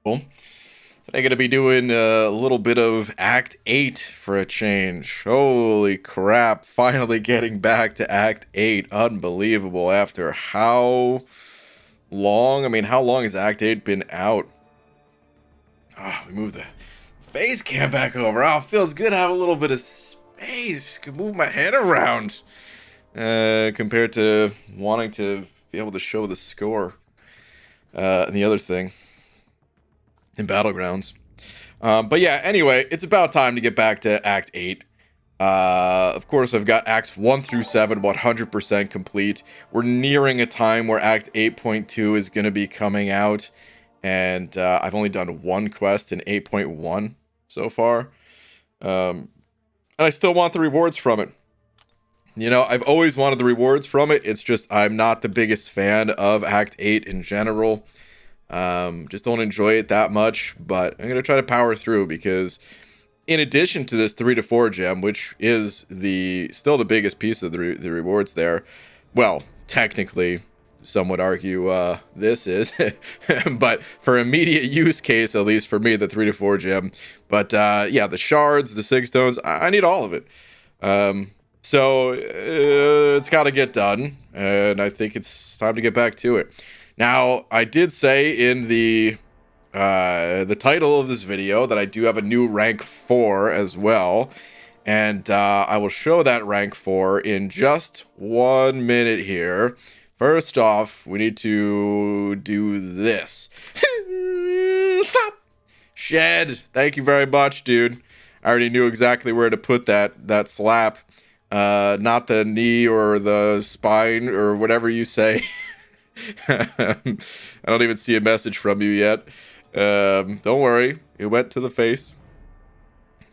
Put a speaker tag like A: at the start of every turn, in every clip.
A: Cool. Today going to be doing a little bit of Act 8 for a change. Holy crap, finally getting back to Act 8. Unbelievable after how long? I mean, how long has Act 8 been out? We moved the face cam back over. Oh, feels good to have a little bit of space. Can move my head around. Compared to wanting to be able to show the score. And the other thing. In Battlegrounds. But yeah, anyway, it's about time to get back to Act 8. Of course, I've got Acts 1 through 7 100% complete. We're nearing a time where Act 8.2 is going to be coming out. And I've only done one quest in 8.1 so far. And I still want the rewards from it. You know, I've always wanted the rewards from it. It's just I'm not the biggest fan of Act 8 in general. Just don't enjoy it that much, but I'm gonna try to power through because in addition to this 3 to 4 gem, which is still the biggest piece of the rewards there, well, technically some would argue this is but for immediate use case, at least for me, the 3 to 4 gem. But yeah, the shards, the 6 stones, I need all of it. So it's got to get done, and I think it's time to get back to it. Now, I did say in the title of this video that I do have a new rank 4 as well, and I will show that rank 4 in just 1 minute here. First off, we need to do this. Shed, thank you very much, dude. I already knew exactly where to put that slap. Not the knee or the spine or whatever you say. I don't even see a message from you yet. Don't worry, it went to the face.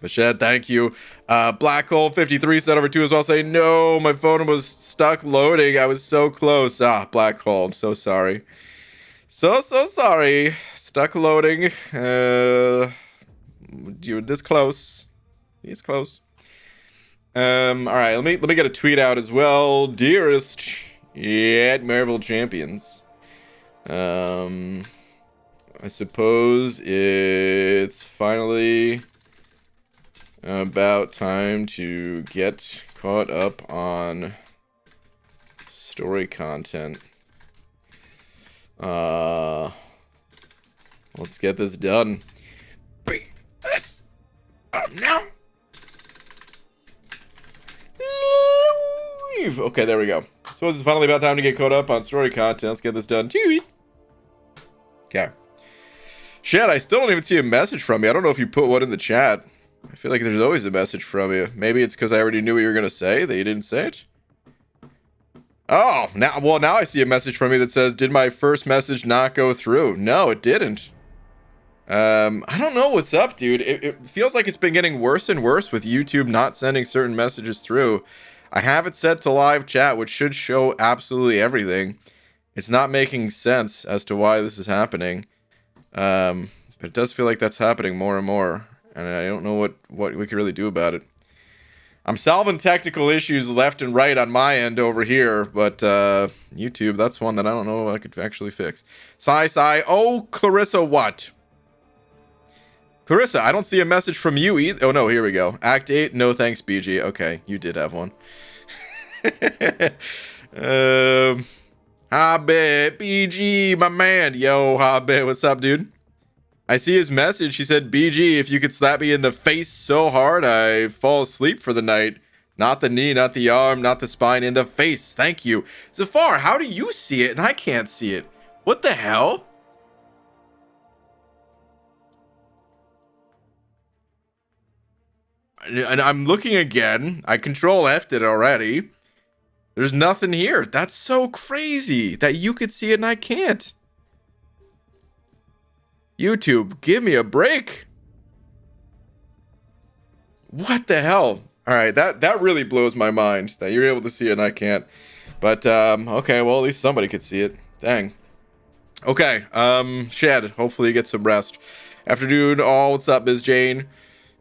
A: But Shed, thank you. Black Hole 53 sent over 2 as well, saying, no, my phone was stuck loading. I was so close. Black Hole, I'm so sorry. So sorry. Stuck loading. You were this close. He's close. Alright, let me get a tweet out as well. Dearest at Marvel Champions. I suppose it's finally about time to get caught up on story content. Let's get this done. Bring this up now. Okay, there we go. I suppose it's finally about time to get caught up on story content. Let's get this done. Okay. Shit, I still don't even see a message from you. I don't know if you put one in the chat. I feel like there's always a message from you. Maybe it's because I already knew what you were going to say that you didn't say it. Oh, now I see a message from you that says, did my first message not go through? No, it didn't. I don't know what's up, dude. It feels like it's been getting worse and worse with YouTube not sending certain messages through. I have it set to live chat, which should show absolutely everything. It's not making sense as to why this is happening. But it does feel like that's happening more and more. And I don't know what we can really do about it. I'm solving technical issues left and right on my end over here. But YouTube, that's one that I don't know I could actually fix. Sigh. Oh, Clarissa, what? Clarissa, I don't see a message from you either. Oh, no, here we go. Act 8, no thanks, BG. Okay, you did have one. Hobbit, BG, my man. Yo, Hobbit, what's up, dude? I see his message. He said, BG, if you could slap me in the face so hard, I fall asleep for the night. Not the knee, not the arm, not the spine, in the face. Thank you. Zafar, how do you see it and I can't see it? What the hell? And I'm looking again. I control F'd it already. There's nothing here. That's so crazy that you could see it and I can't. YouTube, give me a break. What the hell? Alright, that really blows my mind that you're able to see it and I can't. But, okay, well, at least somebody could see it. Dang. Okay, Shed, hopefully you get some rest. Afternoon, all, what's up, Ms. Jane?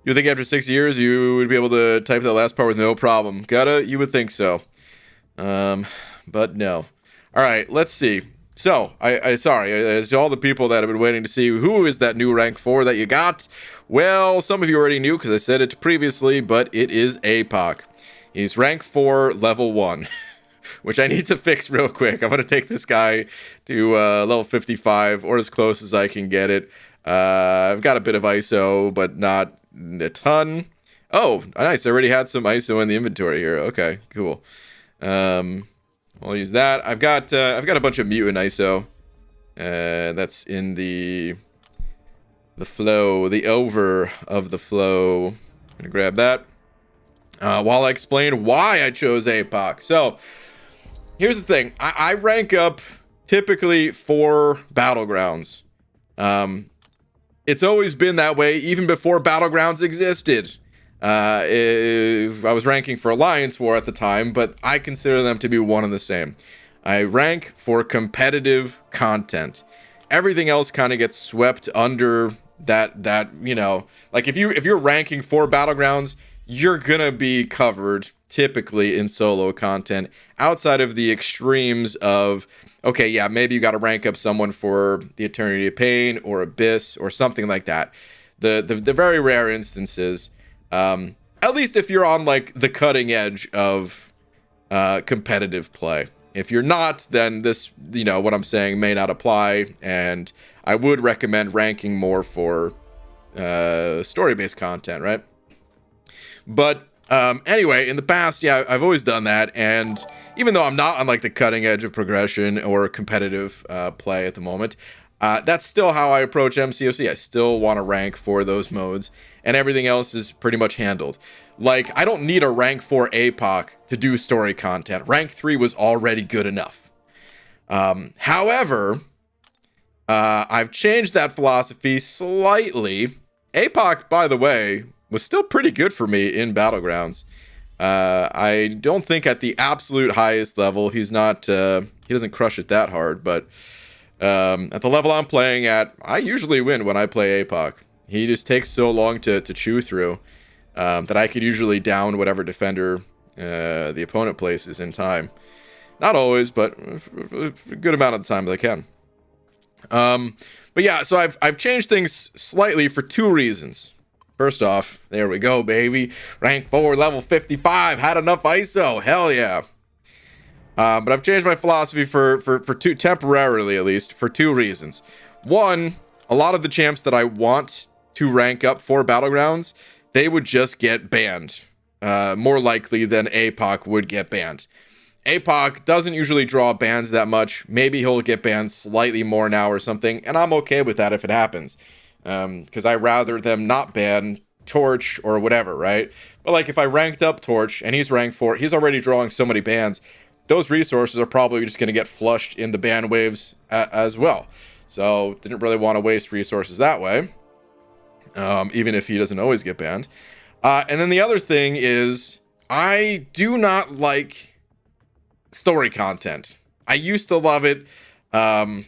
A: You would think after 6 years you would be able to type that last part with no problem. You would think so. But no. Alright, let's see. So, sorry, to all the people that have been waiting to see who is that new rank 4 that you got. Well, some of you already knew because I said it previously, but it is APOC. He's rank 4, level 1, which I need to fix real quick. I'm going to take this guy to level 55 or as close as I can get it. I've got a bit of ISO, but not a ton. Oh, nice. I already had some ISO in the inventory here. Okay, cool. I'll use that. I've got a bunch of mutant ISO. That's in the flow, the over of the flow. I'm gonna grab that. While I explain why I chose APOC. So here's the thing. I rank up typically for battlegrounds. It's always been that way, even before battlegrounds existed. I was ranking for Alliance War at the time, but I consider them to be one and the same. I rank for competitive content. Everything else kind of gets swept under that, you know, like if you're ranking for battlegrounds, you're gonna be covered typically in solo content outside of the extremes of, okay, yeah, maybe you got to rank up someone for the Eternity of Pain or Abyss or something like that. The very rare instances. At least if you're on like the cutting edge of competitive play. If you're not, then this, you know, what I'm saying may not apply, and I would recommend ranking more for story-based content, right? But anyway, in the past, yeah, I've always done that, and even though I'm not on like the cutting edge of progression or competitive play at the moment, that's still how I approach MCOC. I still want to rank for those modes, and everything else is pretty much handled. Like, I don't need a rank 4 APOC to do story content. Rank 3 was already good enough. However, I've changed that philosophy slightly. APOC, by the way, was still pretty good for me in Battlegrounds. I don't think at the absolute highest level, he's not, he doesn't crush it that hard, but at the level I'm playing at, I usually win when I play APOC. He just takes so long to chew through that I could usually down whatever defender the opponent places in time. Not always, but a good amount of the time that I can. But yeah, so I've changed things slightly for two reasons. First off, there we go, baby. Rank 4, level 55. Had enough ISO. Hell yeah. But I've changed my philosophy for two, temporarily at least, for two reasons. One, a lot of the champs that I want to rank up for Battlegrounds, they would just get banned. More likely than APOC would get banned. APOC doesn't usually draw bans that much. Maybe he'll get banned slightly more now or something, and I'm okay with that if it happens. Because I'd rather them not ban Torch or whatever, right? But like if I ranked up Torch and he's ranked 4, he's already drawing so many bans, those resources are probably just going to get flushed in the ban waves as well. So didn't really want to waste resources that way, even if he doesn't always get banned. And then the other thing is, I do not like story content. I used to love it. I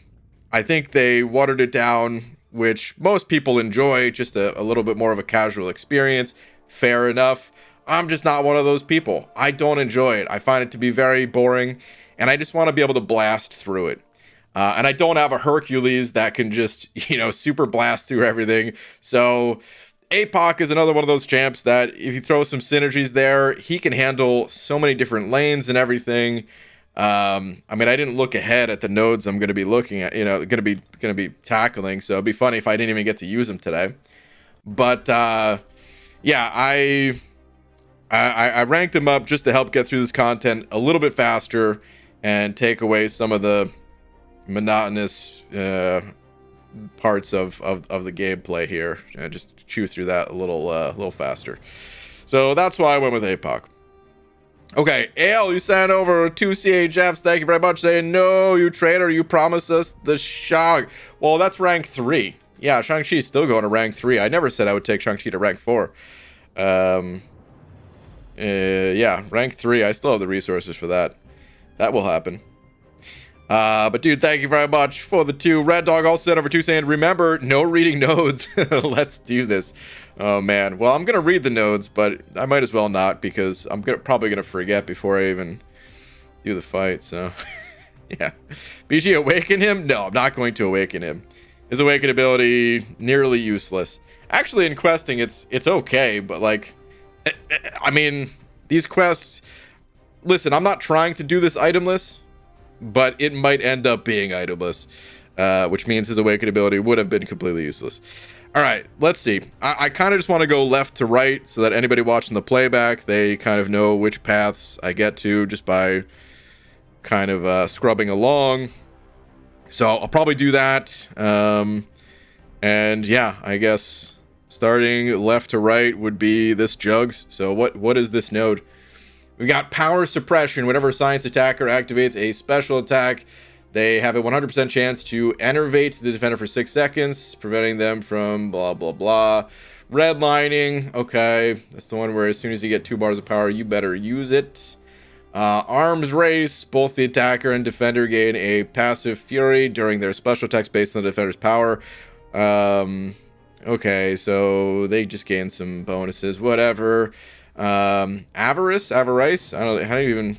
A: think they watered it down, which most people enjoy, just a little bit more of a casual experience. Fair enough. I'm just not one of those people. I don't enjoy it. I find it to be very boring, and I just want to be able to blast through it. And I don't have a Hercules that can just, super blast through everything. So APOC is another one of those champs that if you throw some synergies there, he can handle so many different lanes and everything. I didn't look ahead at the nodes I'm going to be looking at, going to be tackling. So it'd be funny if I didn't even get to use them today. But yeah, I ranked him up just to help get through this content a little bit faster and take away some of the monotonous parts of the gameplay here. Just chew through that a little faster. So that's why I went with APOC. Okay, AL, you sent over 2 CHFs. Thank you very much. Saying, no, you traitor, you promised us the Shang. Well, that's rank 3. Yeah, Shang-Chi's still going to rank 3. I never said I would take Shang-Chi to rank 4. Yeah, rank 3. I still have the resources for that. That will happen. But dude, thank you very much for the 2. Red Dog also sent over 2 saying, remember, no reading nodes. Let's do this. Oh man. Well, I'm gonna read the nodes, but I might as well not because I'm probably gonna forget before I even do the fight. So Yeah. BG, awaken him? No, I'm not going to awaken him. His awaken ability, nearly useless. Actually, in questing, it's okay, but like, I mean, these quests... Listen, I'm not trying to do this itemless, but it might end up being itemless, which means his awaken ability would have been completely useless. All right, let's see. I kind of just want to go left to right so that anybody watching the playback, they kind of know which paths I get to just by kind of scrubbing along. So I'll probably do that. And yeah, I guess starting left to right would be this jugs. So what is this node? We got power suppression. Whenever a science attacker activates a special attack, they have a 100% chance to enervate the defender for 6 seconds, preventing them from blah, blah, blah. Redlining. Okay. That's the one where as soon as you get 2 bars of power, you better use it. Arms race. Both the attacker and defender gain a passive fury during their special attacks based on the defender's power. Okay, so they just gain some bonuses. Whatever. Avarice. I don't know. How do you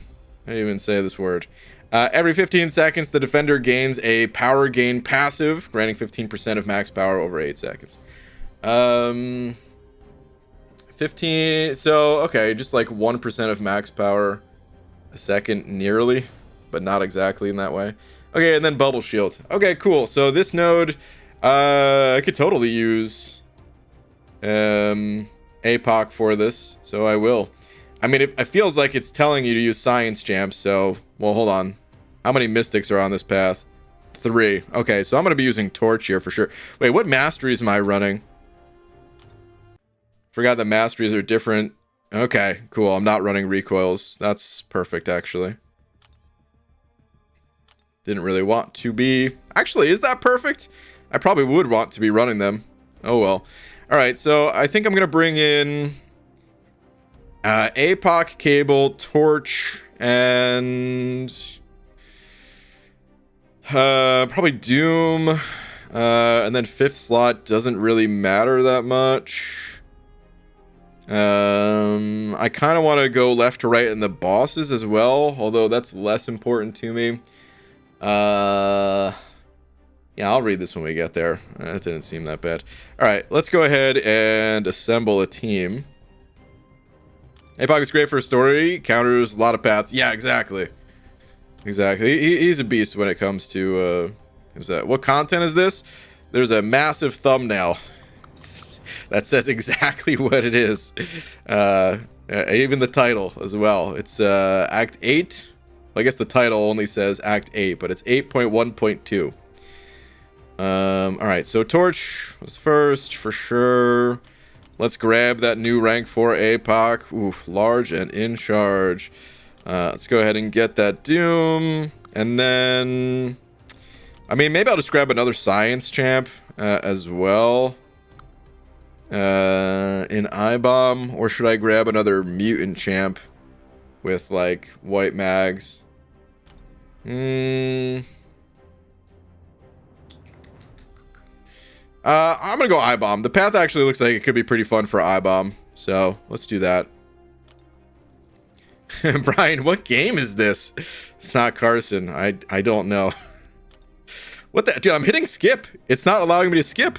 A: even say this word? Every 15 seconds, the defender gains a power gain passive, granting 15% of max power over 8 seconds. 15. So, okay, just like 1% of max power a second, nearly, but not exactly in that way. Okay, and then bubble shield. Okay, cool. So this node, I could totally use APOC for this, so I will. I mean, it feels like it's telling you to use science champs, so... Well, hold on. How many mystics are on this path? 3. Okay, so I'm going to be using torch here for sure. Wait, what masteries am I running? Forgot that masteries are different. Okay, cool. I'm not running recoils. That's perfect, actually. Didn't really want to be... Actually, is that perfect? I probably would want to be running them. Oh, well. Alright, so I think I'm going to bring in... APOC, cable, torch, and... probably Doom. And then 5th slot doesn't really matter that much. I kind of want to go left to right in the bosses as well, although that's less important to me. Yeah, I'll read this when we get there. That didn't seem that bad. Alright, let's go ahead and assemble a team. APOC is great for a story, counters a lot of paths. Yeah, exactly. Exactly. He's a beast when it comes to, what content is this? There's a massive thumbnail that says exactly what it is. Even the title as well. It's Act 8. Well, I guess the title only says Act 8, but it's 8.1.2. Alright, so Torch was first, for sure. Let's grab that new rank 4 APOC. Ooh, large and in charge. Let's go ahead and get that Doom. And then... I mean, maybe I'll just grab another Science Champ as well. In I-Bomb. Or should I grab another Mutant Champ with, like, white mags? I'm gonna go I-Bomb. The path actually looks like it could be pretty fun for I-Bomb. So, let's do that. Brian, what game is this? It's not Carson. I don't know. What the... Dude, I'm hitting skip. It's not allowing me to skip.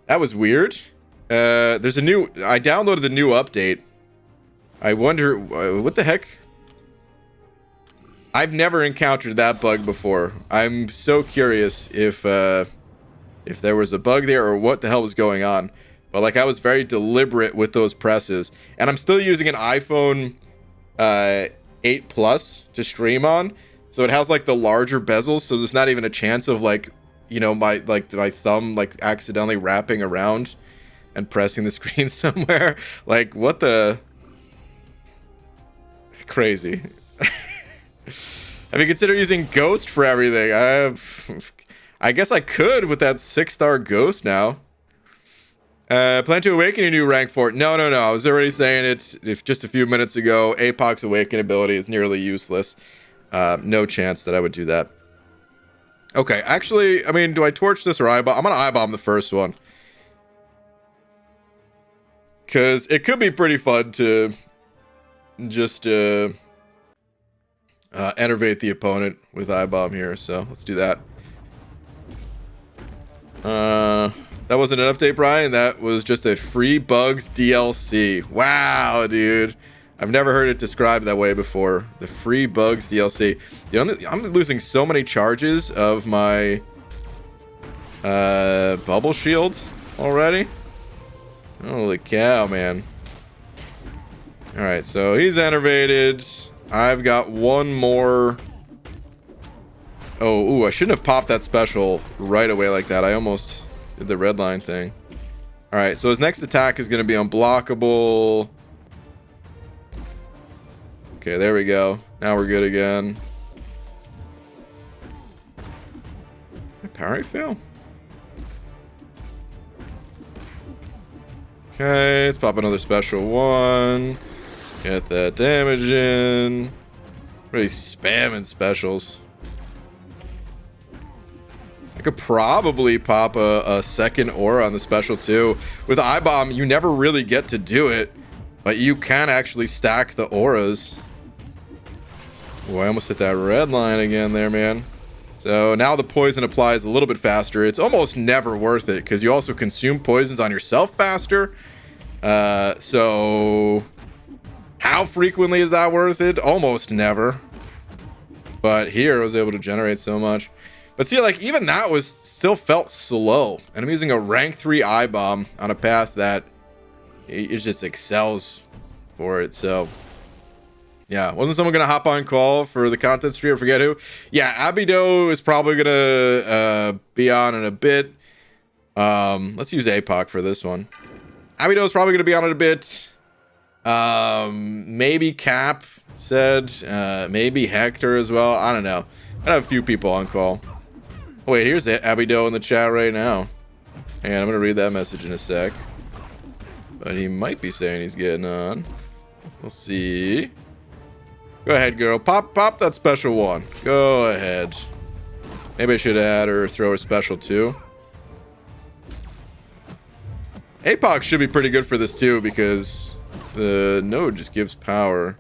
A: That was weird. There's a new... I downloaded the new update. I wonder... what the heck? I've never encountered that bug before. I'm so curious if there was a bug there or what the hell was going on. But like I was very deliberate with those presses, and I'm still using an iPhone 8 Plus to stream on, so it has like the larger bezels. So there's not even a chance of like, you know, my thumb like accidentally wrapping around and pressing the screen somewhere. Like what the crazy. Have you considered using Ghost for everything? I guess I could with that 6-star Ghost now. Plan to awaken a new rank 4. No. I was already saying it if just a few minutes ago. APOC's awaken ability is nearly useless. No chance that I would do that. Okay, actually, I mean, do I torch this or I-Bomb? I'm gonna I-Bomb the first one. Because it could be pretty fun to just, enervate the opponent with eye bomb here. So let's do that. That wasn't an update, Brian. That was just a free bugs DLC. Wow, dude. I've never heard it described that way before. The free bugs DLC. Dude, I'm losing so many charges of my bubble shield already. Holy cow, man. Alright, so he's enervated. I've got one more. Oh, ooh, I shouldn't have popped that special right away like that. I almost did the red line thing. Alright, so his next attack is going to be unblockable. Okay, there we go. Now we're good again. Did power rate fail? Okay, let's pop another special one. Get that damage in. Really spamming specials. I could probably pop a second aura on the special too. With eye bomb, you never really get to do it, but you can actually stack the auras. Oh, I almost hit that red line again there, man. So now the poison applies a little bit faster. It's almost never worth it because you also consume poisons on yourself faster. So how frequently is that worth it? Almost never. But here I was able to generate so much. But see, like, even that was still felt slow. And I'm using a rank 3 eye bomb on a path that it just excels for it. So yeah, wasn't someone gonna hop on call for the content stream? I forget who. Yeah, Abdo is probably gonna be on in a bit. Let's use APOC for this one. Abdo is probably gonna be on in a bit. Maybe Cap said, maybe Hector as well. I don't know. I have a few people on call. Oh, wait, here's Abdo in the chat right now. And I'm gonna read that message in a sec. But he might be saying he's getting on. We'll see. Go ahead, girl. Pop that special one. Go ahead. Maybe I should add or throw a special too. APOC should be pretty good for this too because the node just gives power.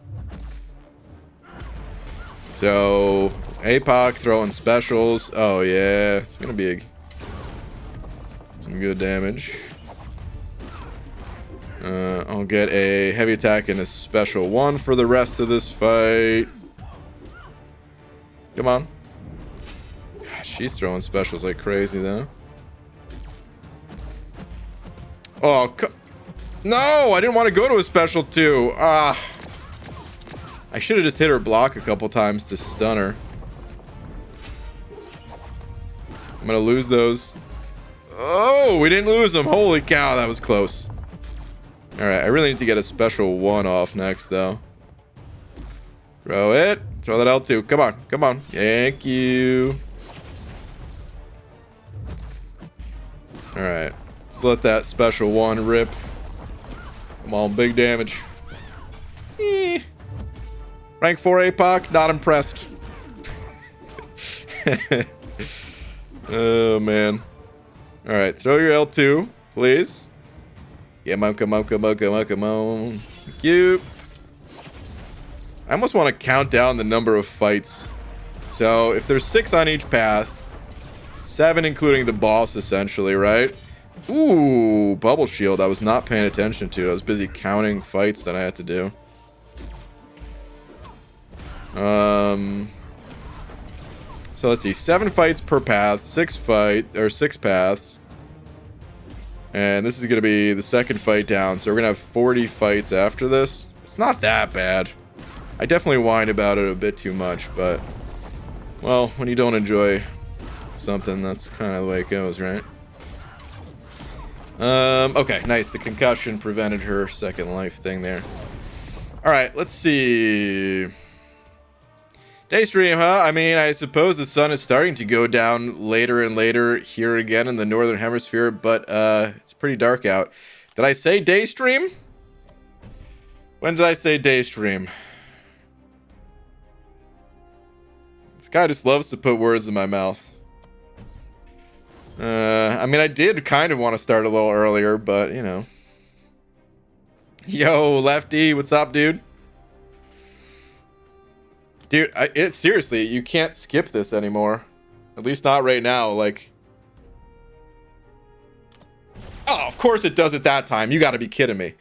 A: So APOC throwing specials. Oh yeah, it's gonna be some good damage. I'll get a heavy attack and a special one for the rest of this fight. Come on. God, she's throwing specials like crazy though. Oh, no! I didn't want to go to a special too. I should have just hit her block a couple times to stun her. I'm gonna lose those. Oh, we didn't lose them. Holy cow, that was close. Alright, I really need to get a special one off next, though. Throw it. Throw that L2. Come on. Come on. Thank you. Alright. Let's let that special one rip. Come on, big damage. Rank 4 APOC, not impressed. Oh, man. Alright, throw your L2, please. Come on, come on, come on, come on, come on. Thank you. I almost want to count down the number of fights. So, if there's 6 on each path, 7 including the boss, essentially, right? Ooh, bubble shield. I was not paying attention to. I was busy counting fights that I had to do. So let's see. 7 fights per path. 6 paths. And this is going to be the second fight down. So we're going to have 40 fights after this. It's not that bad. I definitely whine about it a bit too much, but well, when you don't enjoy something, that's kind of the way it goes, right? Okay, nice. The concussion prevented her second life thing there. All right, let's see. Daystream, huh? I mean, I suppose the sun is starting to go down later and later here again in the northern hemisphere, but it's pretty dark out. Did I say Daystream? When did I say Daystream? This guy just loves to put words in my mouth. I mean, I did kind of want to start a little earlier, but, you know. Yo, Lefty, what's up, dude? Dude, seriously, you can't skip this anymore. At least not right now. Like, oh, of course it does it that time. You got to be kidding me.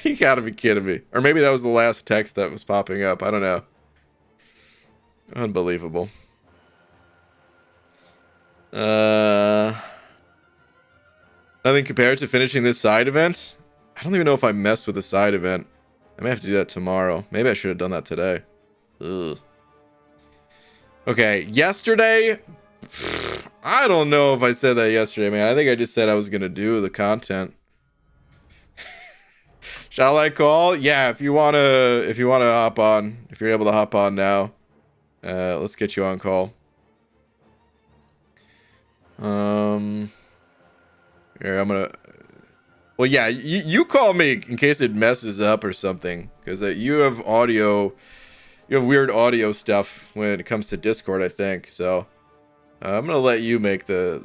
A: You got to be kidding me. Or maybe that was the last text that was popping up. I don't know. Unbelievable. Nothing compared to finishing this side event. I don't even know if I messed with the side event. I may have to do that tomorrow. Maybe I should have done that today. Ugh. Okay, yesterday. I don't know if I said that yesterday, man. I think I just said I was gonna do the content. Shall I call? Yeah, if you wanna hop on, if you're able to hop on now, let's get you on call. Here, I'm gonna. Well, yeah, you call me in case it messes up or something, because you have audio, you have weird audio stuff when it comes to Discord, I think. So I'm gonna let you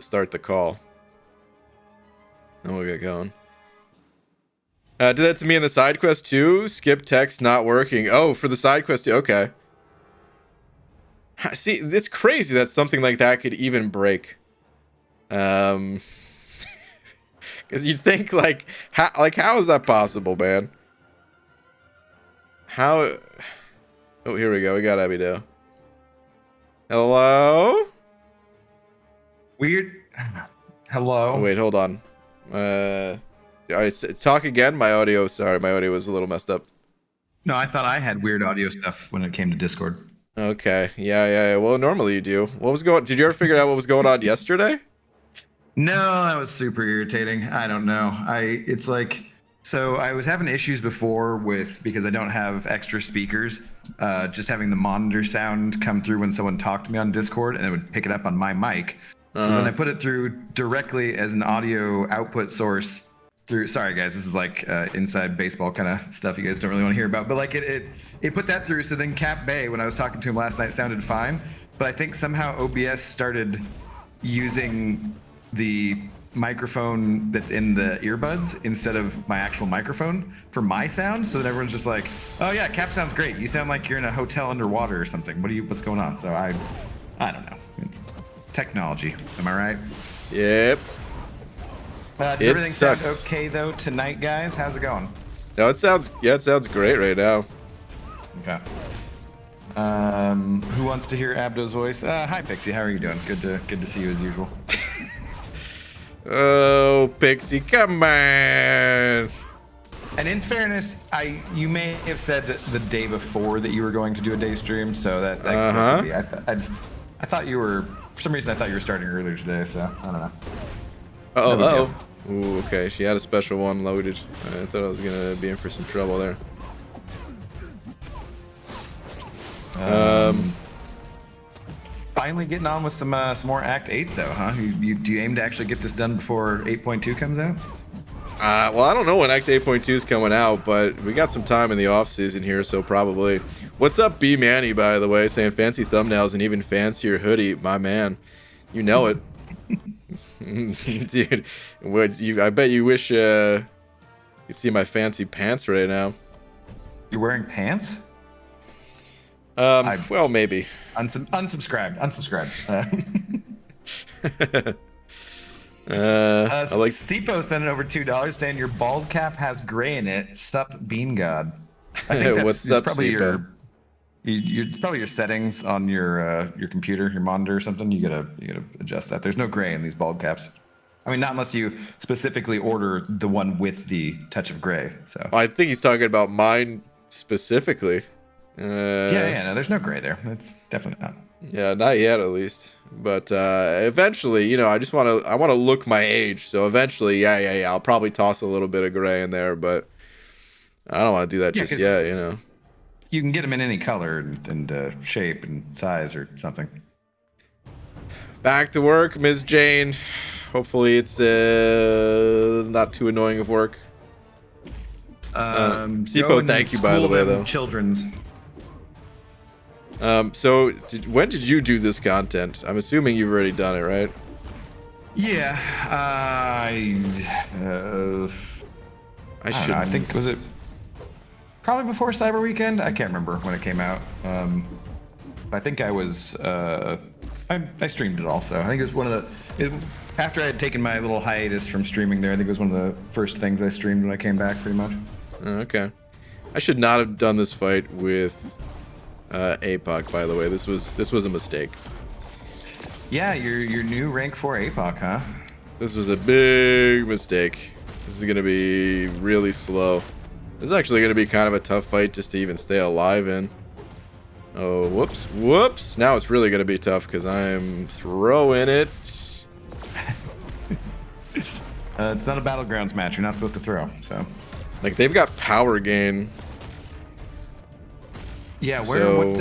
A: start the call, and we'll get going. Did that to me in the side quest too. Skip text not working. Oh, for the side quest too. Okay. See, it's crazy that something like that could even break. Because you'd think how is that possible, man? How? Oh, here we go. We got Abdo. Hello?
B: Weird. Hello?
A: Oh, wait, hold on. All right, talk again. My audio was a little messed up.
B: No, I thought I had weird audio stuff when it came to Discord.
A: Okay. Yeah. Well, normally you do. Did you ever figure out what was going on yesterday?
B: No, that was super irritating. I don't know. It's like, so I was having issues before because I don't have extra speakers, just having the monitor sound come through when someone talked to me on Discord, and it would pick it up on my mic. So then I put it through directly as an audio output source through. Sorry guys, this is like inside baseball kind of stuff you guys don't really want to hear about, but like it put that through. So then Cap Bay, when I was talking to him last night, sounded fine, but I think somehow OBS started using the microphone that's in the earbuds instead of my actual microphone for my sound. So then everyone's just like, oh yeah, Cap sounds great. You sound like you're in a hotel underwater or something. What's going on? So I don't know. It's technology. Am I right?
A: Yep.
B: Does everything sound okay though tonight, guys? How's it going?
A: No, it sounds great right now.
B: Okay. Who wants to hear Abdo's voice? Hi Pixie, how are you doing? Good to see you as usual.
A: Oh, Pixie, come on.
B: And in fairness, you may have said that the day before that you were going to do a day stream, so that could be. I thought you were, for some reason I thought you were starting earlier today, so I don't know.
A: Oh. Ooh, okay, she had a special one loaded. I thought I was gonna be in for some trouble there.
B: Finally getting on with some more Act 8 though, huh? Do you aim to actually get this done before 8.2 comes out?
A: Well, I don't know when Act 8.2 is coming out, but we got some time in the off season here, so probably. What's up, B Manny, by the way, saying fancy thumbnails and even fancier hoodie, my man. You know it. Dude, I bet you wish you could see my fancy pants right now.
B: You're wearing pants?
A: Well, maybe.
B: Unsubscribed.
A: I like
B: Sipo sending over $2 saying your bald cap has gray in it. Sup, Bean God. I think
A: what's up,
B: probably
A: Sipo?
B: It's probably your settings on your computer, your monitor or something. You gotta adjust that. There's no gray in these bald caps. I mean, not unless you specifically order the one with the touch of gray. So
A: I think he's talking about mine specifically.
B: No, there's no gray there. It's definitely not.
A: Yeah, not yet at least. But eventually, I want to look my age. So eventually, yeah, I'll probably toss a little bit of gray in there, but I don't want to do that just yet,
B: You can get them in any color and shape and size or something.
A: Back to work, Ms. Jane. Hopefully it's not too annoying of work. Sipo, thank you, by the way, though.
B: Children's.
A: So when did you do this content? I'm assuming you've already done it, right?
B: Yeah, I should. I think was it probably before Cyber Weekend. I can't remember when it came out. I think I was I streamed it also. I think it was one of the after I had taken my little hiatus from streaming there. I think it was one of the first things I streamed when I came back, pretty much.
A: Okay. I should not have done this fight with APOC, by the way. This was a mistake.
B: Yeah, your new rank 4 APOC, huh?
A: This was a big mistake. This is gonna be really slow. This is actually gonna be kind of a tough fight just to even stay alive in. Oh, whoops. Now it's really gonna be tough because I'm throwing it.
B: It's not a Battlegrounds match. You're not supposed to throw, so.
A: Like, they've got power gain.
B: Yeah, I'm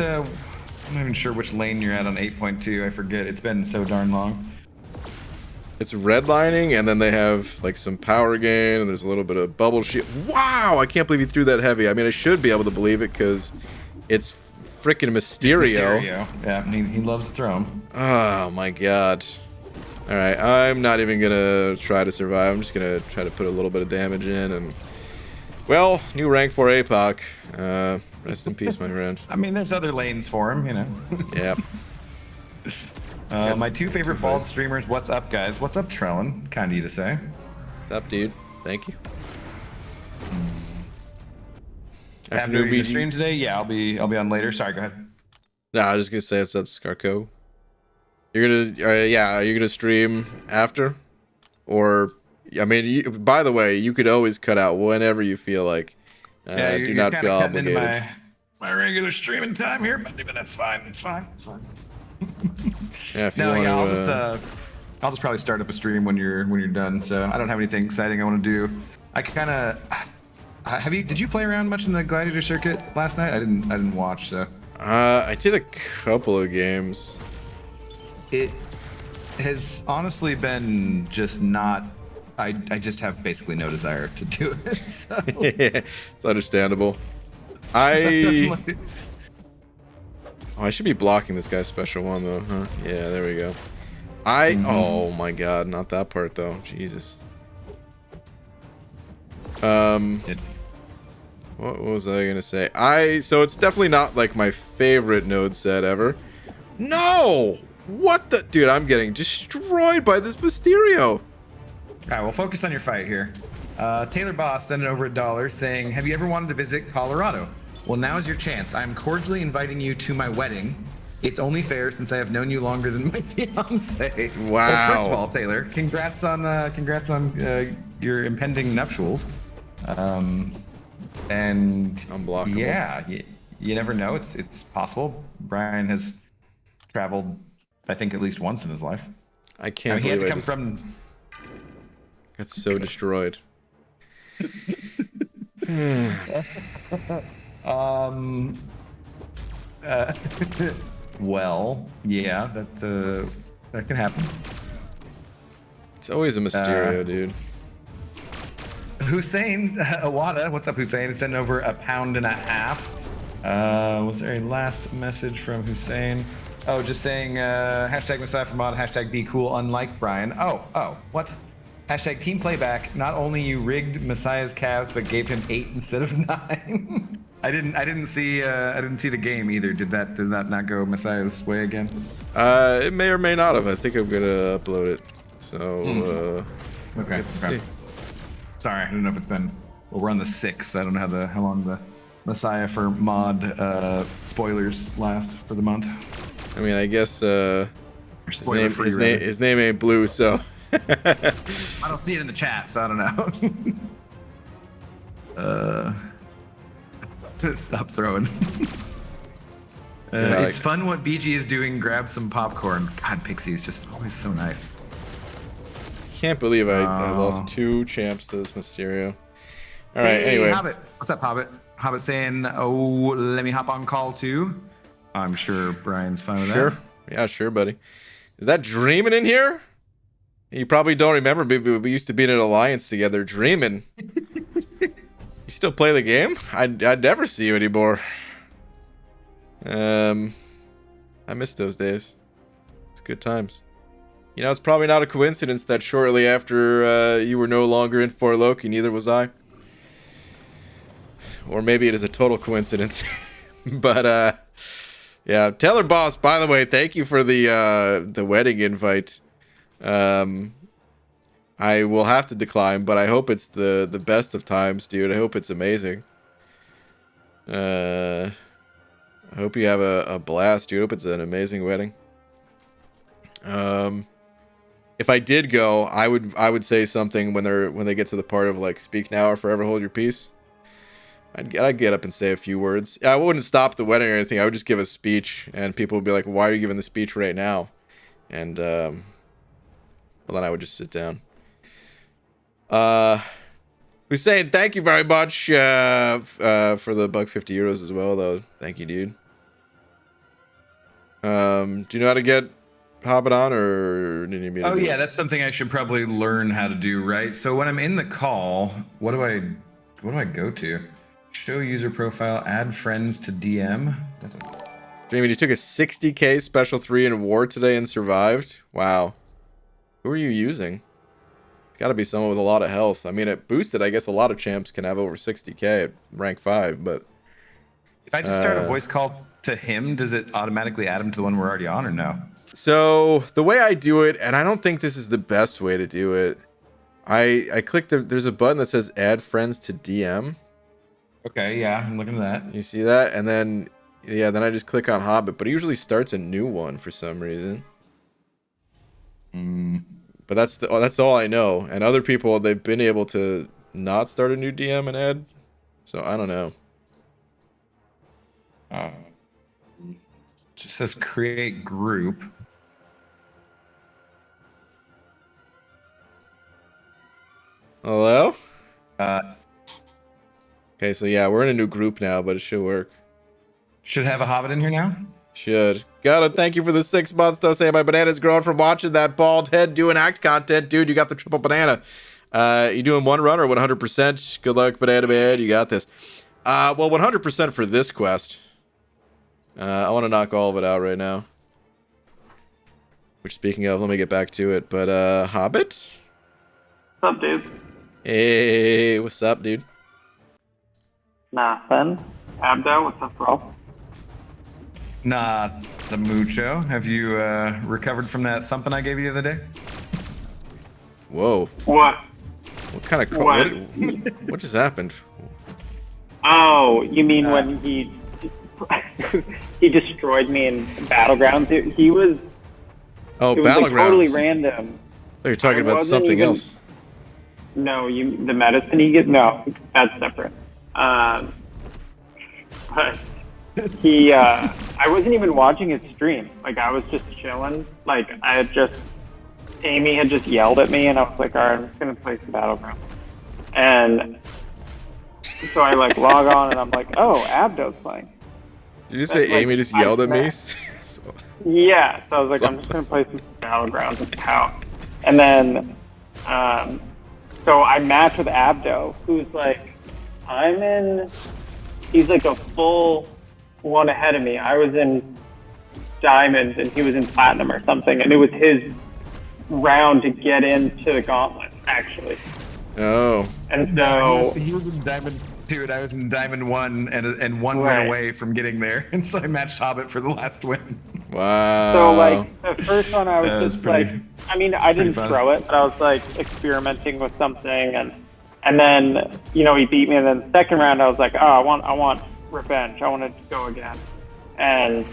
B: not even sure which lane you're at on 8.2. I forget. It's been so darn long.
A: It's redlining, and then they have like some power gain, and there's a little bit of bubble shield. Wow, I can't believe he threw that heavy. I mean, I should be able to believe it because it's freaking Mysterio.
B: Yeah, he loves to throw them.
A: Oh my god. All right, I'm not even gonna try to survive. I'm just gonna try to put a little bit of damage in, and well, new rank 4 APOC. Rest in peace, my friend.
B: I mean, there's other lanes for him, you know.
A: Yeah.
B: My two favorite bald streamers. What's up, guys? What's up, Trellin? Kind of you to say.
A: What's up, dude? Thank you.
B: Abdo, you gonna stream today? Yeah, I'll be on later. Sorry, go ahead.
A: Nah, I was just gonna say what's up, Scarco. You're gonna, yeah, are you gonna stream after, or, I mean, by the way, you could always cut out whenever you feel like.
B: Yeah,
A: do not feel obligated.
B: My regular streaming time here, but that's fine. It's fine.
A: Yeah, if you want
B: I'll just probably start up a stream when you're done. So I don't have anything exciting I want to do. I kind of did you play around much in the Gladiator circuit last night? I didn't watch, so.
A: I did a couple of games.
B: It has honestly been just not. I just have basically no desire to do it. So.
A: It's understandable. I should be blocking this guy's special one though, huh? Yeah, there we go. Oh my god, not that part though. Jesus. What was I gonna say? So it's definitely not like my favorite node set ever. No! What the dude, I'm getting destroyed by this Mysterio.
B: Alright, well, focus on your fight here. Taylor Boss sent it over $1 saying, have you ever wanted to visit Colorado? Well, now is your chance. I'm cordially inviting you to my wedding. It's only fair since I have known you longer than my fiance.
A: Wow.
B: Well, first of all, Taylor, congrats on your impending nuptials. And
A: unblockable.
B: Yeah, you never know. It's possible. Brian has traveled, I think, at least once in his life.
A: I can't
B: believe
A: he had
B: to come from.
A: Got so destroyed.
B: Well, yeah, that can happen.
A: It's always a Mysterio, dude.
B: Hussein Awada, what's up, Hussein? Sent over £1.50. Was there a last message from Hussein? Oh, just saying hashtag Messiah for mod, hashtag be cool, unlike Brian. Oh, what? Hashtag team playback. Not only you rigged Messiah's calves, but gave him 8 instead of 9. I didn't see the game either. Did that not go Messiah's way again?
A: It may or may not have. I think I'm gonna upload it. So
B: okay. Sorry, I don't know if it's been. Well, we're on the 6th. I don't know how long the Messiah for mod spoilers last for the month.
A: I mean, I guess his name ain't Blue, so.
B: I don't see it in the chat, so I don't know. Stop throwing. It's fun what BG is doing. Grab some popcorn. God, Pixie is just always so nice.
A: Can't believe I lost 2 champs to this Mysterio. All right,
B: hey,
A: anyway.
B: Hobbit. What's up, Hobbit? Hobbit saying, oh, let me hop on call too. I'm sure Brian's fine with that.
A: Sure. Yeah, sure, buddy. Is that Dreamin' in here? You probably don't remember, but we used to be in an alliance together. Dreamin'. You still play the game? I'd never see you anymore. I miss those days. It's good times. You know, it's probably not a coincidence that shortly after you were no longer in For Loki, neither was I. or maybe it is a total coincidence. But yeah, Taylor Boss. By the way, thank you for the wedding invite. I will have to decline, but I hope it's the best of times, dude. I hope it's amazing. I hope you have a blast, dude. I hope it's an amazing wedding. If I did go, I would say something when they get to the part of like speak now or forever hold your peace. I'd get up and say a few words. I wouldn't stop the wedding or anything. I would just give a speech, and people would be like, "Why are you giving the speech right now?" And well, then I would just sit down. Hussein, thank you very much for the €50 as well, though. Thank you, dude. Do you know how to get Hobbit on, or do you need me to do
B: yeah,
A: it?
B: that's something I should probably learn how to do, right? So when I'm in the call, what do I go to? Show user profile, add friends to DM.
A: Jamie, you took a 60k special 3 in war today and survived? Wow. Who are you using? It's gotta be someone with a lot of health. I mean, it boosted. I guess a lot of champs can have over 60k at rank 5, but...
B: If I just start a voice call to him, does it automatically add him to the one we're already on, or no?
A: So, the way I do it, and I don't think this is the best way to do it, I click there's a button that says add friends to DM.
B: Okay, yeah, I'm looking at that.
A: You see that? And then, yeah, then I just click on Hobbit, but it usually starts a new one for some reason. But that's all I know. And other people, they've been able to not start a new DM and add. So, I don't know.
B: Just says create group.
A: Hello? Okay, so yeah, we're in a new group now, but it should work.
B: Should have a Hobbit in here now?
A: Should. Gotta thank you for the 6 months, though. Say my banana's growing from watching that bald head doing act content. Dude, you got the triple banana. You doing one run or 100%? Good luck, banana man. You got this. Well, 100% for this quest. I want to knock all of it out right now. Which, speaking of, let me get back to it. But, Hobbit?
C: What's up, dude?
A: Hey, what's up, dude?
C: Nothing. Abdo, what's up, bro?
B: Not the mucho. Have you recovered from that thumping I gave you the other day?
A: Whoa.
C: What?
A: What kind of...
C: What?
A: What just happened?
C: Oh, you mean when he he destroyed me in Battlegrounds? He was...
A: Oh,
C: it was
A: Battlegrounds.
C: like totally random.
A: Oh, you're talking about
C: wasn't
A: something
C: even-
A: else.
C: No, the medicine he gets? No, that's separate. But he, I wasn't even watching his stream. Like, I was just chilling. Like, Amy had just yelled at me, and I was like, all right, I'm just going to play some Battlegrounds. And so I, like, log on, and I'm like, oh, Abdo's playing.
A: Did you say Amy just yelled at me? So-
C: Yeah, so I was like, I'm just going to play some Battlegrounds and pout. And then, so I match with Abdo, who's like, he's like a full one ahead of me. I was in Diamond and he was in Platinum or something, and it was his round to get into the gauntlet, actually.
A: Oh.
C: And so...
B: He was in Diamond 2 and I was in Diamond 1, and one
C: Right.
B: went away from getting there, and so I matched Hobbit for the last win.
A: Wow.
C: So, like, the first one I was
B: That was
C: just
B: pretty-
C: like, I mean, I didn't
B: fun.
C: throw it, but I was like experimenting with something, and then, you know, he beat me, and then the second round I was like, oh, I want revenge. I want to go again. And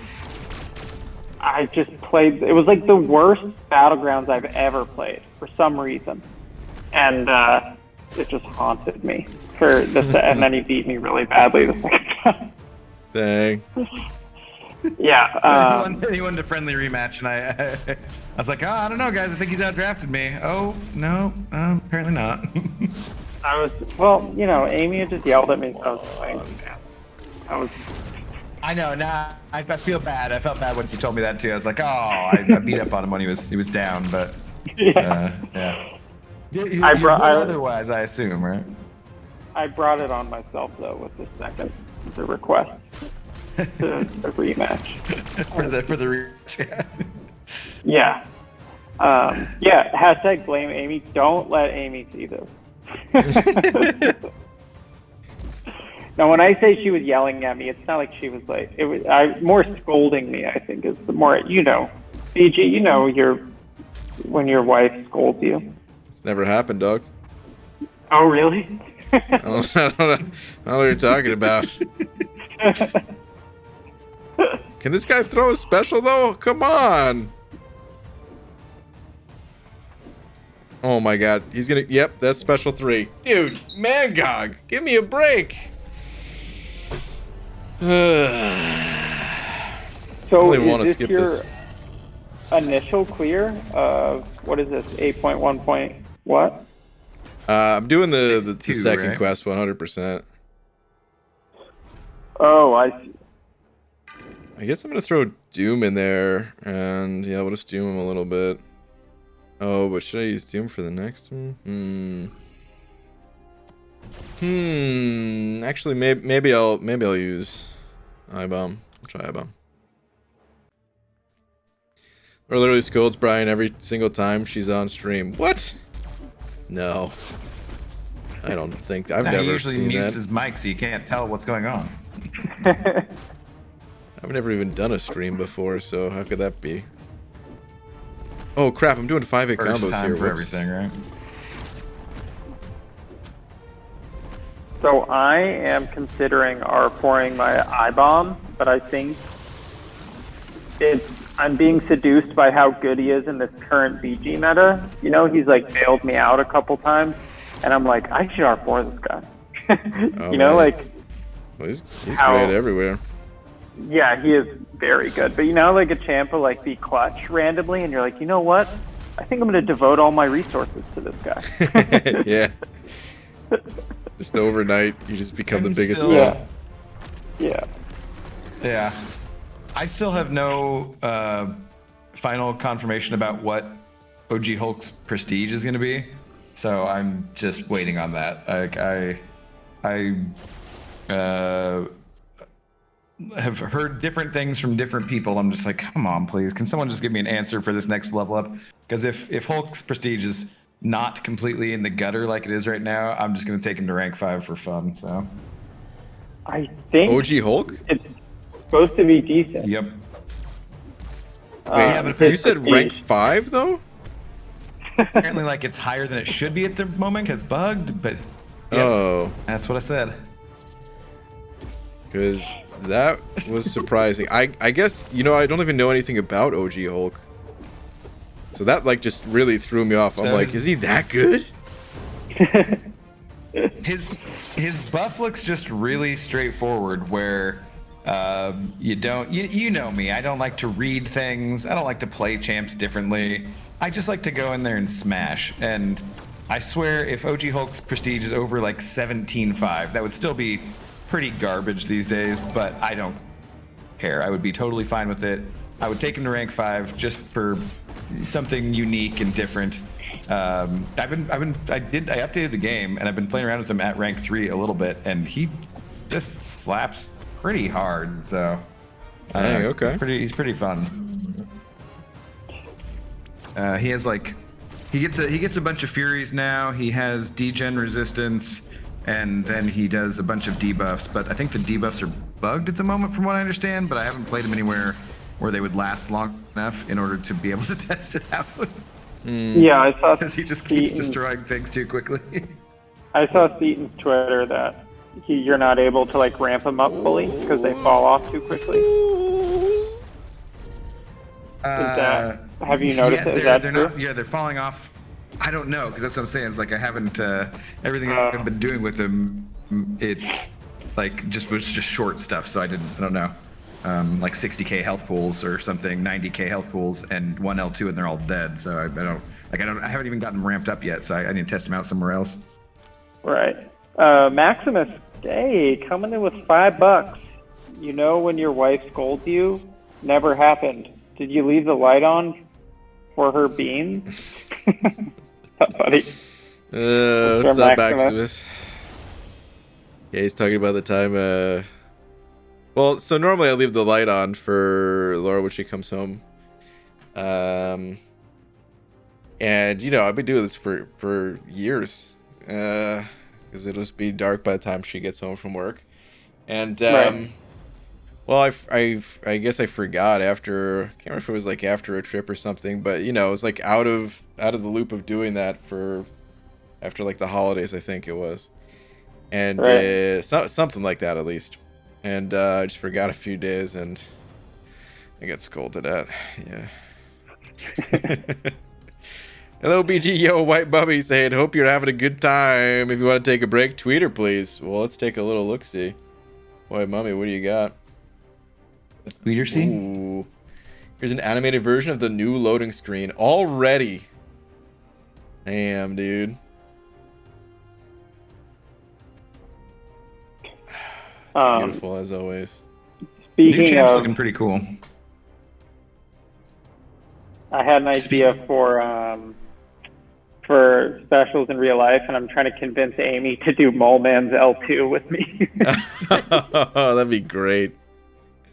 C: I just played, it was like the worst Battlegrounds I've ever played for some reason. And it just haunted me for this, and then he beat me really badly the second time.
A: Dang.
C: Yeah.
B: He wanted a friendly rematch, and I was like, oh, I don't know, guys. I think he's outdrafted me. Oh, no, apparently not.
C: Well, you know, Amy had just yelled at me, so I was playing.
B: I know, now I feel bad. I felt bad once he told me that, too. I was like, oh, I beat up on him when he was down, but yeah. You
C: I
B: would otherwise, I assume, right?
C: I brought it on myself, though, with the request. The rematch.
B: for the rematch.
C: Yeah. Yeah, hashtag blame Amy. Don't let Amy see this. Now, when I say she was yelling at me, it's not like she was like it was. More scolding me. I think is the more BG. When your wife scolds you.
A: It's never happened, dog.
C: Oh, really?
A: I don't know what you're talking about. Can this guy throw a special though? Come on. Oh my god. He's gonna. Yep, that's special 3. Dude, Mangog, give me a break.
C: So
A: Only
C: is this your initial clear of what is this 8.1 point what?
A: I'm doing the
B: Two,
A: second
B: right?
A: quest 100%.
C: Oh, I see.
A: I guess I'm gonna throw Doom in there, and yeah, we'll just Doom him a little bit. Oh, but should I use Doom for the next one? Actually, maybe I'll use I-Bomb. I'll try I-Bomb. Or literally scolds Brian every single time she's on stream. What? No. I don't think I've never
B: He usually
A: seen
B: mutes
A: that.
B: his mic so you can't tell what's going on.
A: I've never even done a stream before, so how could that be? Oh crap! I'm doing 5-hit
B: First
A: combos
B: time
A: here.
B: for
A: Whoops.
B: everything, right?
C: So I am considering pouring my I-Bomb, but I think I'm being seduced by how good he is in this current BG meta. He's like bailed me out a couple times, and I'm like, I should R4 this guy.
A: Oh,
C: know,
A: man.
C: like
A: Well, he's
C: how-
A: great everywhere.
C: yeah, he is very good. But like a champ will like be clutch randomly, and you're like, you know what? I think I'm gonna devote all my resources to this guy.
A: Yeah. Just overnight, you just become the
B: And
A: biggest
B: still-
A: fan.
C: Yeah.
B: Yeah. I still have no final confirmation about what OG Hulk's prestige is going to be, so I'm just waiting on that. I have heard different things from different people. I'm just like, come on, please, can someone just give me an answer for this next level up? Because if Hulk's prestige is not completely in the gutter like it is right now, I'm just going to take him to rank 5 for fun. So.
C: I think
A: OG Hulk?
C: it's supposed to be decent.
B: Yep.
A: Wait,
C: His
A: you said rank
C: prestige.
A: 5 though?
B: Apparently, like it's higher than it should be at the moment because bugged, but yep,
A: Oh,
B: that's what I said.
A: because that was surprising. I guess I don't even know anything about OG Hulk, so that like just really threw me off. I'm
B: So
A: like,
B: his-
A: is he that good?
B: His buff looks just really straightforward. Where you don't, you know me. I don't like to read things. I don't like to play champs differently. I just like to go in there and smash. And I swear, if OG Hulk's prestige is over like 17.5, that would still be pretty garbage these days. But I don't care. I would be totally fine with it. I would take him to rank 5 just for something unique and different. I updated the game and I've been playing around with him at rank 3 a little bit, and he just slaps pretty hard. So,
A: Dang, okay.
B: he's pretty fun. He has like, he gets a bunch of furies now. He has degen resistance, and then he does a bunch of debuffs. But I think the debuffs are bugged at the moment, from what I understand. But I haven't played him anywhere where they would last long enough in order to be able to test it out.
C: Yeah, I saw.
B: Because he just keeps
C: Seaton-
B: destroying things too quickly.
C: I saw Seaton's Twitter that you're not able to like ramp them up fully because they fall off too quickly. Have you noticed it? Is that
B: they're
C: true?
B: not. Yeah, they're falling off. I don't know, because that's what I'm saying. It's like I haven't. Everything I've been doing with them, it's like was just short stuff. So I don't know. Like 60k health pools or something, 90k health pools, and one L2, and they're all dead. So I haven't even gotten them ramped up yet. So I need to test them out somewhere else.
C: Right. Maximus, hey, coming in with $5. When your wife scolds you, never happened. Did you leave the light on for her beans? Buddy.
A: What's up, Maximus? Yeah, he's talking about the time. Well, so normally I leave the light on for Laura when she comes home. And I've been doing this for years. Because it'll just be dark by the time she gets home from work. And
C: Right.
A: well, I guess I forgot after. Can't remember if it was like after a trip or something, but you know, it was like out of the loop of doing that for after like the holidays, I think it was, and
C: Right.
A: something like that at least. And I just forgot a few days, and I got scolded at. Yeah. Hello, BGO White Bubby saying, hope you're having a good time. If you want to take a break, tweet her, please. Well, let's take a little look-see. White Mummy, what do you got?
B: Tweeter see?
A: Ooh. Here's an animated version of the new loading screen. Already. Damn, dude. Beautiful, as always.
B: New
C: Speaking
B: champ's
C: of,
B: looking pretty cool.
C: I had an idea for specials in real life, and I'm trying to convince Amy to do Mole Man's L2 with me.
A: Oh, that'd be great.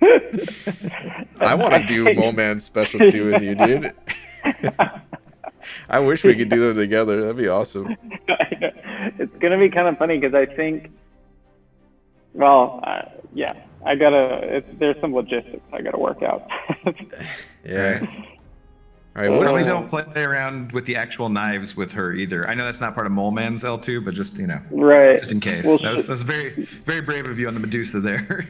A: I want to do Mole Man's Special 2 with you, dude. I wish we could do them together. That'd be awesome.
C: It's gonna be kind of funny because I think, well, yeah, there's some logistics I gotta work out.
A: Yeah. All right.
B: What
A: What
B: Please
A: is
B: don't play around with the actual knives with her either. I know that's not part of Mole Man's L2, but just
C: Right.
B: just in case.
C: Well,
B: That was very very brave of you on the Medusa there.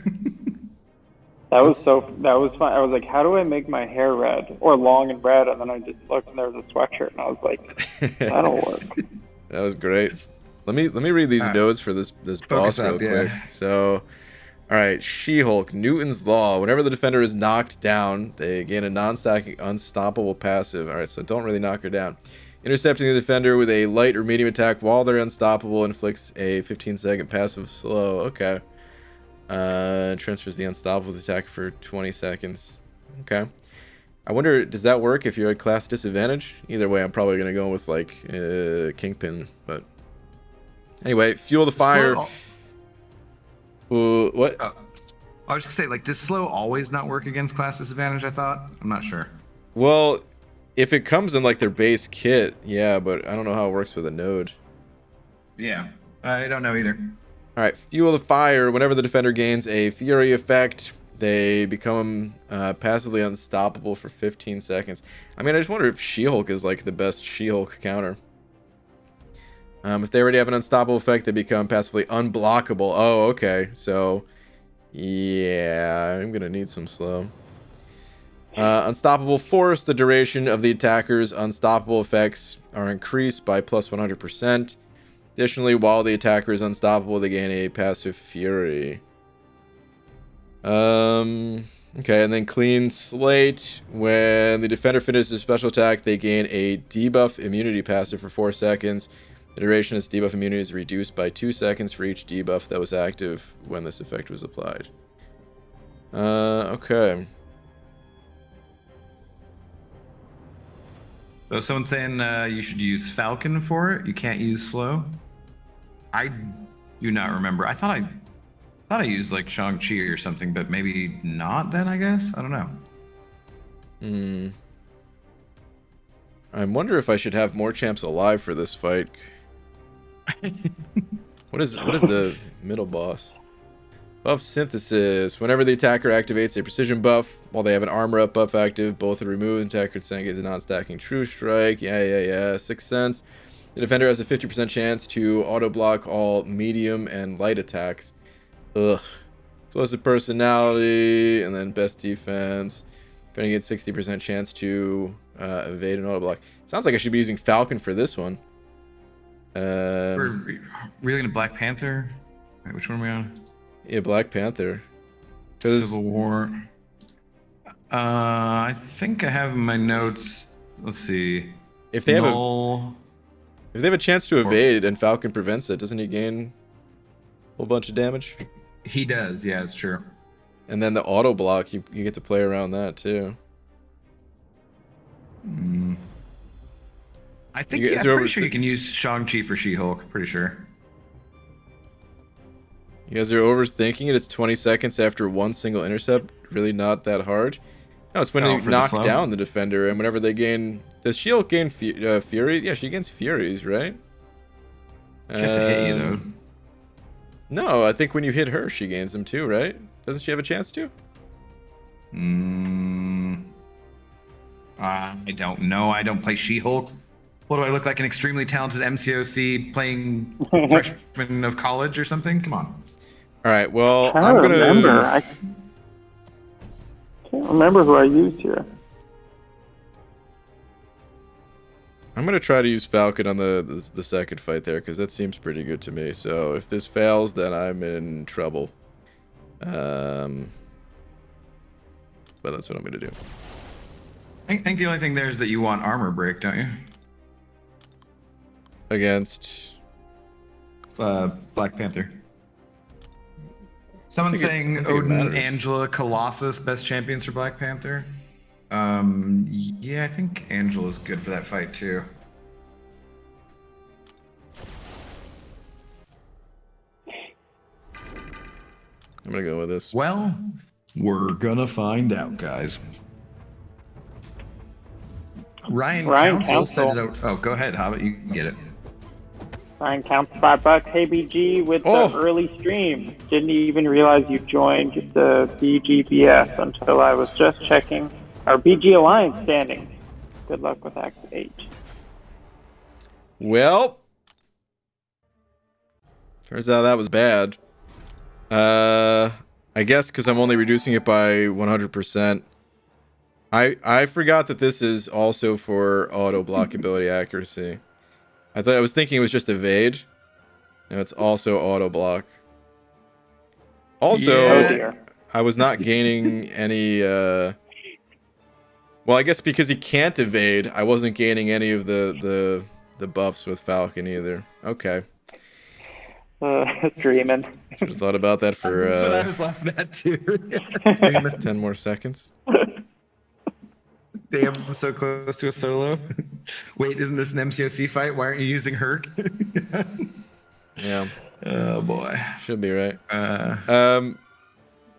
C: that was fun. I was like, how do I make my hair red or long and red? And then I just looked and there was a sweatshirt, and I was like, that'll work.
A: That was great. Let me read these notes for this boss real quick. So, all right, She-Hulk, Newton's Law. Whenever the defender is knocked down, they gain a non-stacking unstoppable passive. All right, so don't really knock her down. Intercepting the defender with a light or medium attack while they're unstoppable inflicts a 15-second passive slow. Okay. Transfers the unstoppable attack for 20 seconds. Okay. I wonder, does that work if you're at class disadvantage? Either way, I'm probably going to go with, like, Kingpin. But anyway, Fuel the Fire. What?
B: I was just say, like, does slow always not work against class disadvantage? I thought. I'm not sure.
A: Well, if it comes in like their base kit, yeah, but I don't know how it works with a node.
B: Yeah, I don't know either.
A: All right, Fuel the Fire. Whenever the defender gains a Fury effect, they become passively unstoppable for 15 seconds. I mean, I just wonder if She-Hulk is like the best She-Hulk counter. If they already have an unstoppable effect, they become passively unblockable. Oh, okay. So, yeah, I'm going to need some slow. Unstoppable Force. The duration of the attacker's unstoppable effects are increased by plus 100%. Additionally, while the attacker is unstoppable, they gain a passive Fury. Okay, and then Clean Slate. When the defender finishes a special attack, they gain a debuff immunity passive for 4 seconds. The duration of this debuff immunity is reduced by 2 seconds for each debuff that was active when this effect was applied. Okay.
B: So someone's saying you should use Falcon for it. You can't use slow. I do not remember. I thought I used like Shang-Chi or something, but maybe not then, I guess. I don't know.
A: I wonder if I should have more champs alive for this fight. What is the middle boss? Buff Synthesis. Whenever the attacker activates a precision buff, while they have an armor up buff active, both are removed. Attacker is a non-stacking True Strike. Yeah. 6 cents. The defender has a 50% chance to auto-block all medium and light attacks. Ugh. Explosive personality, and then best defense. Defending gets 60% chance to evade and auto-block. Sounds like I should be using Falcon for this one.
B: We're really gonna Black Panther. Wait, which one are we on?
A: Yeah, Black Panther.
B: Civil War. I think I have in my notes. Let's see.
A: If they have a chance to evade and Falcon prevents it, doesn't he gain a whole bunch of damage?
B: He does. Yeah, it's true.
A: And then the auto block, you get to play around that too.
B: I think I'm pretty sure you can use Shang-Chi for She-Hulk. Pretty sure.
A: You guys are overthinking it. It's 20 seconds after one single intercept. Really not that hard. No, it's when you knock down the defender, and whenever they gain... Does She-Hulk gain Fury? Yeah, she gains Furies, right?
B: Just to hit you, though.
A: No, I think when you hit her, she gains them too, right? Doesn't she have a chance to?
B: I don't know. I don't play She-Hulk. What do I look like? An extremely talented MCOC playing freshman of college or something? Come on.
A: All right. Well,
C: I
A: I'm
C: don't
A: gonna.
C: remember. I can't remember who I used here.
A: I'm gonna try to use Falcon on the second fight there because that seems pretty good to me. So if this fails, then I'm in trouble. But that's what I'm gonna do.
B: I think the only thing there is that you want armor break, don't you?
A: Against.
B: Black Panther. Someone's
A: I
B: saying
A: think it
B: Odin,
A: matters.
B: Angela, Colossus, best champions for Black Panther. Yeah, I think Angela's good for that fight too.
A: I'm gonna go with this.
B: Well, we're gonna find out, guys. Ryan Council said it out. Oh, go ahead, Hobbit. You can get it.
C: Ryan counts $5. Hey BG with the early stream. Didn't even realize you joined the BGBS until I was just checking our BG Alliance standings. Good luck with Act 8.
A: Well, turns out that was bad. I guess because I'm only reducing it by 100%. I forgot that this is also for auto block ability accuracy. I was thinking it was just evade. No, it's also auto block. Also,
B: Yeah.
A: I was not gaining any. Well, I guess because he can't evade, I wasn't gaining any of the buffs with Falcon either. Okay.
C: Dreaming.
A: Should have thought about that for
B: That's what I was laughing at too.
A: 10 more seconds.
B: Damn, I'm so close to a solo. Wait, isn't this an MCOC fight? Why aren't you using Herc?
A: Yeah.
B: Oh boy.
A: Should be right.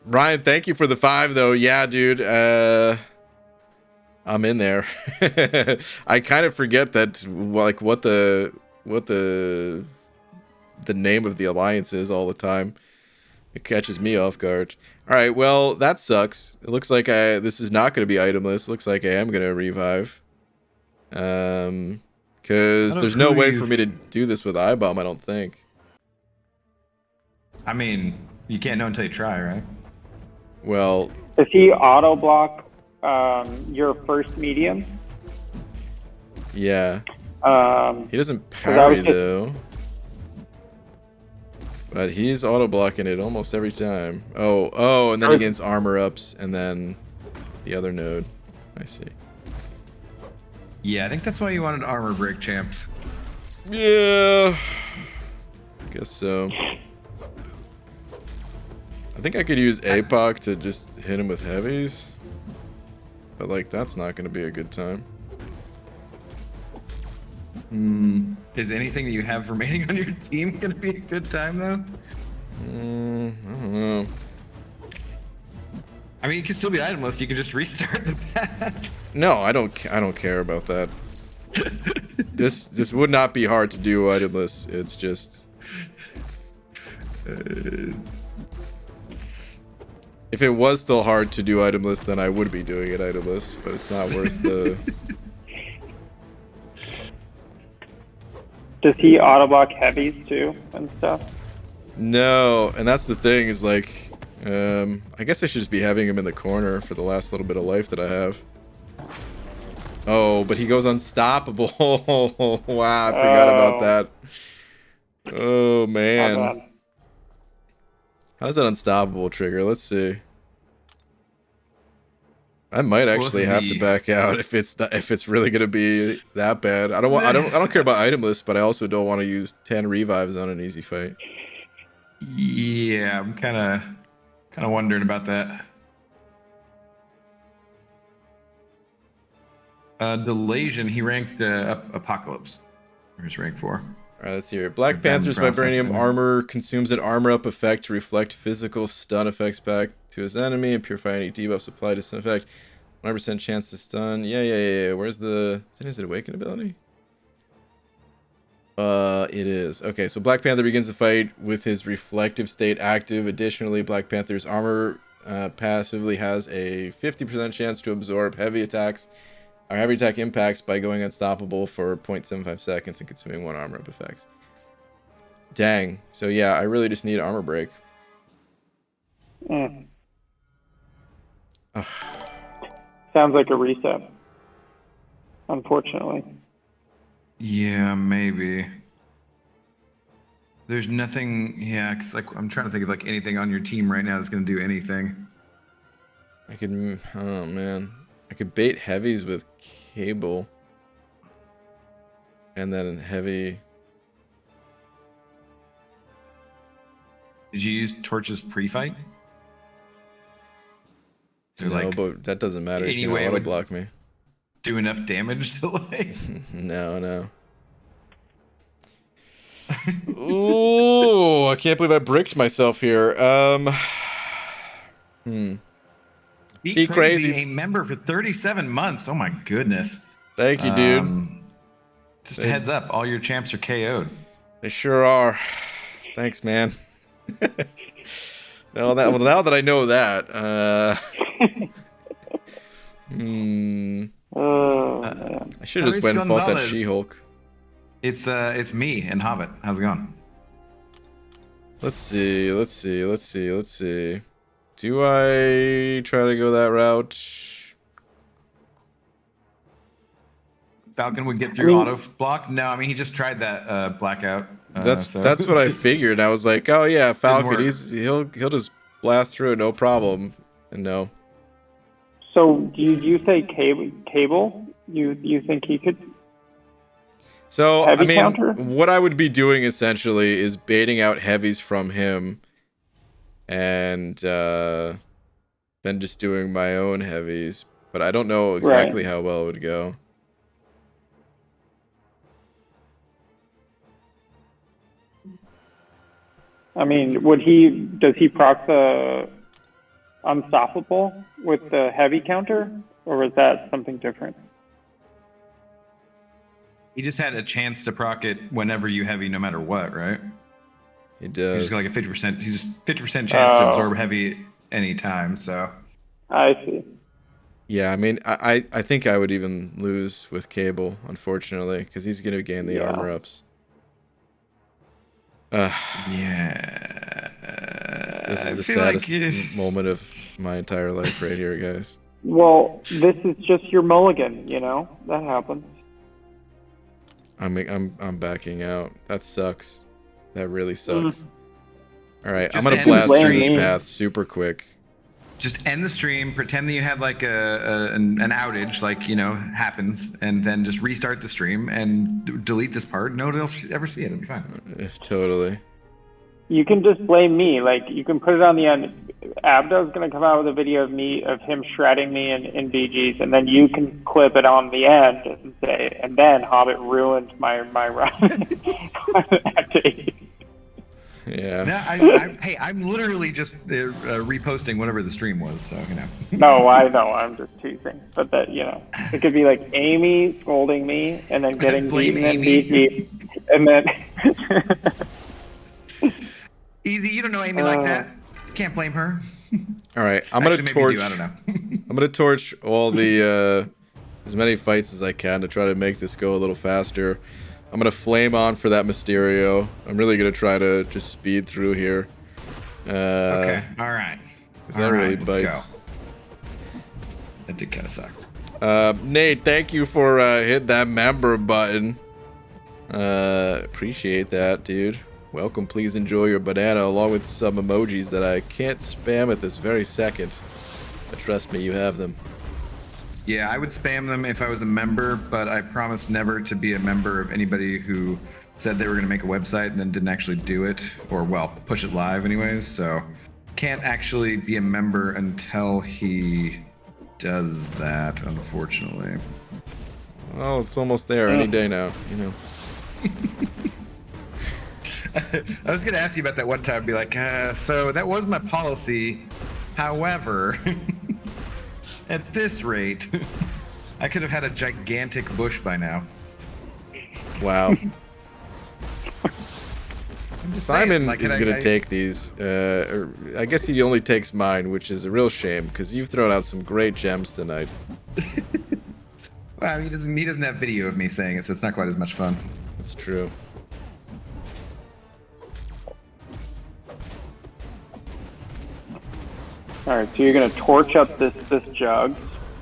A: Ryan, thank you for the 5 though. Yeah, dude. I'm in there. I kind of forget that like what the name of the alliance is all the time. It catches me off guard. All right, well, that sucks. It looks like this is not going to be itemless. Looks like I am going to revive. Because there's no way for me to do this with iBomb, I don't think.
B: I mean, you can't know until you try, right?
A: Well,
C: Does he auto block your first medium?
A: yeah. He doesn't
C: I
A: parry
C: was just-
A: though. But he's auto blocking it almost every time. Oh, and then he gains armor ups and then the other node. I see.
B: Yeah, I think that's why you wanted armor break, champs.
A: Yeah. I guess so. I think I could use APOC to just hit him with heavies. But like that's not gonna be a good time.
B: Is anything that you have remaining on your team gonna be a good time though?
A: I don't know.
B: I mean, you can still be itemless. You can just restart the path.
A: No, I don't care about that. This would not be hard to do itemless. It's just if it was still hard to do itemless, then I would be doing it itemless, but it's not worth the
C: Does he auto block heavies too and stuff?
A: No, and that's the thing is like, I guess I should just be having him in the corner for the last little bit of life that I have. Oh, but he goes unstoppable. Wow, I forgot about that. Oh, man. How does that unstoppable trigger? Let's see. I might actually have to back out if it's really gonna be that bad. I don't care about itemless, but I also don't want to use 10 revives on an easy fight.
B: Yeah, I'm kind of wondering about that. Delasian, he ranked Apocalypse. Where's rank 4?
A: All right, let's see here. Black Panther's vibranium armor consumes an armor up effect to reflect physical stun effects back to his enemy and purify any debuffs applied to stun effect. 100% chance to stun. Yeah. Where's the... Is it Awaken ability? It is. Okay, so Black Panther begins the fight with his reflective state active. Additionally, Black Panther's armor passively has a 50% chance to absorb heavy attacks or heavy attack impacts by going unstoppable for 0.75 seconds and consuming 1 armor up effects. Dang. So yeah, I really just need armor break.
C: Sounds like a reset. Unfortunately.
B: Yeah, maybe. There's nothing. Yeah, 'cause like I'm trying to think of like anything on your team right now that's gonna do anything.
A: I could. Oh man, I could bait heavies with cable, and then heavy.
B: Did you use Torch's pre-fight? So
A: No,
B: like
A: but that doesn't matter. He's
B: anyway,
A: gonna
B: it
A: auto
B: would
A: block me.
B: do enough damage to like.
A: No. Ooh, I can't believe I bricked myself here. Be crazy.
B: A member for 37 months. Oh my goodness.
A: Thank you, dude.
B: Just a heads up, all your champs are KO'd.
A: They sure are. Thanks, man. Now that I know that, I should have just went and fought that She-Hulk.
B: It's me and Hobbit. How's it going?
A: Let's see. Do I try to go that route?
B: Falcon would get through auto block. No, I mean he just tried that blackout.
A: That's what I figured. I was like, oh yeah, Falcon. He'll just blast through it, no problem. And no.
C: So did you say cable? You think he could?
A: So
C: heavy
A: I mean,
C: counter?
A: What I would be doing essentially is baiting out heavies from him, and then just doing my own heavies. But I don't know exactly how well it would go.
C: I mean, does he proc the unstoppable with the heavy counter, or was that something different?
B: He just had a chance to proc it whenever you heavy, no matter what, right?
A: He does.
B: He's got like a 50%. He's 50% chance to absorb heavy anytime. So.
C: I see.
A: Yeah, I mean, I think I would even lose with Cable, unfortunately, because he's gonna gain the armor ups.
B: Yeah.
A: This is the saddest moment of my entire life right here, guys.
C: Well, this is just your mulligan, you know? That happens.
A: I'm backing out. That sucks. That really sucks. All right,
B: Just
A: I'm gonna blast through this path super quick.
B: Just end the stream. Pretend that you had like an outage, like happens, and then just restart the stream and delete this part. Nobody will ever see it. It'll be fine.
A: Totally.
C: You can just blame me. Like, you can put it on the end. Abdo's going to come out with a video of him shredding me in BGs, and then you can clip it on the end and say, and then Hobbit ruined my run.
A: Yeah.
B: No, hey, I'm literally just reposting whatever the stream was, so
C: No, I know. I'm just teasing. But that, it could be like Amy scolding me and then getting beaten in BG, and then...
B: Easy, you don't know Amy like that. Can't blame her.
A: All right, I'm gonna torch.
B: I don't know.
A: I'm gonna torch all the as many fights as I can to try to make this go a little faster. I'm gonna flame on for that Mysterio. I'm really gonna try to just speed through here.
B: Okay. All right.
A: That really bites.
B: That did kind of suck.
A: Nate, thank you for hitting that member button. Appreciate that, dude. Welcome, please enjoy your banana along with some emojis that I can't spam at this very second. But trust me, you have them.
B: Yeah, I would spam them if I was a member, but I promised never to be a member of anybody who said they were going to make a website and then didn't actually do it, or well, push it live anyways, so can't actually be a member until he does that, unfortunately.
A: Well, it's almost there any day now,
B: I was going to ask you about that one time, be like, so that was my policy. However, at this rate, I could have had a gigantic bush by now.
A: Wow.
B: just
A: Simon
B: saying,
A: is gonna take these. Or I guess he only takes mine, which is a real shame because you've thrown out some great gems tonight.
B: Well, he doesn't have video of me saying it, so it's not quite as much fun.
A: That's true.
C: All right, so you're gonna torch up this Jug.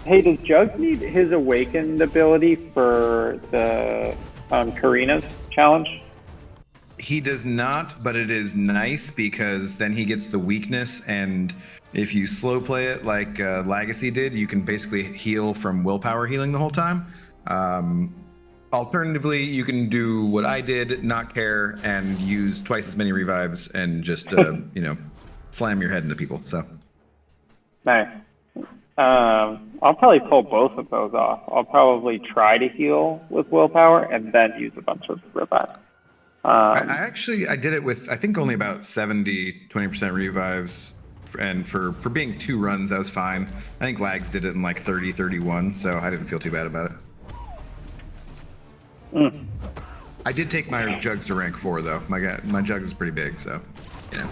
C: Hey, does Jug need his awakened ability for the Karina's challenge?
B: He does not, but it is nice because then he gets the weakness, and if you slow play it like Legacy did, you can basically heal from willpower healing the whole time. Alternatively, you can do what I did, not care, and use twice as many revives and just slam your head into people. So
C: Nice. I'll probably pull both of those off. I'll probably try to heal with willpower and then use a bunch of revive.
B: I did it with I think only about 20% revives, and for being 2 runs that was fine. I think Lags did it in like 31, so I didn't feel too bad about it. I did take my Jugs to rank 4 though. My Jugs is pretty big, so yeah.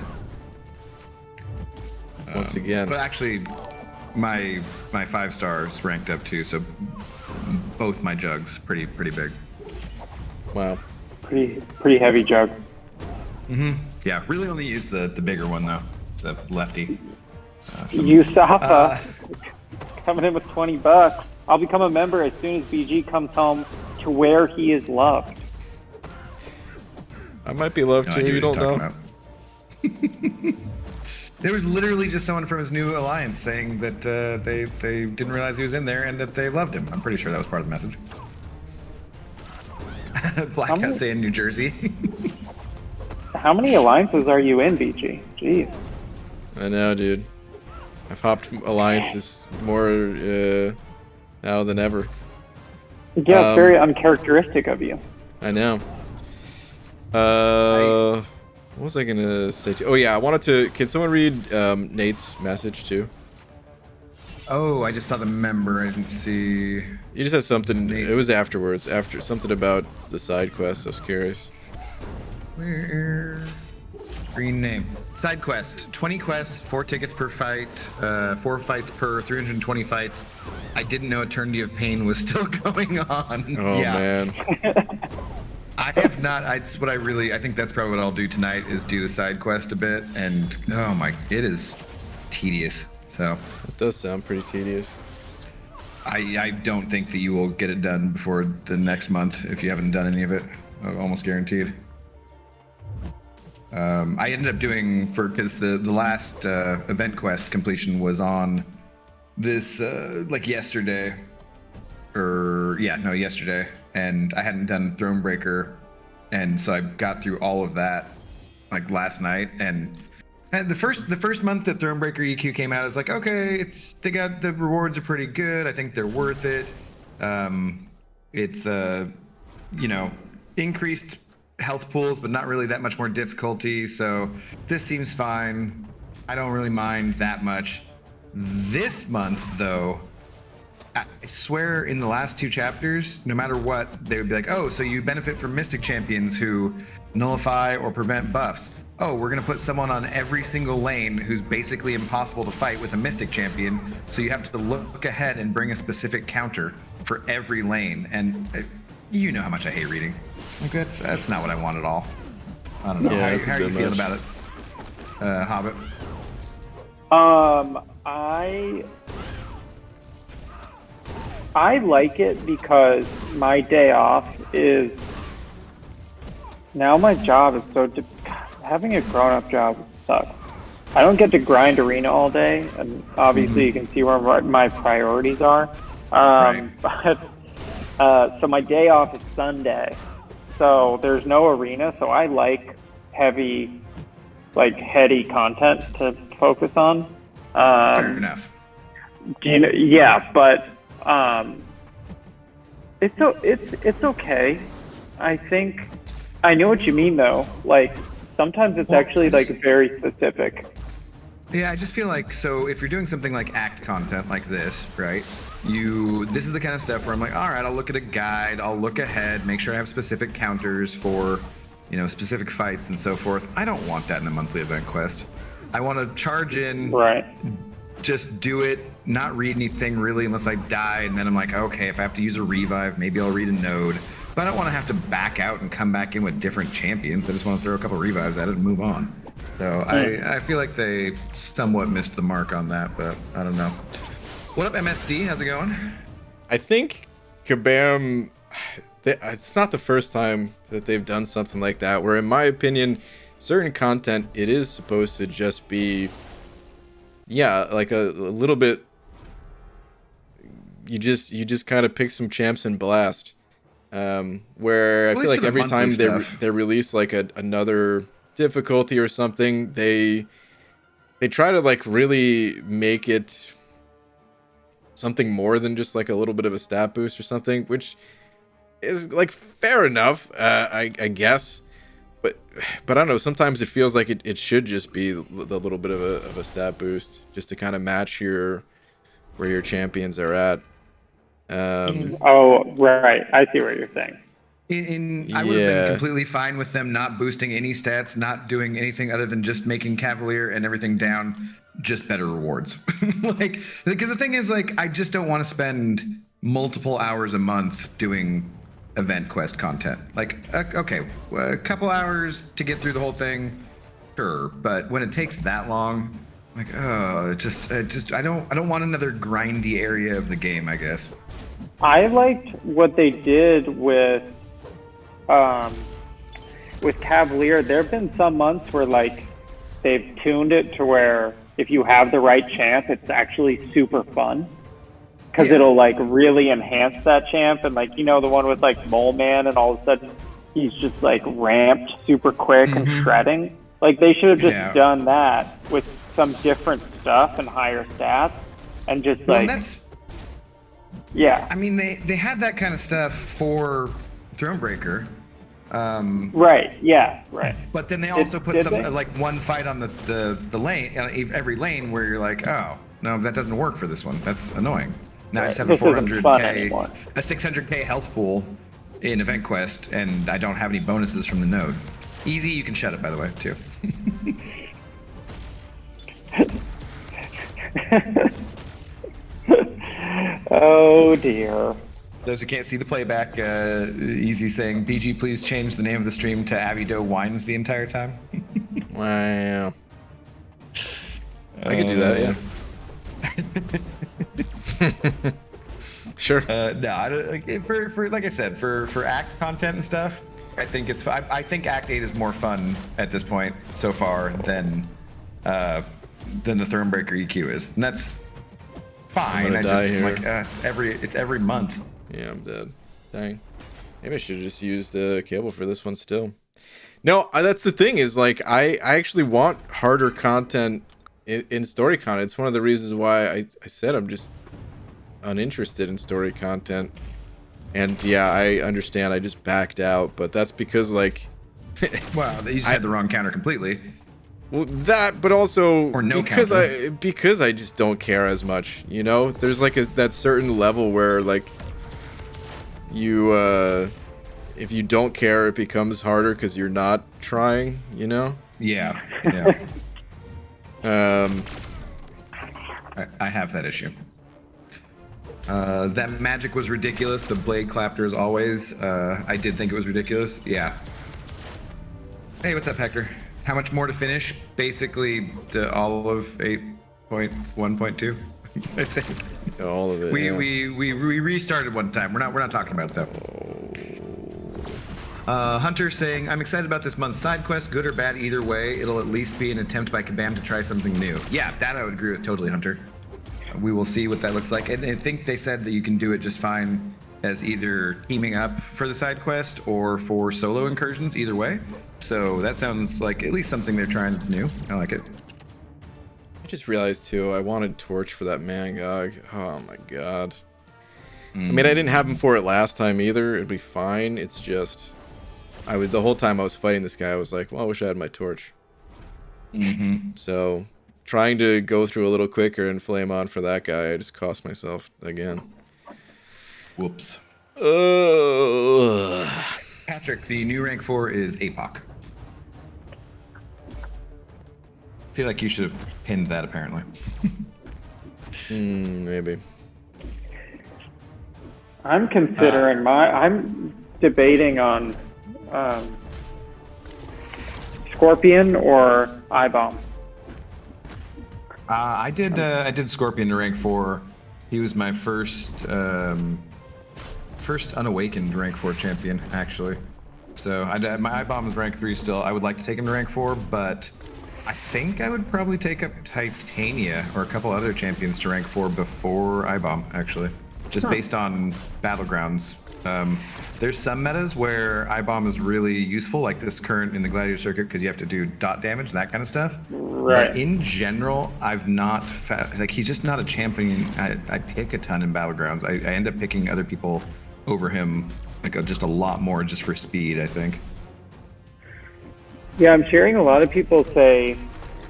A: Once again,
B: but actually my 5 stars ranked up too, so both my Jugs pretty big.
A: wow.
C: Pretty heavy Jug.
B: Yeah, really only use the bigger one though. It's a lefty.
C: Usafa coming in with $20. I'll become a member as soon as BG comes home to where he is loved.
A: I might be loved too. You don't know.
B: About. There was literally just someone from his new alliance saying that they didn't realize he was in there and that they loved him. I'm pretty sure that was part of the message. Black Hat saying New Jersey.
C: How many alliances are you in, BG? Jeez.
A: I know, dude. I've hopped alliances more now than ever.
C: Yeah, it's very uncharacteristic of you.
A: I know. What was I gonna say? Oh yeah, I wanted to. Can someone read Nate's message too?
B: Oh, I just saw the member. I didn't see.
A: You just had something. Nate. It was afterwards. After something about the side quest. I was curious.
B: Where? Green name. Side quest. 20 quests, 4 tickets per fight, 4 fights per 320 fights. I didn't know Eternity of Pain was still going on.
A: Oh man.
B: I have not. It's what I think that's probably what I'll do tonight is do the side quest a bit, and oh my, it is tedious. So
A: it does sound pretty tedious.
B: I don't think that you will get it done before the next month if you haven't done any of it. Almost guaranteed. I ended up doing because the last event quest completion was on this like yesterday, yesterday, and I hadn't done Thronebreaker, and so I got through all of that like last night, and the first month that Thronebreaker EQ came out, I was like, okay, the rewards are pretty good. I think they're worth it. It's increased health pools, but not really that much more difficulty. So this seems fine. I don't really mind that much. This month, though, I swear in the last 2 chapters, no matter what, they would be like, oh, so you benefit from Mystic Champions who nullify or prevent buffs. Oh, we're going to put someone on every single lane who's basically impossible to fight with a Mystic Champion. So you have to look ahead and bring a specific counter for every lane. And you know how much I hate reading. Like that's not what I want at all. I don't know.
A: Yeah,
B: how are you feeling about it, Hobbit?
C: I like it because my day off is now my job is so having a grown-up job sucks. I don't get to grind arena all day, and obviously you can see where my priorities are.
B: Right.
C: But so my day off is Sunday, so there's no arena. So I like heavy, heady content to focus on.
B: Fair enough.
C: Yeah, but it's okay. I think I know what you mean though. Sometimes it's actually very specific.
B: Yeah, I just feel like, so if you're doing something like act content like this, right? This is the kind of stuff where I'm like, all right, I'll look at a guide, I'll look ahead, make sure I have specific counters for specific fights and so forth. I don't want that in the monthly event quest. I want to charge in,
C: Right.
B: just do it, not read anything really unless I die, and then I'm like, okay, if I have to use a revive, maybe I'll read a node. But I don't want to have to back out and come back in with different champions. I just want to throw a couple revives at it and move on. So I feel like they somewhat missed the mark on that, but I don't know. What up, MSD? How's it going?
A: I think Kabam, it's not the first time that they've done something like that, where in my opinion, certain content, it is supposed to just be, like a little bit, you just kind of pick some champs and blast. Where I feel like every time they release like another difficulty or something, they try to like really make it something more than just like a little bit of a stat boost or something, which is like fair enough, I guess. But I don't know, sometimes it feels like it should just be the little bit of a stat boost just to kind of match where your champions are at.
C: Oh, right. I see what you're saying.
B: I would have been completely fine with them not boosting any stats, not doing anything other than just making Cavalier and everything down, just better rewards. Because the thing is, like, I just don't want to spend multiple hours a month doing event quest content. Like, okay, a couple hours to get through the whole thing, sure. But when it takes that long, like, oh, I don't want another grindy area of the game, I guess.
C: I liked what they did with Cavalier. There have been some months where like they've tuned it to where if you have the right champ, it's actually super fun because it'll like really enhance that champ. And like, the one with like Mole Man, and all of a sudden he's just like ramped super quick and shredding. Like they should have just done that with some different stuff and higher stats, and just
B: I mean, they had that kind of stuff for Thronebreaker.
C: Right. Yeah. Right.
B: But then they also put like one fight on the lane, every lane, where you're like, oh no, that doesn't work for this one. That's annoying. Now I just have a 400k, a 600k health pool in Event Quest, and I don't have any bonuses from the node. Easy, you can shut it, by the way, too.
C: Oh dear.
B: Those who can't see the playback, Easy saying, BG, please change the name of the stream to Abdo whines the entire time.
A: Wow. I could do that, yeah. Sure.
B: No, I don't, for like I said, for act content and stuff, I think it's. I think Act 8 is more fun at this point so far than the Thronebreaker EQ is, and that's fine. I just like it's every month.
A: Yeah, I'm dead. Dang. Maybe I should have just used the cable for this one still. No, that's the thing is like I actually want harder content in story content. It's one of the reasons why I said I'm just uninterested in story content. And yeah, I understand I just backed out, but that's because like
B: wow, you just had the wrong counter completely.
A: Well, that, but also
B: or no
A: because
B: counter.
A: because I just don't care as much, There's like that certain level where like you if you don't care, it becomes harder because you're not trying,
B: Yeah. I have that issue. That magic was ridiculous, but Blade Clapter as always. I did think it was ridiculous. Yeah. Hey, what's up, Hector? How much more to finish? Basically, all of 8.1.2, I think.
A: All of it.
B: We restarted one time. We're not talking about it though. Hunter saying, I'm excited about this month's side quest, good or bad either way. It'll at least be an attempt by Kabam to try something new. Yeah, that I would agree with totally, Hunter. We will see what that looks like. And I think they said that you can do it just fine as either teaming up for the side quest or for solo incursions, either way. So that sounds like at least something they're trying that's new. I like it.
A: I just realized too, I wanted Torch for that Mangog. Oh my god. I mean, I didn't have him for it last time either. It'd be fine. It's just, the whole time I was fighting this guy, I was like, well, I wish I had my Torch. So trying to go through a little quicker and flame on for that guy, I just cost myself again.
B: Whoops. Patrick, the new rank 4 is APOC. I feel like you should have pinned that, apparently.
A: Maybe.
C: I'm considering I'm debating on Scorpion or I-Bomb.
B: I did Scorpion to rank 4. He was my first unawakened rank 4 champion, actually. So my I-Bomb is rank 3 still. I would like to take him to rank 4, but I think I would probably take up Titania or a couple other champions to rank 4 before I-Bomb, actually. Just based on Battlegrounds. There's some metas where I-Bomb is really useful, like this current in the Gladiator circuit, because you have to do dot damage, that kind of stuff.
C: Right.
B: But in general, I've not like he's just not a champion I pick a ton in Battlegrounds. I end up picking other people over him, like just a lot more just for speed, I think.
C: Yeah, I'm hearing a lot of people say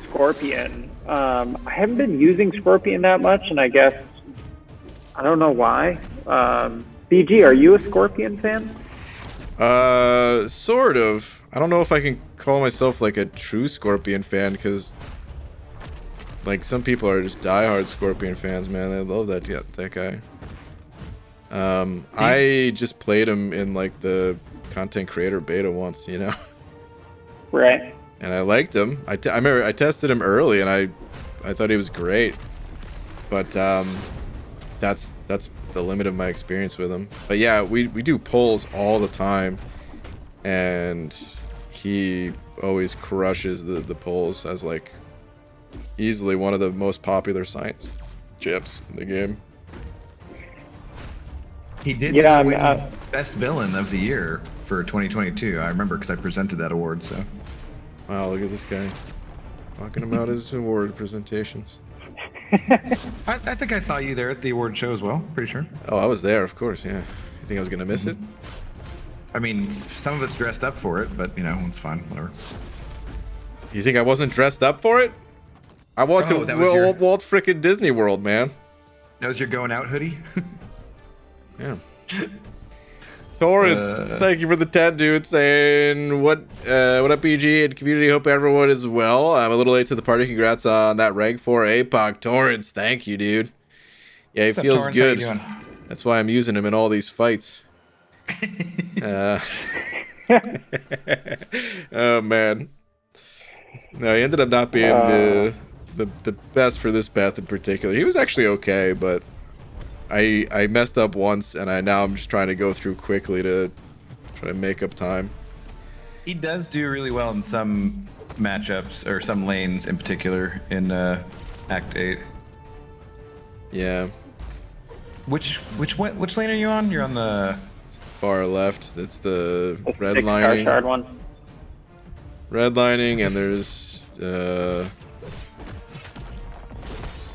C: Scorpion. I haven't been using Scorpion that much, and I guess I don't know why. BG, are you a Scorpion fan?
A: Sort of. I don't know if I can call myself like a true Scorpion fan, because like some people are just diehard Scorpion fans, man. They love that guy. I just played him in like the content creator beta once, you know.
C: Right.
A: And I liked him. I remember I tested him early, and I thought he was great. But that's the limit of my experience with him. But yeah, we do polls all the time, and he always crushes the polls as like easily one of the most popular science champs in the game.
B: He did win best villain of the year for 2022. I remember because I presented that award. So
A: wow, look at this guy talking about his award presentations.
B: I think I saw you there at the award show as well. Pretty sure.
A: Oh, I was there, of course. Yeah. You think I was gonna miss it?
B: I mean, some of us dressed up for it, but you know, it's fine. Whatever.
A: You think I wasn't dressed up for it? I went to Walt frickin' Disney World, man.
B: That was your going out hoodie?
A: Yeah. Torrance, thank you for the 10, dude, saying what up, BG and community. Hope everyone is well. I'm a little late to the party. Congrats on that rank 4 APOC. Torrance, thank you, dude. Yeah, he feels
B: Torrance?
A: good.
B: How you doing?
A: That's why I'm using him in all these fights. Oh man. No, he ended up not being the best for this path in particular. He was actually okay, but I messed up once, and now I'm just trying to go through quickly to try to make up time.
B: He does do really well in some matchups, or some lanes in particular, in Act 8.
A: Yeah.
B: Which lane are you on? You're on the
A: far left. That's the red
C: 6
A: lining.
C: shard one.
A: Red lining, and there's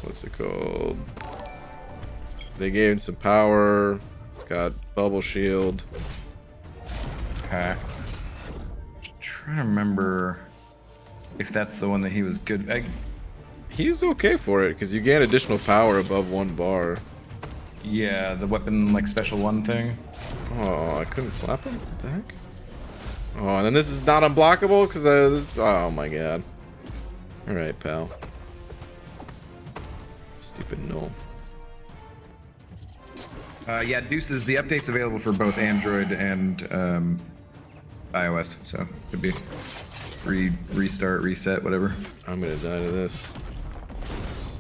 A: what's it called? They gave him some power. It's got bubble shield.
B: Okay. Just trying to remember if that's the one that he was good.
A: He's okay for it because you gain additional power above 1 bar.
B: Yeah, the weapon like special 1 thing.
A: Oh, I couldn't slap him? What the heck? Oh, and then this is not unblockable because this. Oh my god. All right, pal. Stupid null.
B: Yeah, Deuces, the update's available for both Android and iOS, so could be restart, reset, whatever.
A: I'm gonna die to this.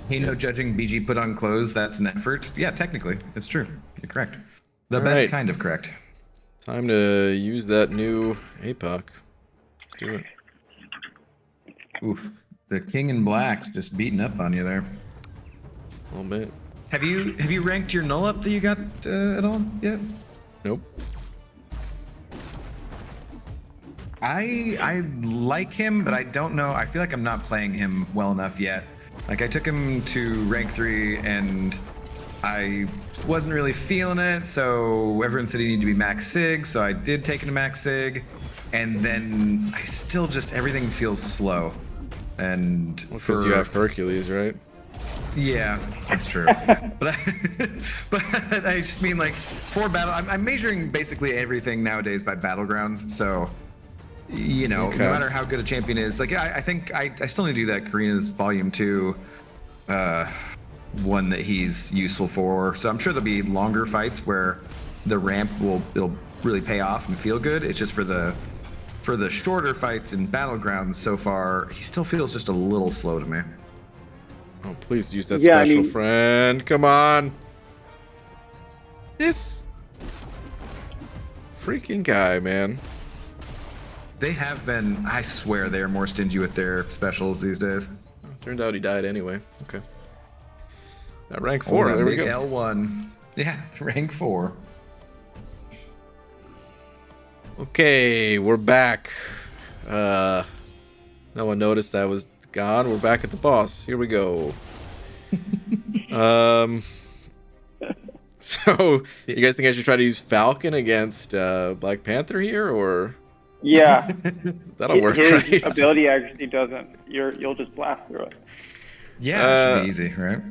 B: Hey, no judging, BG put on clothes, that's an effort. Yeah, technically, it's true. You're correct. The
A: All
B: best
A: right.
B: kind of correct.
A: Time to use that new APOC. Let's do it.
B: Oof. The King in Black just beating up on you there.
A: A little bit.
B: Have you ranked your null up that you got at all yet?
A: Nope.
B: I like him, but I don't know. I feel like I'm not playing him well enough yet. Like I took him to rank 3 and I wasn't really feeling it, so everyone said he needed to be max sig, so I did take him to max sig, and then I still just everything feels slow. And
A: Because you have Hercules, right?
B: Yeah, that's true. but but I just mean like for battle. I'm measuring basically everything nowadays by battlegrounds. So no
A: Okay.
B: matter how good a champion is, like I think I still need to do that Karina's Volume 2 one that he's useful for. So I'm sure there'll be longer fights where the ramp it'll really pay off and feel good. It's just for the shorter fights in battlegrounds so far, he still feels just a little slow to me.
A: Oh, please use that
C: Yeah, I
A: special
C: mean-
A: friend. Come on. This freaking guy, man.
B: They have been, I swear, they are more stingy with their specials these days.
A: Turned out he died anyway. Okay. At rank
B: Oh,
A: 4,
B: that
A: there we
B: big
A: go.
B: L1. Yeah, rank 4.
A: Okay, we're back. No one noticed I was gone. We're back at the boss. Here we go. So, you guys think I should try to use Falcon against Black Panther here, or
C: Yeah.
A: that'll work,
C: His
A: right?
C: ability actually doesn't. You'll just blast through it.
B: Yeah, it should be easy, right?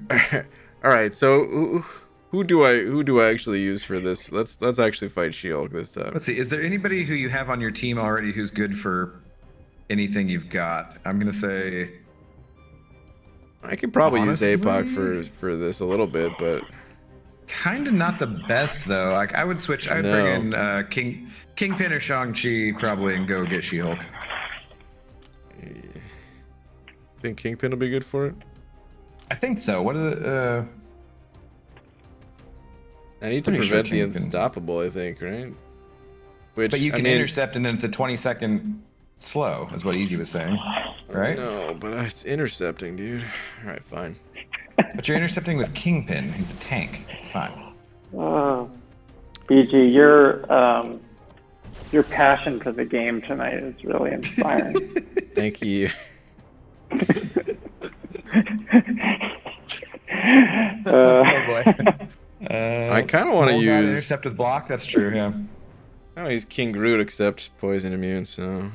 A: All right, so who do I actually use for this? Let's actually fight She-Hulk this time.
B: Let's see. Is there anybody who you have on your team already who's good for anything you've got? I'm gonna say.
A: I could probably
B: Honestly?
A: use APOC for this a little bit, but
B: Kind of not the best though. Like I would switch. I would bring in Kingpin or Shang-Chi probably and go get She-Hulk.
A: think Kingpin will be good for it.
B: I think so. What are the?
A: I need to
B: Pretty sure
A: prevent the
B: Kingpin.
A: Unstoppable, I think, right? Which
B: But you
A: I
B: can
A: mean,
B: intercept and then it's a 20-second slow, is what Easy was saying, right?
A: No, but it's intercepting, dude. All right, fine.
B: But you're intercepting with Kingpin. He's a tank. Fine.
C: Oh, BG, your passion for the game tonight is really inspiring.
A: Thank you.
B: Oh boy.
A: I kind of want to use.
B: intercept with block. That's true. Yeah.
A: I don't use King Groot except poison immune, so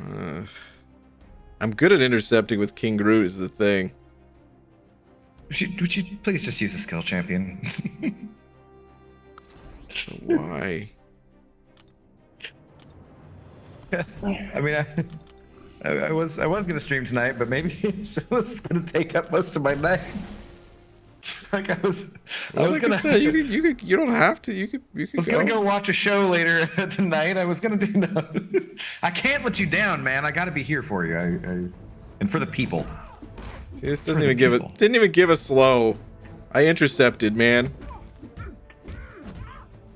A: I'm good at intercepting with King Groot is the thing.
B: Would you please just use a skill champion?
A: So why?
B: I mean, I was gonna stream tonight, but maybe so it's gonna take up most of my night. Like I was
A: Like
B: gonna.
A: I said, you don't have to. You could
B: I was gonna go watch a show later tonight. I was gonna do that. I can't let you down, man. I gotta be here for you. And for the people.
A: See, this doesn't
B: For the
A: even give it.
B: people.
A: Didn't even give a slow. I intercepted, man.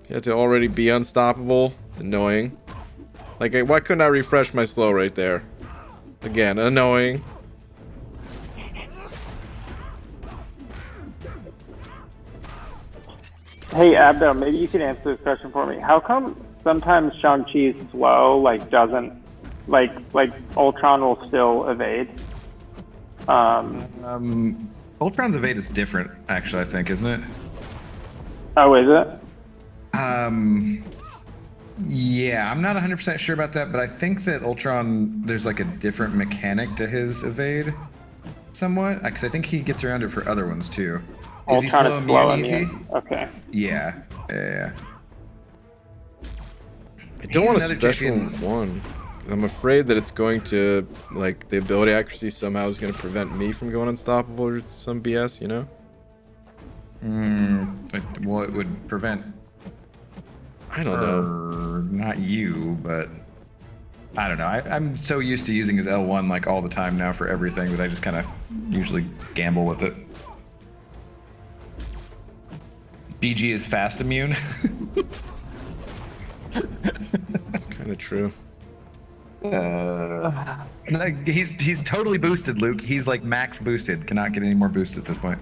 A: You had to already be unstoppable. It's annoying. Like, why couldn't I refresh my slow right there? Again, annoying.
C: Hey, Abdo, maybe you could answer this question for me. How come sometimes Shang-Chi's slow, doesn't, Ultron will still evade?
B: Ultron's evade is different, actually. I think, isn't it?
C: Oh, is it?
B: Yeah, I'm not 100% sure about that, but I think that Ultron, there's like a different mechanic to his evade, somewhat. Because I think he gets around it for other ones too. Is he
C: Ultron
B: slow
C: is slow
B: immune easy?
C: immune. Okay.
B: Yeah. Yeah.
A: I don't
B: He's
A: want a
B: another
A: special
B: champion.
A: one. I'm afraid that it's going to, like, the ability accuracy somehow is going to prevent me from going unstoppable or some BS, you know?
B: Well, it would prevent
A: I don't know.
B: not you, but I don't know. I'm so used to using his L1 like all the time now for everything that I just kind of usually gamble with it. BG is fast immune.
A: It's kind of true.
B: He's totally boosted, Luke. He's like max boosted. Cannot get any more boost at this point.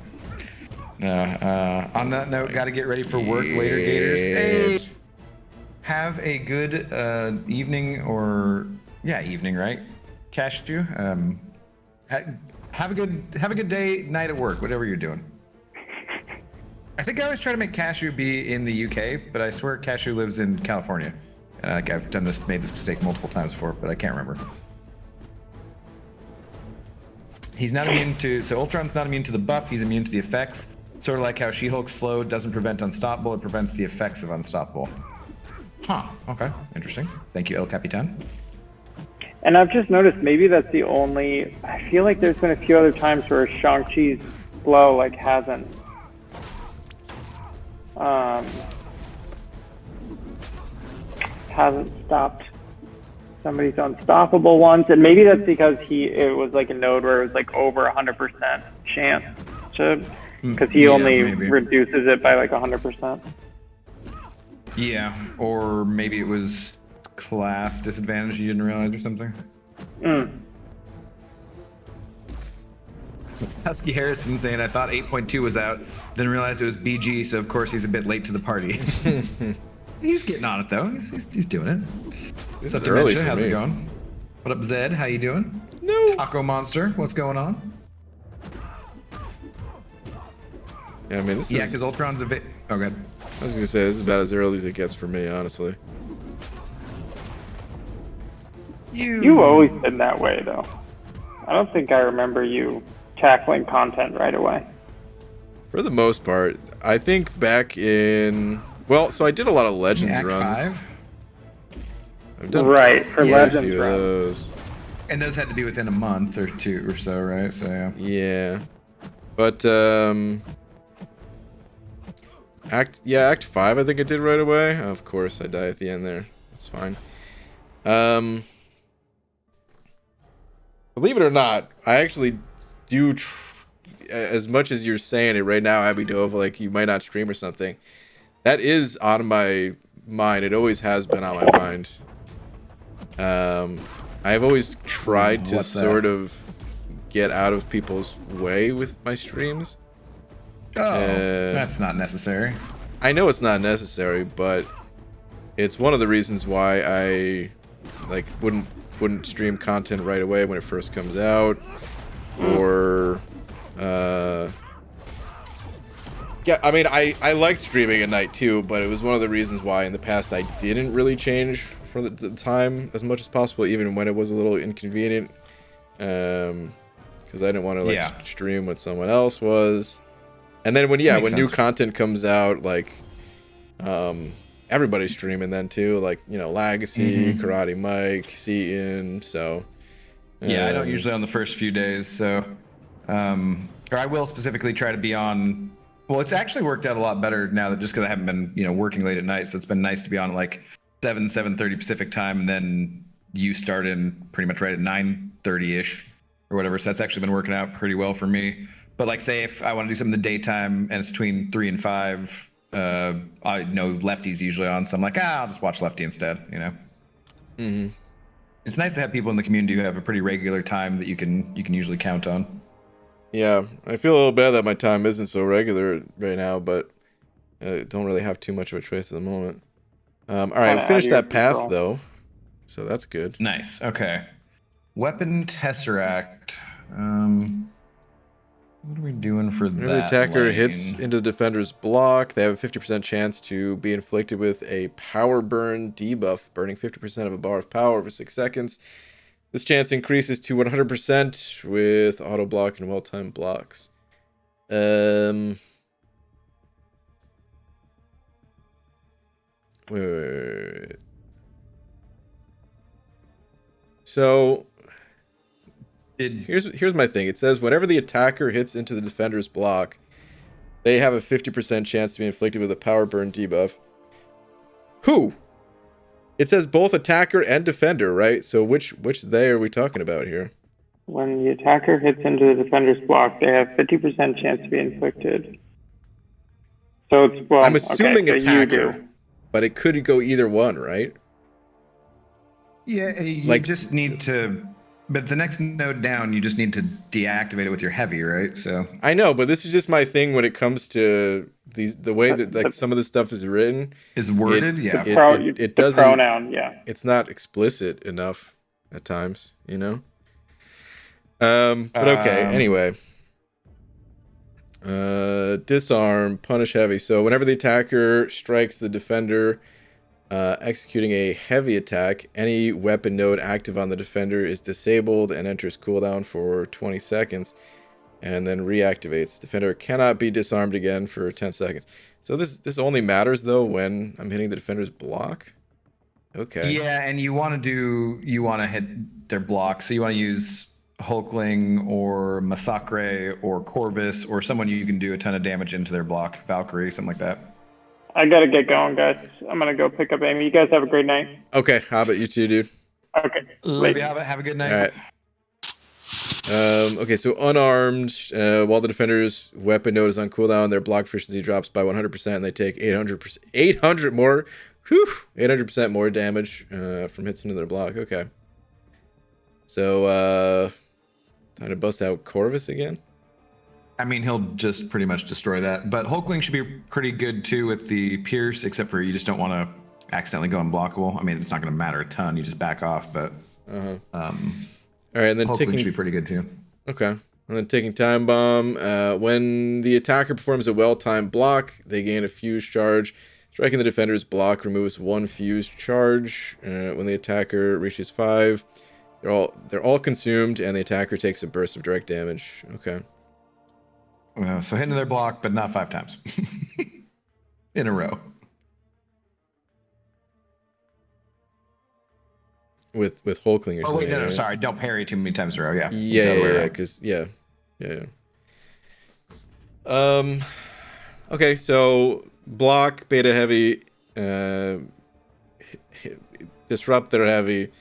B: On that note, got to get ready for work later, Gators. Hey, have a good evening evening, right? Cashew. Have a good day, night at work, whatever you're doing. I think I always try to make Cashew be in the UK, but I swear Cashew lives in California. And I've made this mistake multiple times before, but I can't remember. He's not immune to, so Ultron's not immune to the buff, he's immune to the effects. Sort of like how She-Hulk's slow doesn't prevent Unstoppable, it prevents the effects of Unstoppable. Huh, okay, interesting. Thank you, El Capitan.
C: And I've just noticed maybe that's the only. I feel like there's been a few other times where Shang-Chi's flow like hasn't stopped somebody's unstoppable once, and maybe that's because it was like a node where it was like over 100% chance to, because he only reduces it by like 100%.
B: Yeah, or maybe it was class disadvantage you didn't realize or something. Husky Harrison saying, I thought 8.2 was out, then realized it was BG, so of course he's a bit late to the party. He's getting on it though. He's doing it.
A: This
B: What's
A: is
B: up,
A: early
B: Dementia?
A: for
B: How's
A: me.
B: it going? What up, Zed? How you doing?
A: No.
B: Taco Monster, what's going on?
A: Yeah, I mean, this
B: Yeah,
A: is...
B: because Ultron's a bit... Oh, good.
A: I was going to say, this is about as early as it gets for me, honestly.
C: You always been that way though. I don't think I remember you tackling content right away.
A: For the most part, I think back in... Well, so I did a lot of Legends
B: Act
A: runs.
B: 5?
A: I've done
C: Right, for
A: quite a
C: Legends
A: few of
C: runs.
A: those.
B: And those had to be within a month or two or so, right? So, yeah.
A: Yeah. But, Act 5 I think I did right away. Of course, I die at the end there. That's fine. Believe it or not, I actually do... as much as you're saying it right now, Abdo, like you might not stream or something, that is on my mind. It always has been on my mind. I've always tried to sort of get out of people's way with my streams.
B: Oh, that's not necessary.
A: I know it's not necessary, but it's one of the reasons why I like wouldn't stream content right away when it first comes out, or yeah, I mean, I liked streaming at night too, but it was one of the reasons why in the past I didn't really change for the time as much as possible, even when it was a little inconvenient, because I didn't want to like stream when someone else was. And then when new content comes out, like everybody's streaming then too, like, you know, Legacy, Karate Mike, Seaton, so
B: yeah, I don't usually on the first few days, so or I will specifically try to be on. Well, it's actually worked out a lot better now that just because I haven't been, you know, working late at night, so it's been nice to be on like 7:30 Pacific time, and then you start in pretty much right at 9:30ish or whatever. So that's actually been working out pretty well for me. But like, say if I want to do something in the daytime and it's between 3 and 5, I know Lefty's usually on, so I'm like, I'll just watch Lefty instead, you know. It's nice to have people in the community who have a pretty regular time that you can usually count on.
A: Yeah, I feel a little bad that my time isn't so regular right now, but I don't really have too much of a choice at the moment. All right, I finished that path though, so that's good.
B: Nice. Okay. Weapon Tesseract. What are we doing for
A: Whenever
B: that?
A: the attacker
B: lane?
A: hits into the defender's block, they have a 50% chance to be inflicted with a power burn debuff, burning 50% of a bar of power for 6 seconds. This chance increases to 100% with auto block and well-timed blocks. Wait. So here's my thing. It says whenever the attacker hits into the defender's block, they have a 50% chance to be inflicted with a power burn debuff. Who? It says both attacker and defender, right? So which they are we talking about here?
C: When the attacker hits into the defender's block, they have 50% chance to be inflicted. So it's, well,
A: I'm assuming
C: okay, so you do.
A: attacker, but it could go either one, right?
B: Yeah, you
A: Like-
B: just need to. But the next node down, you just need to deactivate it with your heavy, right? So
A: I know, but this is just my thing when it comes to the way that like some of this stuff is written.
B: is worded, yeah.
A: It
C: The
A: doesn't.
C: pronoun, yeah.
A: It's not explicit enough at times, you know. But okay. Anyway, disarm, punish heavy. So whenever the attacker strikes the defender, Executing a heavy attack. Any weapon node active on the defender is disabled and enters cooldown for 20 seconds and then reactivates. Defender cannot be disarmed again for 10 seconds. So this only matters though when I'm hitting the defender's block. Okay.
B: Yeah, and you want to hit their block, so you want to use Hulkling or Massacre or Corvus or someone you can do a ton of damage into their block, Valkyrie, something like that.
C: I gotta get going, guys. I'm gonna go pick up Amy. You guys have a great night.
A: Okay, Hobbit, you too, dude.
C: Okay.
B: Love you, Hobbit. Have a good night.
A: All right. Okay, so unarmed, while the defender's weapon node is on cooldown, their block efficiency drops by 100%, and they take 800 more, 800% more damage from hits into their block. Okay. So, time to bust out Corvus again.
B: I mean, he'll just pretty much destroy that. But Hulkling should be pretty good too with the Pierce, except for you just don't want to accidentally go unblockable. I mean, it's not going to matter a ton. You just back off, but
A: All right, and then
B: Hulkling should be pretty good too.
A: Okay, and then taking Time Bomb. When the attacker performs a well-timed block, they gain a fuse charge. Striking the defender's block removes 1 fuse charge. When the attacker reaches 5, they're all consumed, and the attacker takes a burst of direct damage. Okay.
B: So hitting their block, but not 5 times in a row.
A: With Hulkling, you're
B: Oh wait,
A: saying,
B: no,
A: right?
B: sorry, don't parry too many times in a row. Yeah,
A: Yeah, because yeah. Okay, so block beta heavy, disrupt their heavy,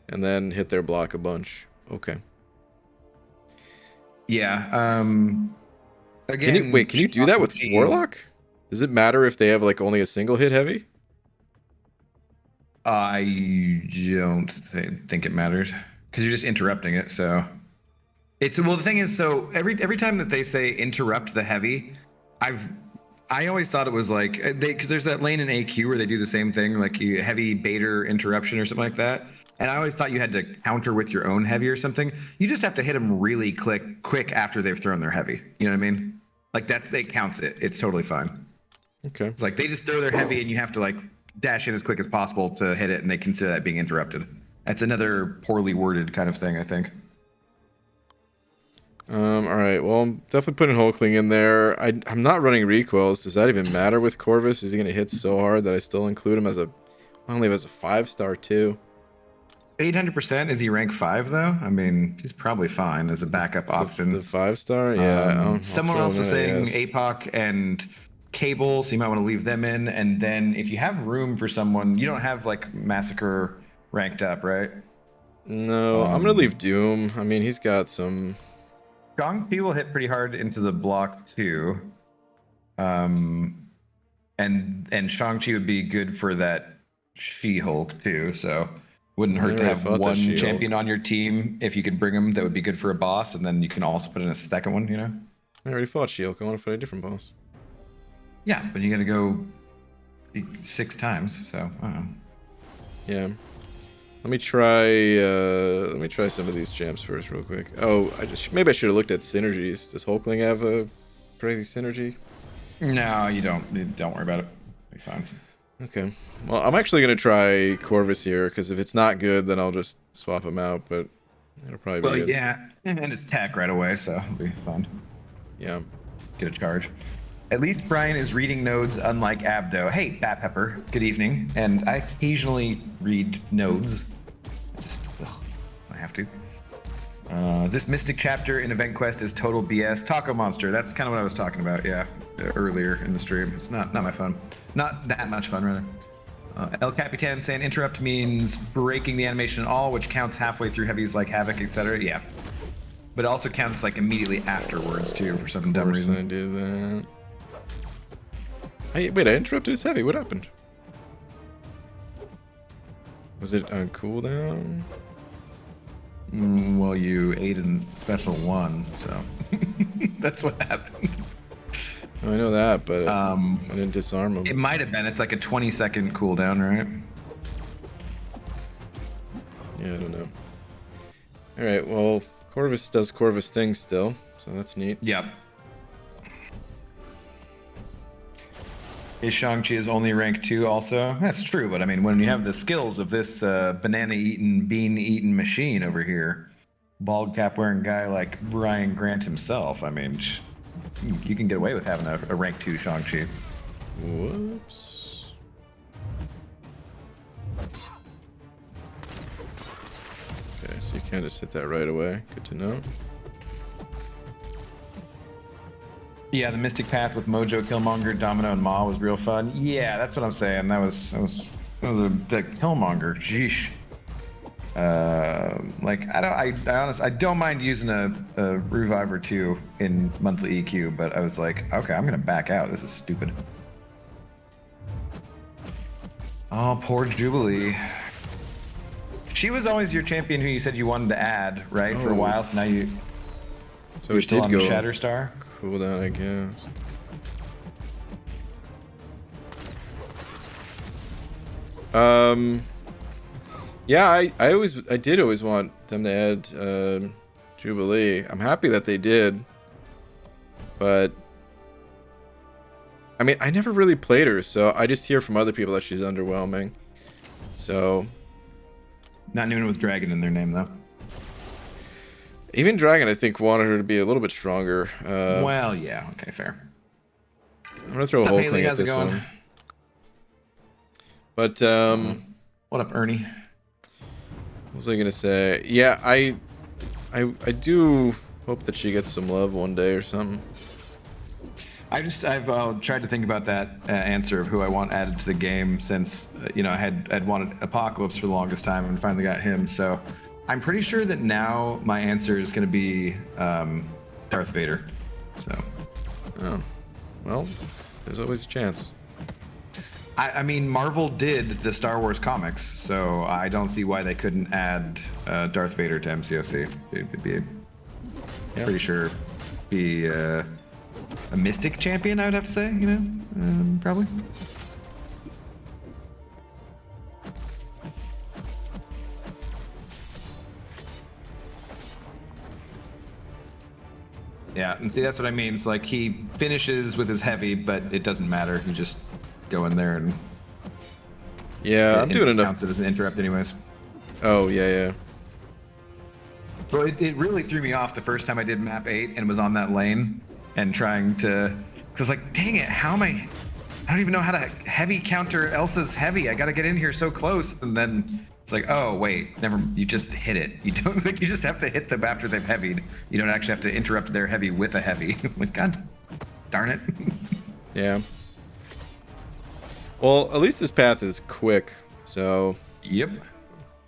A: and then hit their block a bunch. Okay.
B: Yeah. Again,
A: can you do that with Warlock? Does it matter if they have like only a single hit heavy?
B: I don't think it matters because you're just interrupting it. So it's the thing is, so every time that they say interrupt the heavy, I always thought it was like because there's that lane in AQ where they do the same thing, like you heavy baiter interruption or something like that. And I always thought you had to counter with your own heavy or something. You just have to hit them really quick after they've thrown their heavy. You know what I mean? Like that counts it. It's totally fine.
A: Okay.
B: It's like they just throw their heavy and you have to like dash in as quick as possible to hit it, and they consider that being interrupted. That's another poorly worded kind of thing, I think.
A: All right. Well, I'm definitely putting Hulkling in there. I'm not running recoils. Does that even matter with Corvus? Is he going to hit so hard that I still include him as a? I only have as a 5-star too.
B: 800%. Is he rank 5 though? I mean, he's probably fine as a backup option.
A: The 5-star, yeah.
B: Someone else was saying APOC and Cable, so you might want to leave them in. And then if you have room for someone, you don't have like Massacre ranked up, right?
A: No, I'm gonna leave Doom. I mean, he's got some.
B: Shang-Chi will hit pretty hard into the block too. And Shang-Chi would be good for that She-Hulk too, so wouldn't hurt to have one champion on your team if you could bring him that would be good for a boss, and then you can also put in a second one, you know?
A: I already fought She-Hulk. I want to fight a different boss.
B: Yeah, but you gotta go 6 times, so I don't know.
A: Yeah. Let me try some of these champs first real quick. Oh, maybe I should have looked at synergies. Does Hulkling have a crazy synergy?
B: No, you don't. Don't worry about it. Be fine.
A: Okay. Well, I'm actually gonna try Corvus here because if it's not good, then I'll just swap him out. But it'll probably be good.
B: Yeah, and it's tech right away, so it'll be fun.
A: Yeah.
B: Get a charge. At least Brian is reading nodes, unlike Abdo. Hey, Bat Pepper. Good evening. And I occasionally read nodes. Just, I have to. This Mystic chapter in Event Quest is total BS. Taco Monster. That's kind of what I was talking about. Yeah, earlier in the stream. It's not my fun. Not that much fun, rather. El Capitan saying interrupt means breaking the animation at all, which counts halfway through heavies like Havoc, etc. Yeah. But it also counts like immediately afterwards too, for some dumb reason.
A: I do that. Wait, I interrupted his heavy. What happened? Was it on cooldown?
B: Well, you ate a special one, so that's what happened.
A: Oh, I know that, but I didn't disarm him.
B: It might have been. It's like a 20-second cooldown, right?
A: Yeah, I don't know. All right, well, Corvus does Corvus things still, so that's neat.
B: Yep. Is Shang-Chi is only rank 2 also? That's true, but I mean, when you have the skills of this banana-eating, bean-eating machine over here, bald cap-wearing guy like Brian Grant himself, I mean, you can get away with having a rank 2 Shang-Chi.
A: Whoops. Okay, so you can't just hit that right away. Good to know.
B: Yeah, the Mystic Path with Mojo, Killmonger, Domino, and Ma was real fun. Yeah, that's what I'm saying. That was the Killmonger. Jeesh. Like I don't mind using a revive or two in monthly EQ, but I was like, okay, I'm gonna back out. This is stupid. Oh, poor Jubilee. She was always your champion who you said you wanted to add, right, for a while. So now you're
A: it
B: still
A: did
B: on
A: go
B: Shatterstar.
A: cooldown, I guess. Yeah, I did always want them to add Jubilee. I'm happy that they did, but I mean, I never really played her, so I just hear from other people that she's underwhelming. So,
B: Not even with Dragon in their name though.
A: even Dragon, I think, wanted her to be a little bit stronger.
B: Well, yeah, okay, fair.
A: I'm gonna throw a whole thing at this one. But
B: What up, Ernie?
A: what was I gonna say? Yeah, I do hope that she gets some love one day or something.
B: I've tried to think about that answer of who I want added to the game since I'd wanted Apocalypse for the longest time and finally got him. So I'm pretty sure that now my answer is going to be Darth Vader. So.
A: Oh, well, there's always a chance.
B: I mean, Marvel did the Star Wars comics, so I don't see why they couldn't add Darth Vader to MCOC. It'd be pretty sure be a Mystic champion, I would have to say, probably. Yeah, and see, that's what I mean. It's like he finishes with his heavy, but it doesn't matter. You just go in there and
A: I'm doing enough.
B: Counts it as an interrupt, anyways.
A: Oh yeah.
B: So it really threw me off the first time I did map 8 and was on that lane and trying to. Because I was like, dang it, how am I don't even know how to heavy counter Elsa's heavy. I got to get in here so close, and then it's like, oh wait, never. You just hit it. You don't think you just have to hit them after they've heavied. You don't actually have to interrupt their heavy with a heavy. Like, God darn it.
A: Yeah. Well, at least this path is quick, so.
B: Yep.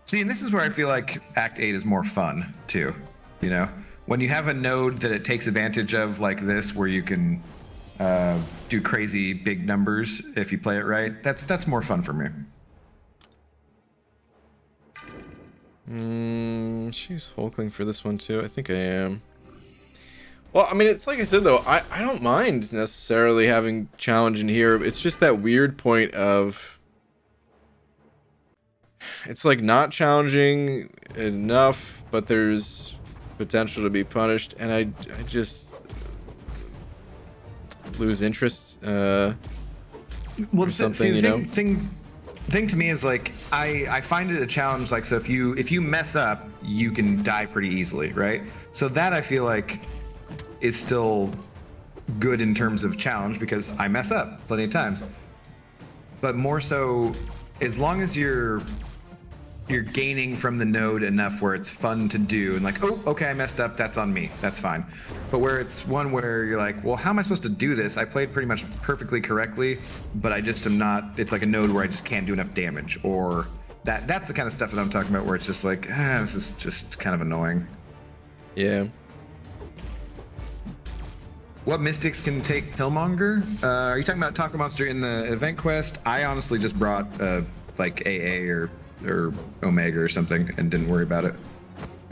B: See, and this is where I feel like Act 8 is more fun, too. When you have a node that it takes advantage of like this, where you can do crazy big numbers if you play it right, that's more fun for me.
A: She's hulking for this one, too. I think I am. Well, I mean, it's like I said, though, I don't mind necessarily having challenge in here. It's just that weird point of... It's like not challenging enough, but there's potential to be punished, and I just lose interest.
B: Well,
A: or something,
B: thing to me is like I find it a challenge. Like, so if you mess up, you can die pretty easily, right? So that I feel like is still good in terms of challenge because I mess up plenty of times. But more so, as long as you're gaining from the node enough where it's fun to do and like, oh, okay, I messed up, that's on me, that's fine. But where it's one where you're like, well, how am I supposed to do this? I played pretty much perfectly correctly, but I just am not, it's like a node where I just can't do enough damage, or that's the kind of stuff that I'm talking about where it's just like, this is just kind of annoying.
A: Yeah.
B: What mystics can take Killmonger? Are you talking about Taco Monster in the event quest? I honestly just brought like AA or Omega or something and didn't worry about it.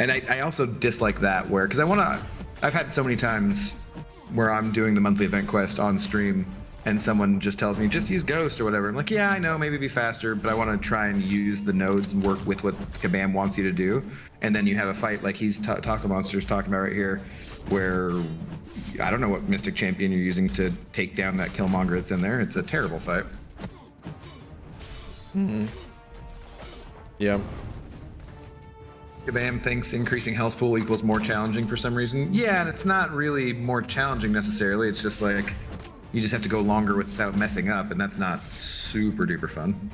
B: And I also dislike that because I've had so many times where I'm doing the monthly event quest on stream and someone just tells me just use Ghost or whatever. I'm like, yeah, I know, maybe be faster, but I want to try and use the nodes and work with what Kabam wants you to do. And then you have a fight like he's Taco Monster's talking about right here, where I don't know what Mystic Champion you're using to take down that Killmonger that's in there. It's a terrible fight.
A: Yeah.
B: Kabam thinks increasing health pool equals more challenging for some reason. Yeah, and it's not really more challenging necessarily. It's just like you just have to go longer without messing up, and that's not super duper fun.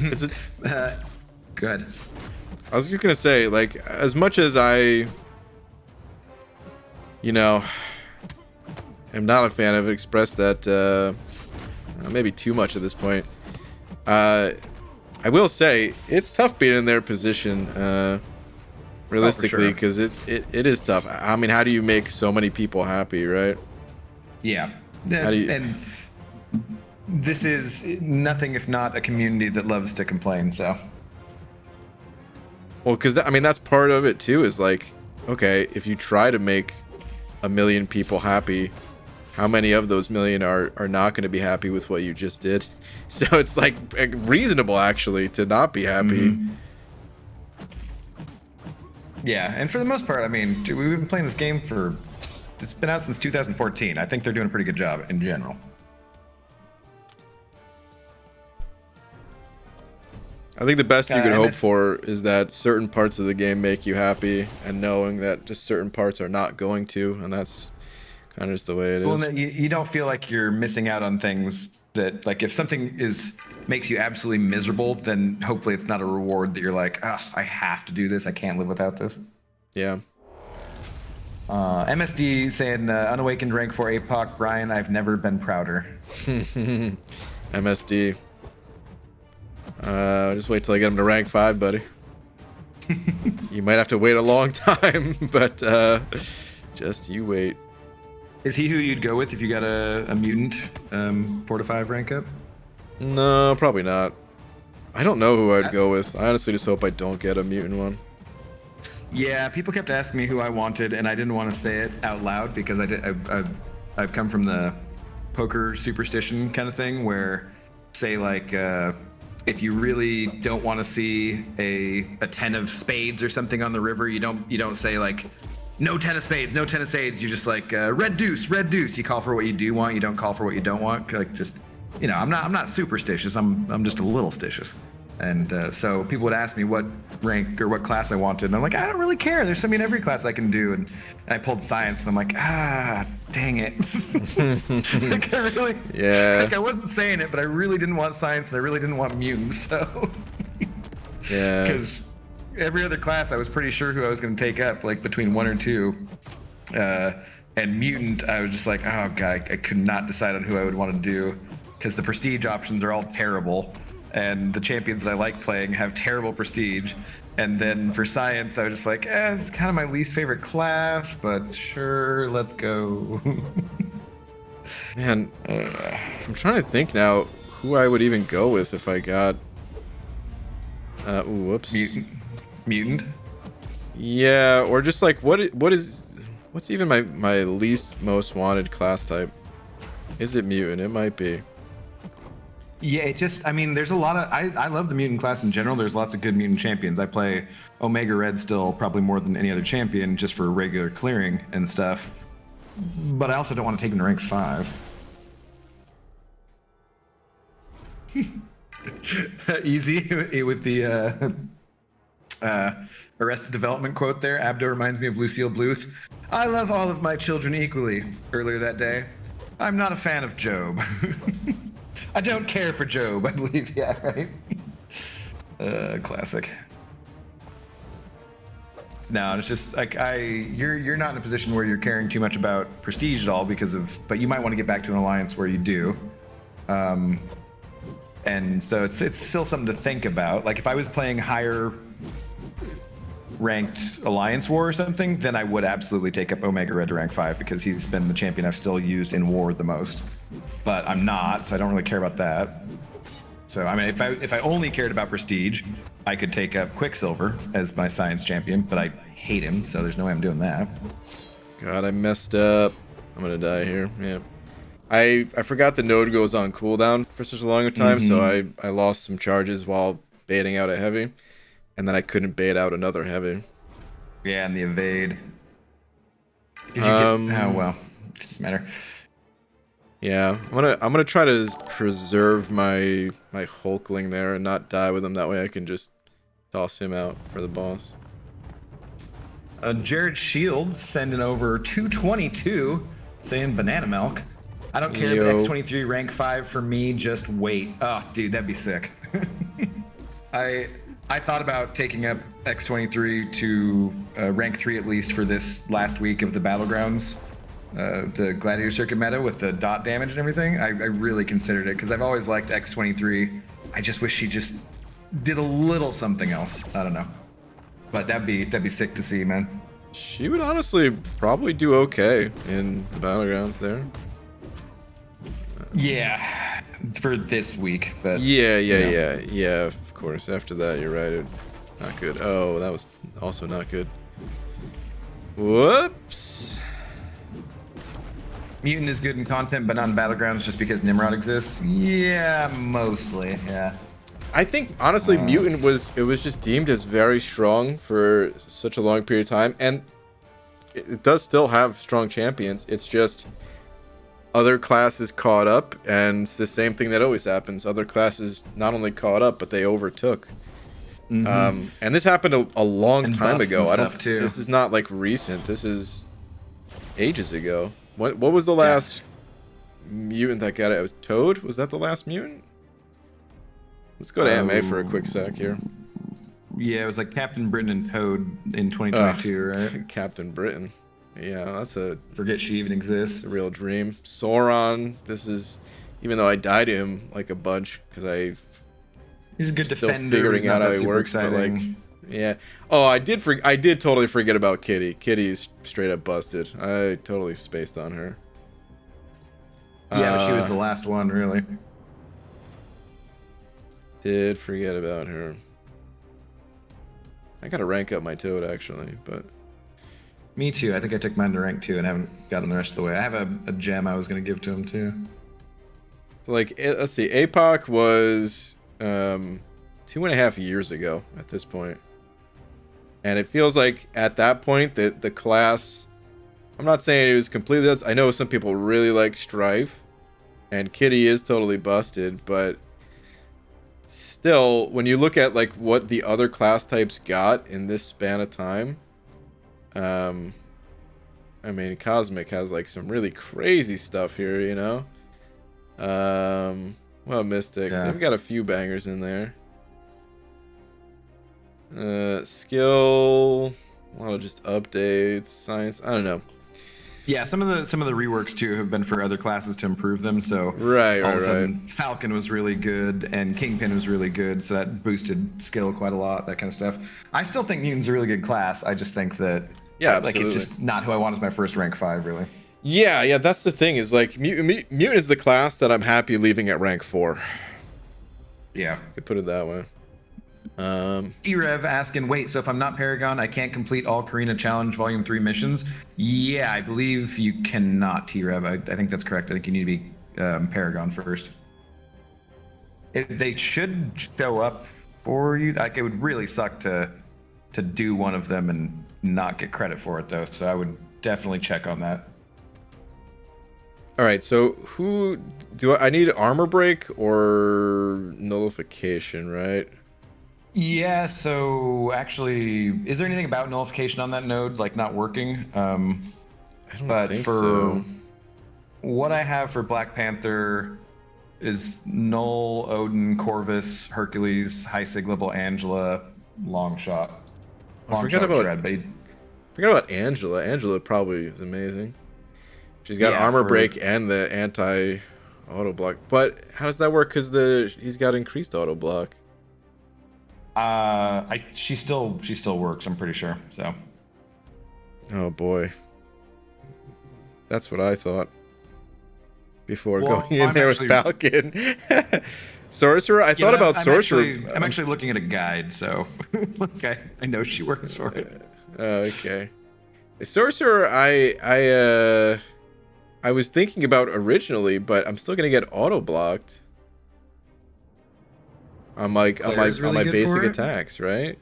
A: Is it?
B: Go ahead.
A: I was just gonna say, like, as much as I, you know, am not a fan of, expressed that maybe too much at this point. I will say it's tough being in their position, realistically, because it is tough. I mean, how do you make so many people happy, right?
B: Yeah,
A: How do you...
B: and this is nothing if not a community that loves to complain. So,
A: well, because I mean that's part of it too. Is like, okay, if you try to make 1 million people happy, how many of those million are not going to be happy with what you just did? So it's like reasonable actually to not be happy.
B: Yeah, and for the most part, I mean, dude, we've been playing this game for, it's been out since 2014. I think they're doing a pretty good job in general.
A: I think the best you can hope for is that certain parts of the game make you happy, and knowing that just certain parts are not going to, and that's kind of just the way it is.
B: Well, you don't feel like you're missing out on things that, like, if something makes you absolutely miserable, then hopefully it's not a reward that you're like, oh, I have to do this. I can't live without this.
A: Yeah.
B: MSD saying, unawakened rank 4 APOC, Brian, I've never been prouder.
A: MSD. Just wait till I get him to rank 5, buddy. You might have to wait a long time, but just you wait.
B: Is he who you'd go with if you got a mutant 4 to 5 rank up?
A: No, probably not. I don't know who I'd go with. I honestly just hope I don't get a mutant one.
B: Yeah, people kept asking me who I wanted, and I didn't want to say it out loud because I've come from the poker superstition kind of thing where, say, like, if you really don't want to see a 10 of spades or something on the river, you don't say like, no 10 of spades, no 10 of spades. You're just like, red deuce, red deuce. You call for what you do want. You don't call for what you don't want. Like, just, you know, I'm not superstitious. I'm just a little stitious. And so people would ask me what rank or what class I wanted, and I'm like, I don't really care. There's something in every class I can do. And I pulled science, and I'm like, dang it. Like, I really,
A: yeah.
B: Like, I wasn't saying it, but I really didn't want science, and I really didn't want mutants. So
A: yeah,
B: because every other class I was pretty sure who I was going to take up, like between 1 or 2. And mutant, I was just like, oh god, I could not decide on who I would want to do because the prestige options are all terrible. And the champions that I like playing have terrible prestige. And then for science, I was just like, it's kind of my least favorite class, but sure, let's go.
A: Man, I'm trying to think now who I would even go with if I got... whoops.
B: Mutant?
A: Yeah, or just like, what's even my least most wanted class type? Is it mutant? It might be.
B: Yeah, it just, I mean, there's a lot of, I love the mutant class in general. There's lots of good mutant champions. I play Omega Red still probably more than any other champion just for regular clearing and stuff. But I also don't want to take him to rank 5. Easy with the Arrested Development quote there. Abdo reminds me of Lucille Bluth. I love all of my children equally. Earlier that day. I'm not a fan of Job. I don't care for Job, I believe. Yeah, right? Classic. No, it's just like you're not in a position where you're caring too much about prestige at all but you might want to get back to an alliance where you do. And so it's still something to think about. Like if I was playing higher ranked Alliance War or something, then I would absolutely take up Omega Red to rank 5 because he's been the champion I've still used in War the most. But I'm not, so I don't really care about that. So I mean, if I only cared about prestige, I could take up Quicksilver as my science champion, but I hate him, so there's no way I'm doing that.
A: God, I messed up. I'm gonna die here. Yeah. I forgot the node goes on cooldown for such a long time, so I lost some charges while baiting out a heavy, and then I couldn't bait out another heavy.
B: Yeah, and the evade. Did you get? Oh well, it doesn't matter.
A: Yeah, I'm gonna try to preserve my Hulkling there and not die with him. That way I can just toss him out for the boss.
B: Jared Shields sending over 222, saying banana milk. I don't care, but X23 rank 5 for me. Just wait. Oh, dude, that'd be sick. I thought about taking up X23 to rank 3 at least for this last week of the Battlegrounds, the Gladiator Circuit meta with the dot damage and everything. I really considered it because I've always liked X23. I just wish she just did a little something else. I don't know, but that'd be sick to see, man.
A: She would honestly probably do okay in the Battlegrounds there.
B: Yeah, for this week, but
A: yeah, of course. After that, you're right. Not good. Oh, that was also not good. Whoops.
B: Mutant is good in content, but not in Battlegrounds just because Nimrod exists. Yeah, mostly. Yeah.
A: I think honestly, Mutant was just deemed as very strong for such a long period of time, and it does still have strong champions. It's just other classes caught up, and it's the same thing that always happens. Other classes not only caught up, but they overtook. And this happened a long time ago. This is not like recent. This is ages ago. What was the last mutant that got it? It was Toad. Was that the last mutant? Let's go to AMA for a quick sec here.
B: Yeah, it was like Captain Britain and Toad in 2022, right?
A: Captain Britain. Yeah, that's a...
B: Forget she even exists.
A: It's a real dream. Sauron, this is... Even though I died to him like a bunch, because
B: he's a good
A: still
B: defender.
A: Figuring out how he works, but like... Yeah. Oh, I did totally forget about Kitty. Kitty's straight up busted. I totally spaced on her.
B: Yeah, but she was the last one, really.
A: Did forget about her. I gotta rank up my Toad, actually, but...
B: Me too. I think I took mine to rank 2 and haven't gotten the rest of the way. I have a gem I was going to give to him too.
A: So like, let's see. APOC was 2.5 years ago at this point. And it feels like at that point that the class... I'm not saying it was completely... I know some people really like Strife. And Kitty is totally busted, but... Still, when you look at like what the other class types got in this span of time... I mean, Cosmic has like some really crazy stuff here, you know. Well, Mystic, they've got a few bangers in there. Skill, a lot of just updates, science. I don't know.
B: Yeah, some of the reworks too have been for other classes to improve them. So
A: right.
B: Falcon was really good and Kingpin was really good, so that boosted skill quite a lot. That kind of stuff. I still think Mutant's a really good class. I just think that like it's just not who I want as my first rank 5 really.
A: Yeah. That's the thing is like Mutant is the class that I'm happy leaving at rank 4.
B: Yeah,
A: I could put it that way.
B: E-Rev asking, wait, so if I'm not Paragon, I can't complete all Karina Challenge Volume 3 missions? Yeah, I believe you cannot, T-Rev. I think that's correct. I think you need to be Paragon first. They should show up for you. Like, it would really suck to do one of them and not get credit for it, though. So I would definitely check on that.
A: All right, so who do I need? Armor break or nullification, right?
B: Yeah, so actually, is there anything about nullification on that node, like not working?
A: I don't think so.
B: What I have for Black Panther is Null, Odin, Corvus, Hercules, High Sig level Angela, Long Shot.
A: Forget about Angela. Angela probably is amazing. She's got armor break and the anti auto block. But how does that work? Because he's got increased auto block.
B: She still works, I'm pretty sure. So.
A: Oh boy. That's what I thought. Before going in there with Falcon. Sorcerer? I thought about Sorcerer.
B: I'm actually looking at a guide, so okay. I know she works for it.
A: Okay. Sorcerer, I was thinking about originally, but I'm still gonna get auto blocked. On my
B: Claire's really good
A: basic
B: for it?
A: attacks, right?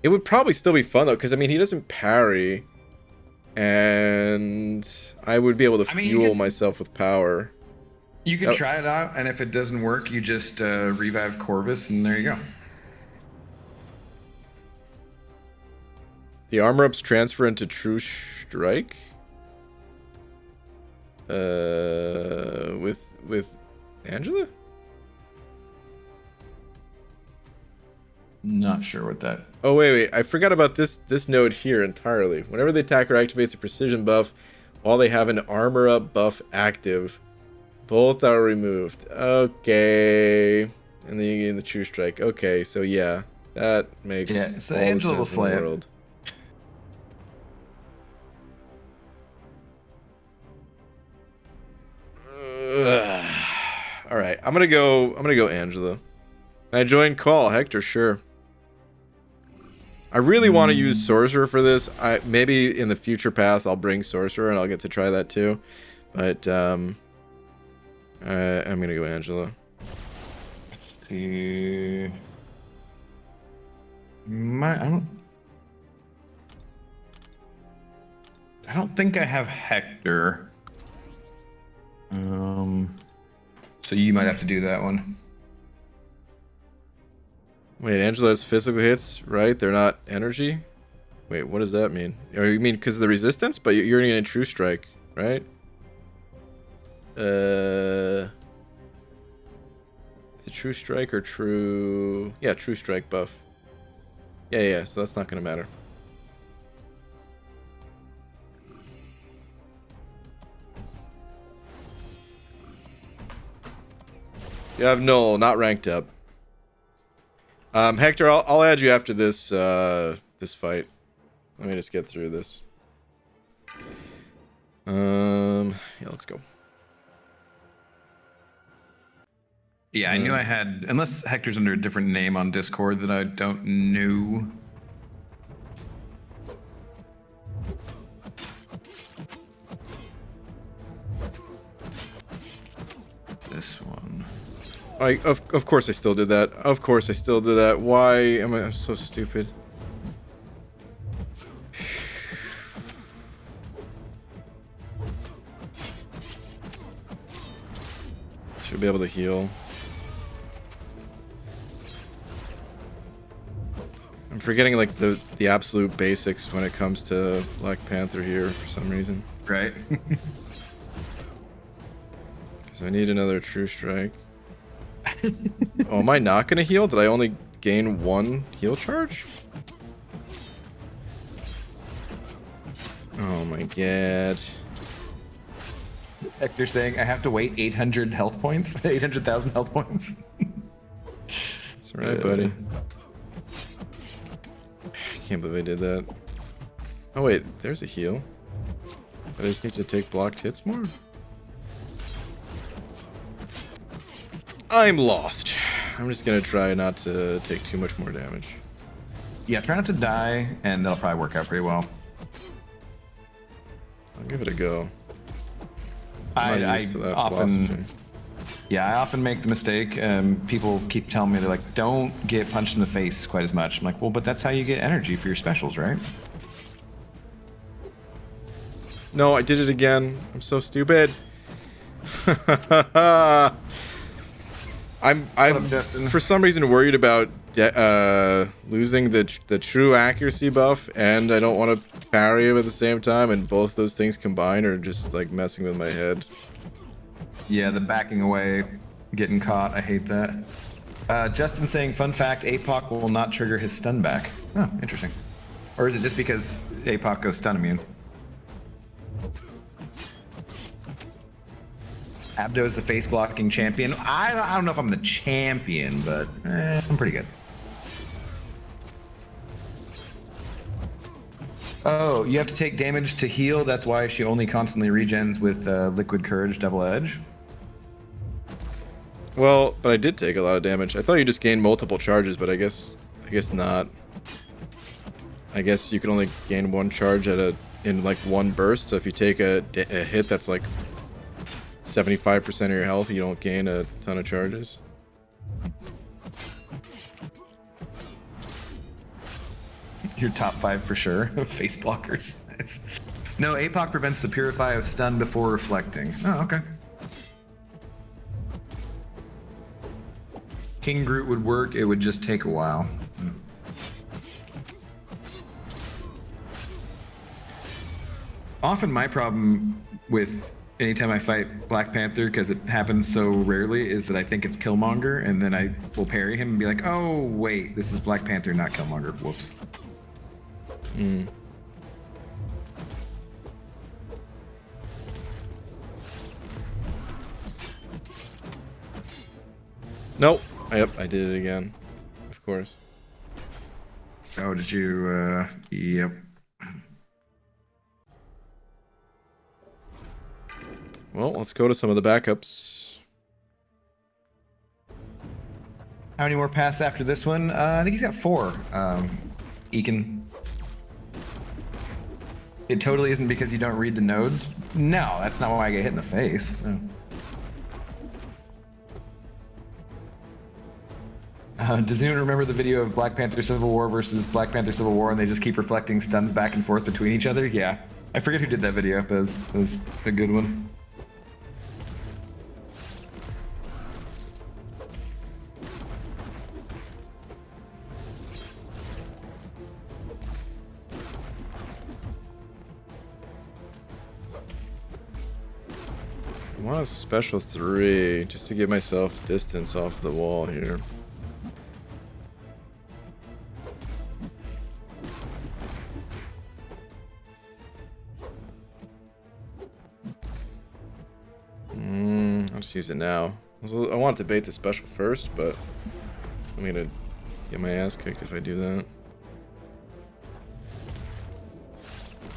A: It would probably still be fun though, because I mean he doesn't parry, and I would be able to
B: I mean, you
A: fuel
B: could-
A: myself with power.
B: You can
A: Yep.
B: try it out, and if it doesn't work, you just revive Corvus, and there you go.
A: The armor ups transfer into True Strike. With Angela?
B: Not sure what that.
A: Oh wait, I forgot about this node here entirely. Whenever the attacker activates a precision buff, while they have an armor up buff active, both are removed. Okay, and then you get in the True Strike. Okay, so yeah, that makes
B: So
A: all the
B: Angela will
A: sense in the
B: slay it.
A: world. All right, I'm gonna go Angela. Can I join call Hector? Sure. I really want to use Sorcerer for this. Maybe in the future path I'll bring Sorcerer and I'll get to try that too. But I'm gonna go Angela.
B: Let's see. I don't think I have Hector. So you might have to do that one.
A: Wait, Angela has physical hits, right? They're not energy? Wait, what does that mean? Oh, you mean because of the resistance? But you're getting a True Strike, right? The True Strike or True... Yeah, True Strike buff. Yeah, so that's not going to matter. You have Null, not ranked up. Hector, I'll add you after this this fight. Let me just get through this. Yeah, let's go.
B: Yeah, I knew I had, unless Hector's under a different name on Discord that I don't know. This one.
A: Of course I still did that. Of course I still did that. Why am I'm so stupid? Should be able to heal. I'm forgetting like the absolute basics when it comes to Black Panther here for some reason.
B: Right.
A: Because I need another True Strike. Oh, am I not gonna heal? Did I only gain one heal charge? Oh my god.
B: Hector saying I have to wait 800 health points, 800,000 health points.
A: That's alright, buddy. I can't believe I did that. Oh wait, there's a heal. But I just need to take blocked hits more? I'm lost. I'm just gonna try not to take too much more damage.
B: Yeah, try not to die, and that'll probably work out pretty well.
A: I'll give it a go. I'm not
B: I
A: used to that
B: often,
A: philosophy.
B: yeah, I often make the mistake. People keep telling me they're like, "Don't get punched in the face quite as much." I'm like, "Well, but that's how you get energy for your specials, right?"
A: No, I did it again. I'm so stupid. I'm
B: up, Justin?
A: for some reason worried about losing the true accuracy buff, and I don't want to parry him at the same time, and both those things combined are just like messing with my head.
B: Yeah, the backing away, getting caught. I hate that. Justin saying, "Fun fact: APOC will not trigger his stun back." Oh, interesting. Or is it just because APOC goes stun immune? Abdo is the face blocking champion. I don't know if I'm the champion, but I'm pretty good. Oh, you have to take damage to heal. That's why she only constantly regens with Liquid Courage Double Edge.
A: Well, but I did take a lot of damage. I thought you just gained multiple charges, but I guess not. I guess you can only gain one charge at a in like one burst. So if you take a hit that's like 75% of your health, you don't gain a ton of charges.
B: Your top 5 for sure. Face blockers. No, APOC prevents the Purify of stun before reflecting. Oh, okay. King Groot would work, it would just take a while. Often my problem with anytime I fight Black Panther, because it happens so rarely, is that I think it's Killmonger, and then I will parry him and be like, oh, wait, this is Black Panther, not Killmonger. Whoops.
A: Nope. Yep, I did it again. Of course.
B: Oh, did you, yep.
A: Well, let's go to some of the backups.
B: How many more paths after this one? I think he's got 4. Ekin. It totally isn't because you don't read the nodes. No, that's not why I get hit in the face. No. Does anyone remember the video of Black Panther Civil War versus Black Panther Civil War, and they just keep reflecting stuns back and forth between each other? Yeah. I forget who did that video, but it was a good one.
A: I want a special 3 just to give myself distance off the wall here. I'll just use it now. I want to bait the special first, but I'm gonna get my ass kicked if I do that.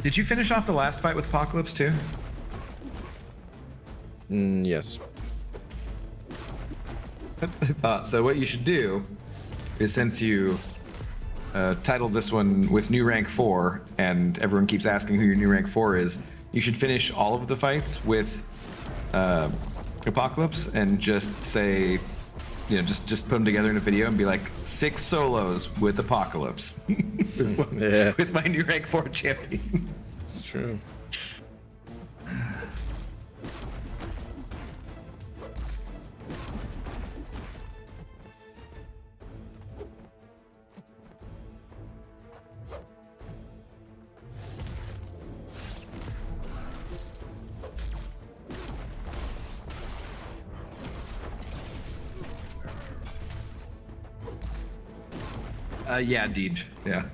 B: Did you finish off the last fight with Apocalypse too?
A: Yes.
B: That's what I thought. So what you should do is, since you titled this one with new rank 4, and everyone keeps asking who your new rank 4 is, you should finish all of the fights with Apocalypse and just say, you know, just put them together in a video and be like, 6 solos with Apocalypse. With my new rank 4 champion.
A: It's true.
B: Yeah, Deej. Yeah.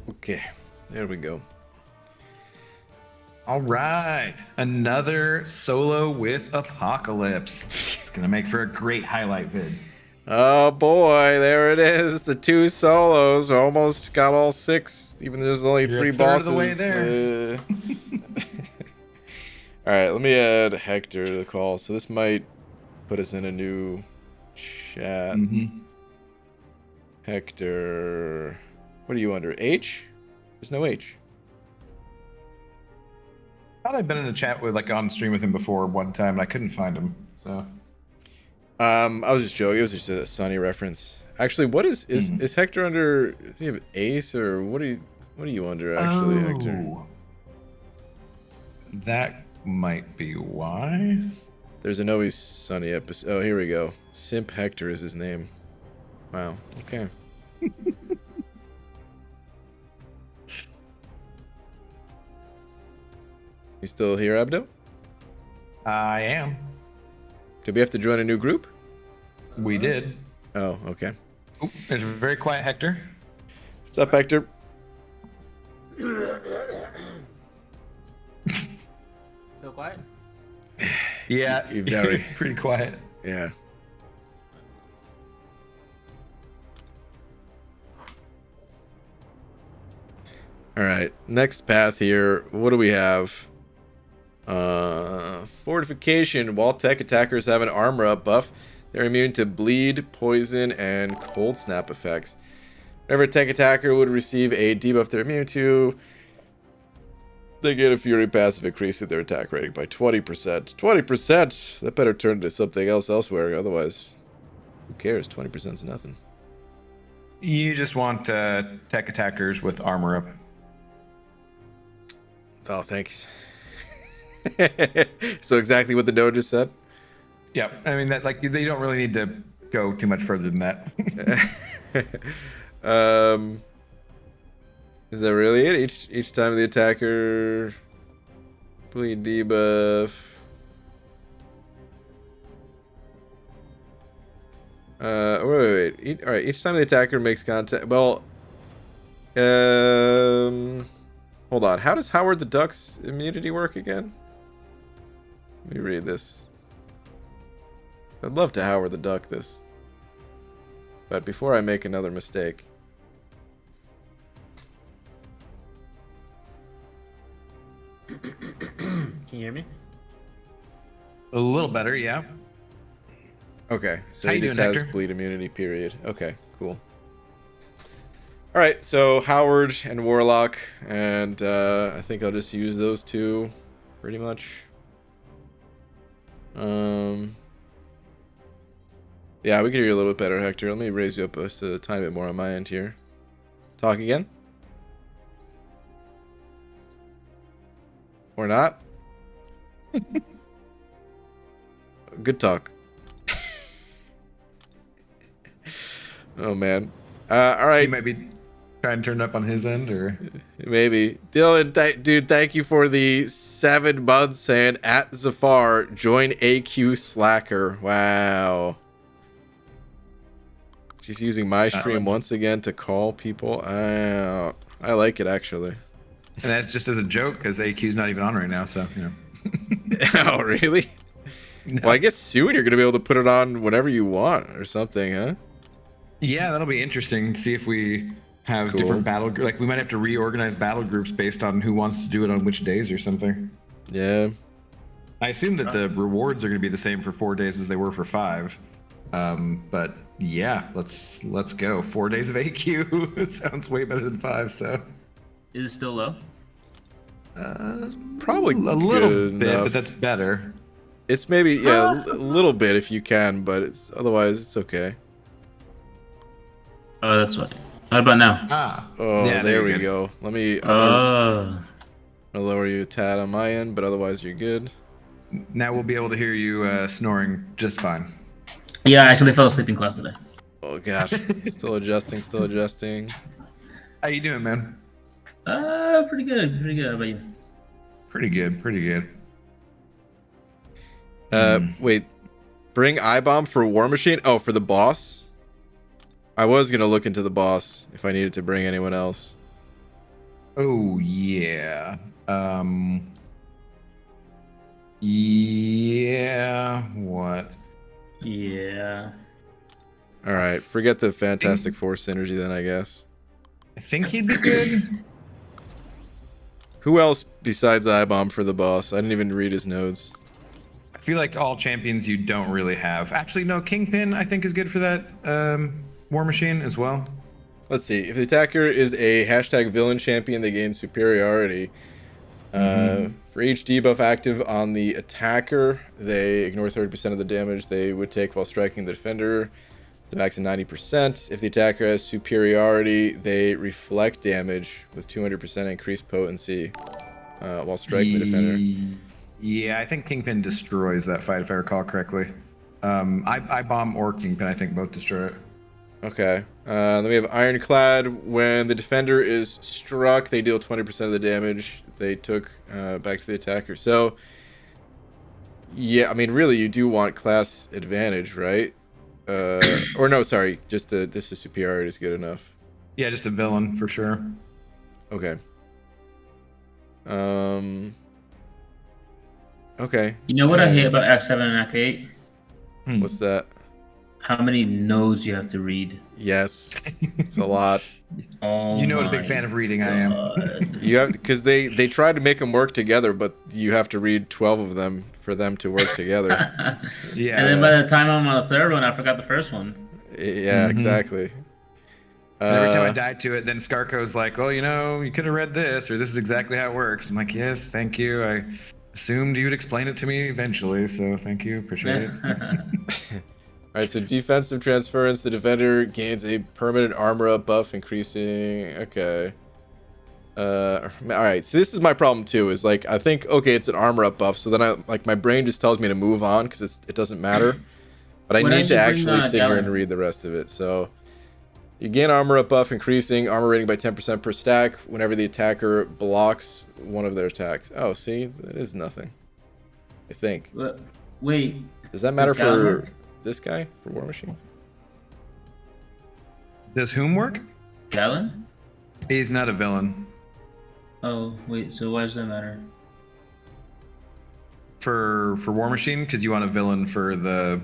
A: Okay, there we go.
B: All right, another solo with Apocalypse. It's gonna make for a great highlight vid.
A: Oh boy, there it is. The 2 solos. Almost got all 6, even though there's only 3 bosses.
B: Of the way there.
A: All right, let me add Hector to the call. So this might put us in a new chat. Hector, what are you under? H? There's no H.
B: I thought I'd been in the chat with, like, on stream with him before one time, and I couldn't find him. So.
A: I was just joking. It was just a Sunny reference. Actually, what is Hector under? Does he have Ace, or what are you under actually, Hector?
B: That might be why.
A: There's an Always Sunny episode. Oh, here we go. Simp Hector is his name. Wow. Okay. You still here, Abdo?
B: I am.
A: Did we have to join a new group?
B: We did.
A: Oh, okay.
B: Oh, there's a very quiet Hector.
A: What's up, Hector?
D: Still quiet?
B: Yeah,
A: Very.
B: pretty quiet.
A: Yeah. All right, next path here. What do we have? Fortification. While tech attackers have an armor up buff, they're immune to bleed, poison, and cold snap effects. Whenever a tech attacker would receive a debuff they're immune to, They get a Fury passive, increasing their attack rating by 20%. 20%? That better turn into something else elsewhere. Otherwise, who cares? 20% is nothing.
B: You just want tech attackers with armor up.
A: Oh, thanks. So exactly what the note just said?
B: Yeah, I mean, that like they don't really need to go too much further than that.
A: Is that really it? Each time the attacker bleed debuff. Wait. All right, each time the attacker makes contact. Well, hold on. How does Howard the Duck's immunity work again? Let me read this. I'd love to Howard the Duck this, but before I make another mistake.
D: Can you hear me?
B: A little better, yeah.
A: Okay, so
B: How
A: he
B: you
A: just
B: doing,
A: has
B: Hector?
A: bleed immunity, period. Okay, cool. Alright, so Howard and Warlock, and I think I'll just use those two, pretty much. Yeah, we can hear you a little bit better, Hector. Let me raise you up just a tiny bit more on my end here. Talk again? Or not? Good talk. Oh man. All right.
B: He might be trying to turn up on his end, or
A: Maybe. Dylan, dude, thank you for the 7 months and at Zafar, join AQ Slacker. Wow. She's using my stream once again to call people out. I like it, actually.
B: and that's just as a joke because AQ's not even on right now, so you know.
A: Oh, really?
B: No.
A: Well, I guess soon you're going to be able to put it on whenever you want or something, huh?
B: Yeah, that'll be interesting. See if we have
A: cool.
B: different like we might have to reorganize battle groups based on who wants to do it on which days or something.
A: Yeah.
B: I assume that the rewards are going to be the same for 4 days as they were for 5. But yeah, let's go. 4 days of AQ. It sounds way better than 5. So
D: Is it still low?
A: Probably
B: a little
A: good
B: bit,
A: enough.
B: but that's better.
A: It's maybe, yeah, a little bit if you can, but it's otherwise it's okay.
D: Oh, that's what. What about now?
B: Ah.
A: Oh,
B: yeah,
A: there
B: you're
A: we
B: good.
A: go. Let me
D: Oh.
A: I'll lower you a tad on my end, but otherwise you're good.
B: Now we'll be able to hear you snoring just fine.
D: Yeah, I actually fell asleep in class today.
A: Oh gosh, still adjusting, still adjusting.
B: How you doing, man?
D: Pretty good. Pretty good. How about you?
B: Pretty good. Pretty good.
A: Wait, bring I-Bomb for War Machine? Oh, for the boss? I was gonna look into the boss if I needed to bring anyone else.
B: Oh yeah. Yeah. What?
D: Yeah.
A: All right, forget the Fantastic Four synergy then, I guess.
B: I think he'd be good.
A: Who else besides I-Bomb for the boss? I didn't even read his notes.
B: I feel like all champions you don't really have. Actually, no. Kingpin I think is good for that War Machine as well.
A: Let's see. If the attacker is a #villain champion, they gain superiority. For each debuff active on the attacker, they ignore 30% of the damage they would take while striking the defender. The max of 90%. If the attacker has superiority, they reflect damage with 200% increased potency while striking the defender.
B: Yeah, I think Kingpin destroys that fight if I recall correctly. I bomb or Kingpin, I think both destroy it.
A: Okay. Then we have Ironclad. When the defender is struck, they deal 20% of the damage they took back to the attacker. So, yeah, I mean, really, you do want class advantage, right? Or no, sorry, just the superiority is good enough.
B: Yeah, just a villain for sure.
A: Okay. Okay.
D: You know what I hate about Act 7 and Act 8?
A: What's that?
D: How many nodes you have to read.
A: Yes, it's a lot.
D: Oh,
B: You know what a big
D: my
B: fan of reading I am.
D: God.
A: You have because they try to make them work together, but you have to read 12 of them for them to work together.
B: Yeah.
D: And then by the time I'm on the third one, I forgot the first one.
A: Yeah,
B: Mhm.
A: exactly.
B: And every time I die to it, then Skarko's like, well, you could have read this, or this is exactly how it works. I'm like, yes, thank you. I assumed you'd explain it to me eventually, so thank you. Appreciate it.
A: Alright, so defensive transference, the defender gains a permanent armor up buff, increasing... Okay. Alright, so this is my problem too, is like, I think, okay, it's an armor up buff, so then my brain just tells me to move on, because it doesn't matter. But I
D: Why
A: need
D: don't
A: to
D: you bring,
A: actually sit here and
D: Galen?
A: read the rest of it, so... You gain armor up buff, increasing armor rating by 10% per stack whenever the attacker blocks one of their attacks. Oh, see? That is nothing. I think.
D: Wait.
A: Does that matter
D: Does Galen
A: for
D: work?
A: this guy? For War Machine?
B: Does whom work?
D: Galen?
B: He's not a villain.
D: Oh, wait. So why does that matter?
B: For War Machine, because you want a villain for the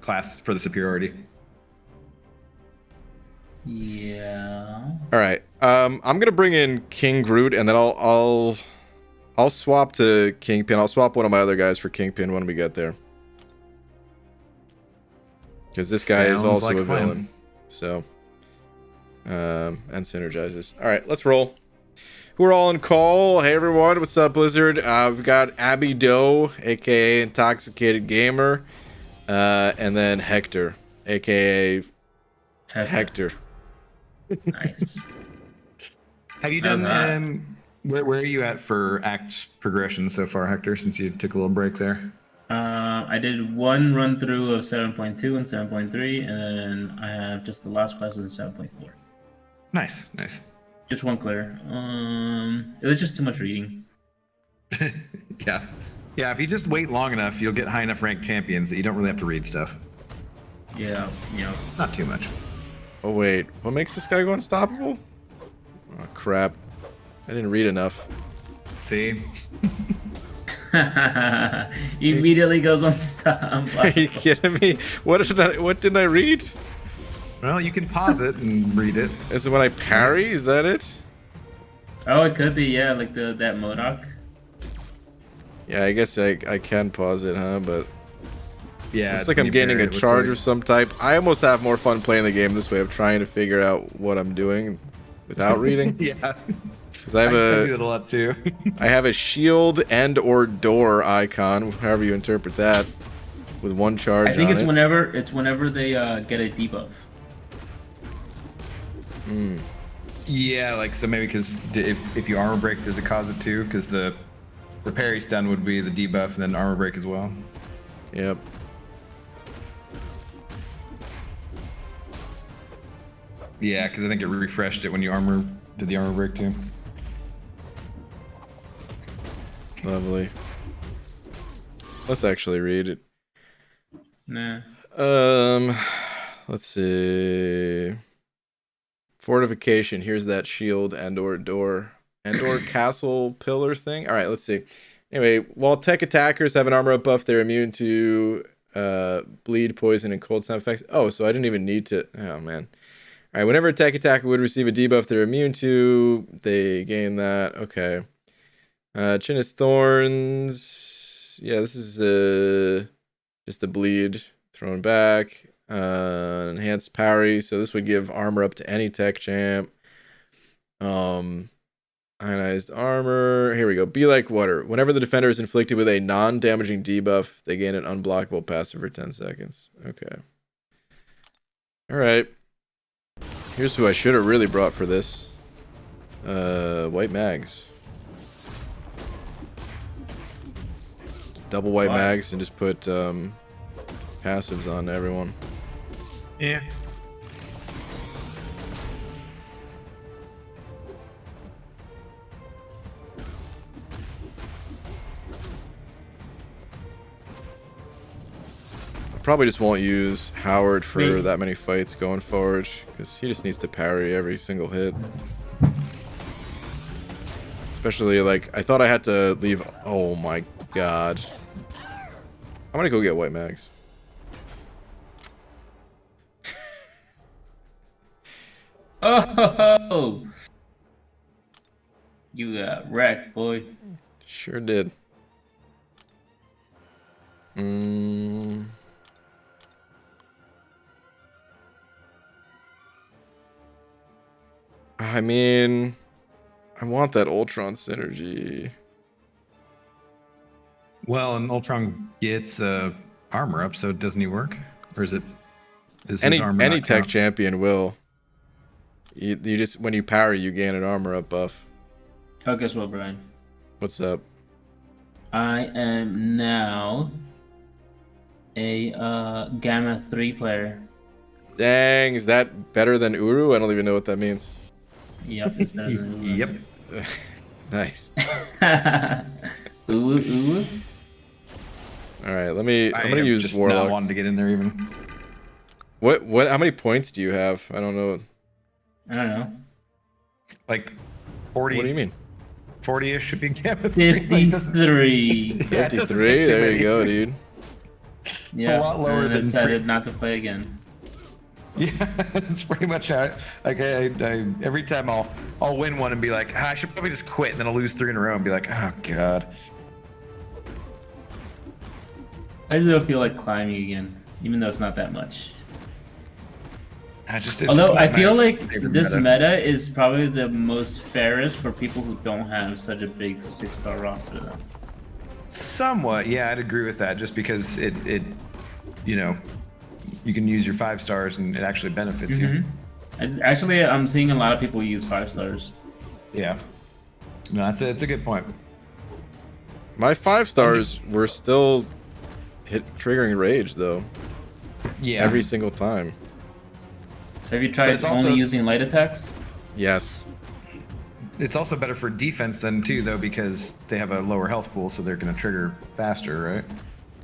B: class, for the superiority.
D: Yeah.
A: All right. I'm gonna bring in King Groot, and then I'll swap to Kingpin. I'll swap one of my other guys for Kingpin when we get there, because this guy is
B: Sounds
A: also
B: like
A: a
B: a plan.
A: villain. So, and synergizes. All right, let's roll. We're all in call. Hey everyone, what's up, Blizzard? We've got Abdo, aka Intoxicated Gamer, and then Hector, aka Hector.
D: Nice.
B: Have you
D: How's
B: done?
D: that?
B: Where are you at for act progression so far, Hector? Since you took a little break there.
D: I did one run through of 7.2 and 7.3, and then I have just the last class of 7.4.
B: Nice.
D: Just one clear. It was just too much reading.
B: Yeah. If you just wait long enough, you'll get high enough ranked champions that you don't really have to read stuff.
D: Yeah,
B: Not too much.
A: Oh wait, what makes this guy go unstoppable? Oh crap. I didn't read enough.
B: See?
D: He immediately goes on stop.
A: Are you kidding me? What didn't I read?
B: Well, you can pause it and read it.
A: Is it when I parry? Is that it?
D: Oh, it could be, yeah, like that Modoc.
A: Yeah, I guess I can pause it, huh? But
B: Yeah.
A: looks like I'm gaining a charge of some type. I almost have more fun playing the game this way of trying to figure out what I'm doing without reading.
B: Yeah.
A: Because I
B: I
A: have
B: do
A: a
B: that a lot too.
A: I have a shield and or door icon, however you interpret that, with one charge
D: I think
A: on
D: it's
A: it.
D: whenever they get a debuff.
B: Yeah, like so maybe because if you armor break, does it cause it too? Because the parry stun would be the debuff and then armor break as well.
A: Yep.
B: Yeah, because I think it refreshed it when you did the armor break too.
A: Lovely. Let's actually read it.
D: Nah.
A: Let's see. Fortification. Here's that shield and or door and or castle pillar thing. All right, let's see. Anyway, while tech attackers have an armor up buff, they're immune to bleed, poison, and cold sound effects. Oh, so I didn't even need to. Oh man. All right. Whenever a tech attacker would receive a debuff, they're immune to. They gain that. Okay. Chin is thorns. Yeah, this is just the bleed thrown back. Enhanced parry, so this would give armor up to any tech champ. Ionized armor. Here we go. Be like water. Whenever the defender is inflicted with a non-damaging debuff, they gain an unblockable passive for 10 seconds. Okay. All right. Here's who I should have really brought for this. White mags. Double white mags and just put passives on everyone.
B: Yeah.
A: I probably just won't use Howard for
D: Wait.
A: that many fights going forward, because he just needs to parry every single hit. Especially, like, I thought I had to leave... Oh my god. I'm gonna go get white mags.
D: Oh, you got wrecked, boy.
A: Sure did. I mean, I want that Ultron synergy.
B: Well, and Ultron gets armor up, so doesn't he work? Or is it? Is his
A: Any
B: armor
A: any
B: not
A: tech
B: count?
A: champion will. You just when you power, you gain an armor up buff.
D: Oh, guess what, Brian?
A: What's up?
D: I am now a Gamma 3 player.
A: Dang, is that better than Uru? I don't even know what that means.
D: Yep, it's better than
B: Yep.
A: Nice.
D: Ooh.
A: All right, I'm gonna
B: am
A: use
B: just
A: Warlock.
B: not wanting to get in there even.
A: What? How many points do you have? I don't know.
D: I don't know.
B: Like 40.
A: What do you mean?
B: 40-ish should be Gamma 3.
D: 53.
B: Yeah, it doesn't
A: 53.
B: get too
A: There
B: many.
A: you go, dude.
D: Yeah,
B: lot lower
D: and I
B: than
D: decided not to play again.
B: Yeah, it's pretty much how. Like I every time I'll win one and be like, I should probably just quit, and then I'll lose 3 in a row and be like, oh god.
D: I just don't feel like climbing again, even though it's not that much.
B: It's
D: Although
B: just
D: I
B: not
D: feel
B: my
D: like
B: favorite
D: this meta is probably the most fairest for people who don't have such a big 6-star roster, though.
B: Somewhat, yeah, I'd agree with that. Just because it you know, you can use your 5 stars and it actually benefits you.
D: Actually, I'm seeing a lot of people use 5 stars.
B: Yeah. No, it's a good point.
A: My 5 stars were still triggering rage though.
B: Yeah.
A: Every single time.
D: Have you
B: But
D: tried
B: it's
D: only
B: also-
D: using light attacks?
A: Yes.
B: It's also better for defense then too, though, because they have a lower health pool, so they're gonna trigger faster, right?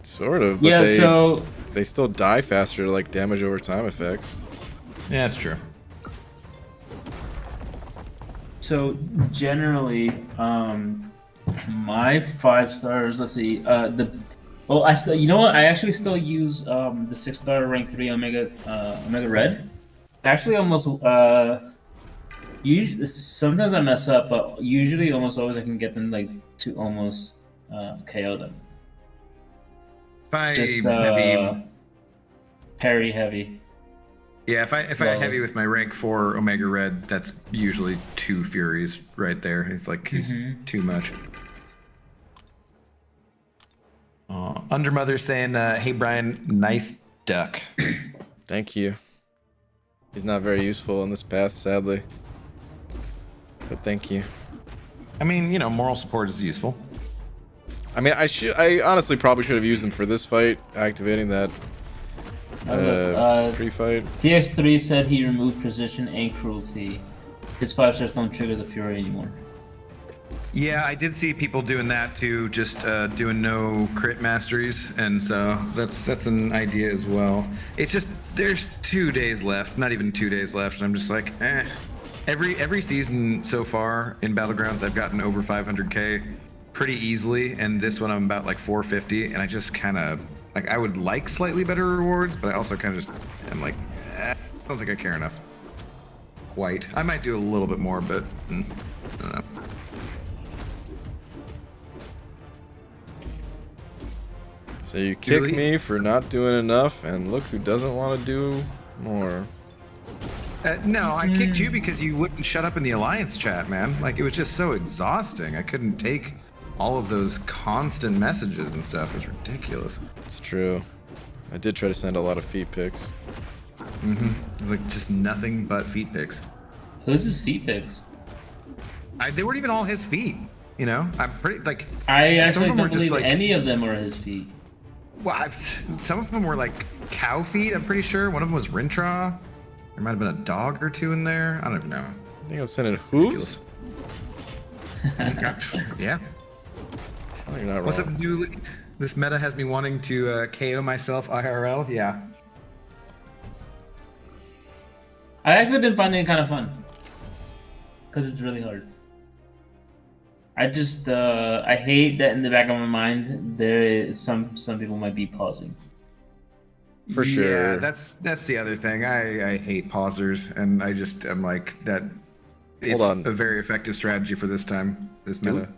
A: Sort of. But
D: Yeah, so
A: they still die faster, like damage over time effects.
B: Yeah, that's true.
D: So generally, my 5 stars. Let's see. You know what? I actually still use the 6-star rank 3 Omega Red. Actually, almost usually sometimes I mess up, but usually almost always I can get them like to almost KO them.
B: If I
D: Just
B: heavy,
D: parry heavy.
B: yeah, if I
D: Slow.
B: heavy with my rank 4 Omega Red, that's usually 2 Furies right there. He's too much. Undermother saying, "Hey Brian, nice duck."
A: Thank you. He's not very useful on this path, sadly. But thank you.
B: I mean, you know, moral support is useful.
A: I mean, I honestly probably should have used him for this fight, activating that pre-fight.
D: TX3 said he removed precision and cruelty. His 5 stars don't trigger the fury anymore.
B: Yeah, I did see people doing that too, just doing no crit masteries, and so that's an idea as well. It's just there's 2 days left, not even 2 days left, and I'm just like, eh. Every season so far in Battlegrounds, I've gotten over 500k pretty easily, and this one I'm about like 450, and I just kind of like I would like slightly better rewards, but I also kind of just am like, I don't think I care enough. Quite. I might do a little bit more, but I don't know.
A: So you kick
B: Really?
A: me for not doing enough, and look who doesn't want to do more.
B: No, I kicked you because you wouldn't shut up in the Alliance chat, man. Like, it was just so exhausting. I couldn't take all of those constant messages and stuff. It was ridiculous.
A: It's true. I did try to send a lot of feet pics.
B: It was like just nothing but feet pics.
D: Who's his feet picks?
B: They weren't even all his feet, you know? I'm pretty, like...
D: I
B: some of
D: actually
B: them
D: don't
B: were just
D: believe
B: like...
D: any of them are his feet.
B: Well, some of them were like cow feet, I'm pretty sure. One of them was Rintra. There might have been a dog or 2 in there. I don't even know.
A: I think I was sending hooves.
B: Yeah.
A: Oh, you're not
B: What's
A: wrong.
B: up, newly? This meta has me wanting to KO myself IRL. Yeah.
D: I actually been finding it kind of fun. Because it's really hard. I just, I hate that in the back of my mind, there is some people might be pausing.
A: For sure.
B: Yeah, that's the other thing. I hate pausers, and I'm like that. It's
A: Hold on.
B: a very effective strategy for this time. This meta.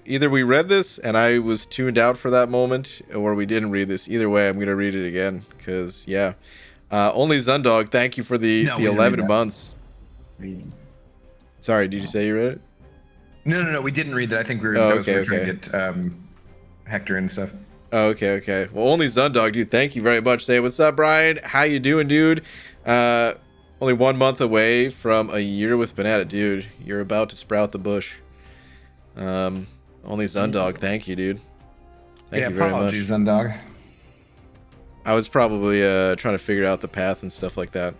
A: Either we read this and I was tuned out for that moment, or we didn't read this. Either way, I'm gonna read it again because only Zundog. Thank you for the
B: No, we didn't
A: 11
B: read that.
A: months.
D: Reading.
A: Sorry, did you say you read it?
B: No. We didn't read that. I think we were,
A: Oh,
B: we were
A: okay.
B: trying to get Hector and stuff.
A: Oh, okay. Well, only Zundog, dude. Thank you very much. Say what's up, Brian? How you doing, dude? Only 1 month away from a year with Banana, dude. You're about to sprout the bush. Only Zundog, thank you, dude. Thank you very much.
B: Apologies, Zundog.
A: I was probably trying to figure out the path and stuff like that.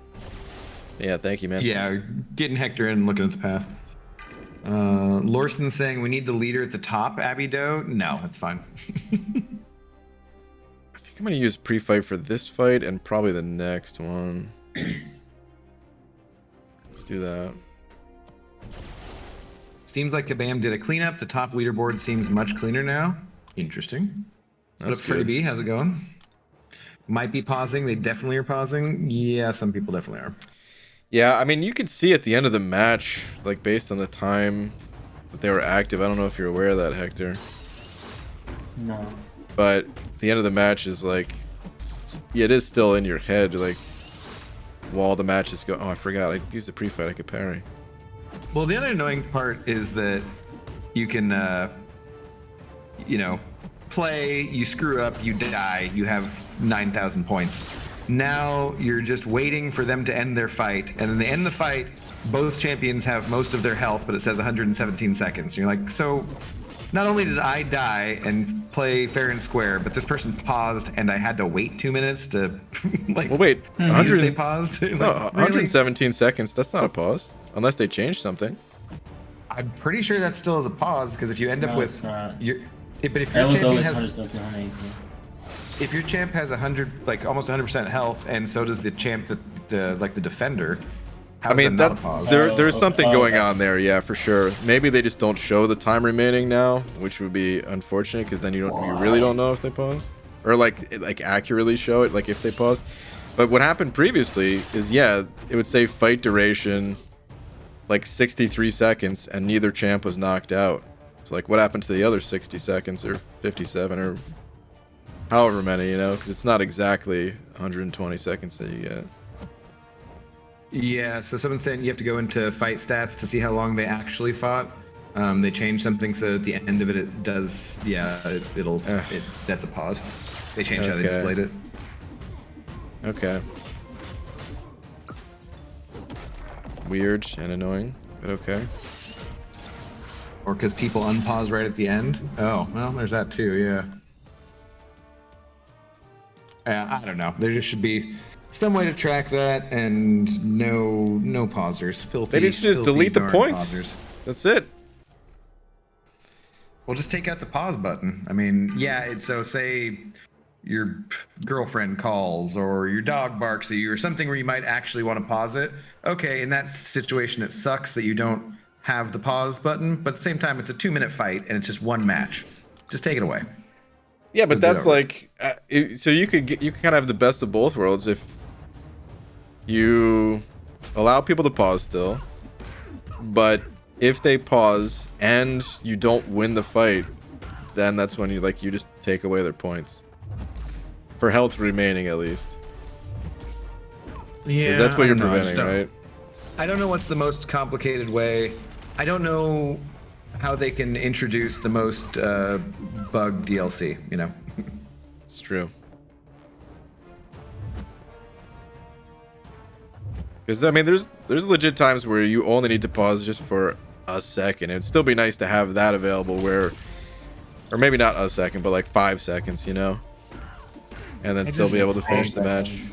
A: Yeah, thank you, man.
B: Yeah, getting Hector in and looking at the path. Lorson saying we need the leader at the top, Abdo. No, that's fine.
A: I think I'm gonna use pre-fight for this fight and probably the next one. Let's do that.
B: Seems like Kabam did a cleanup. The top leaderboard seems much cleaner now. Interesting.
A: That's
B: What up,
A: good.
B: Freebie? How's it going? Might be pausing. They definitely are pausing. Yeah, some people definitely are.
A: Yeah, I mean, you could see at the end of the match, like based on the time that they were active. I don't know if you're aware of that, Hector.
D: No.
A: But the end of the match is like, it is still in your head, like while the match is going. Oh, I forgot. I used the pre-fight. I could parry.
B: Well, the other annoying part is that you can, play, you screw up, you die, you have 9,000 points. Now you're just waiting for them to end their fight, and then they end the fight. Both champions have most of their health, but it says 117 seconds. You're like, so not only did I die and play fair and square, but this person paused, and I had to wait 2 minutes to like.
A: Well, wait,
B: they
A: 100.
B: paused.
A: No,
B: Like,
A: 117 seconds. That's not a pause, unless they changed something.
B: I'm pretty sure that still is a pause because if you end up
D: No,
B: with
D: it's not.
B: your, but if
D: That
B: your
D: was
B: champion
D: always
B: has
D: 117, 118.
B: if your champ has 100, like almost 100% health, and so does the champ, the defender. How
A: I
B: is
A: mean,
B: that not a pause?
A: there's something going
D: okay.
A: on there, yeah, for sure. Maybe they just don't show the time remaining now, which would be unfortunate because then you really don't know if they pause, or like accurately show it, like if they paused. But what happened previously is, yeah, it would say fight duration, like 63 seconds, and neither champ was knocked out. So like, what happened to the other 60 seconds or 57 or however many, because it's not exactly 120 seconds that you get.
B: Yeah, so someone's saying you have to go into fight stats to see how long they actually fought. They changed something so that at the end of it does, yeah, that's a pause. They changed how they
A: Okay.
B: displayed it.
A: Okay. Weird and annoying, but okay.
B: Or because people unpause right at the end. Oh, well, there's that too, yeah. I don't know. There just should be some way to track that, and no pausers. Filthy.
A: They should just
B: filthy
A: delete the
B: darn
A: points.
B: pausers.
A: That's it.
B: Well, just take out the pause button. I mean, yeah. So say your girlfriend calls or your dog barks at you or something where you might actually want to pause it. Okay, in that situation, it sucks that you don't have the pause button, but at the same time, it's a 2-minute fight and it's just one match. Just take it away.
A: Yeah, but
B: Get
A: that's
B: over
A: like, so you could kind of have the best of both worlds if you allow people to pause still, but if they pause and you don't win the fight, then that's when you just take away their points for health remaining at least.
B: Yeah,
A: 'Cause that's what
B: I
A: you're
B: don't know. I just
A: preventing,
B: don't-
A: right?
B: I don't know what's the most complicated way. I don't know how they can introduce the most bug DLC,
A: It's true. Because I mean, there's legit times where you only need to pause just for a second. It'd still be nice to have that available where, or maybe not a second, but like 5 seconds, and then still be able to finish the match.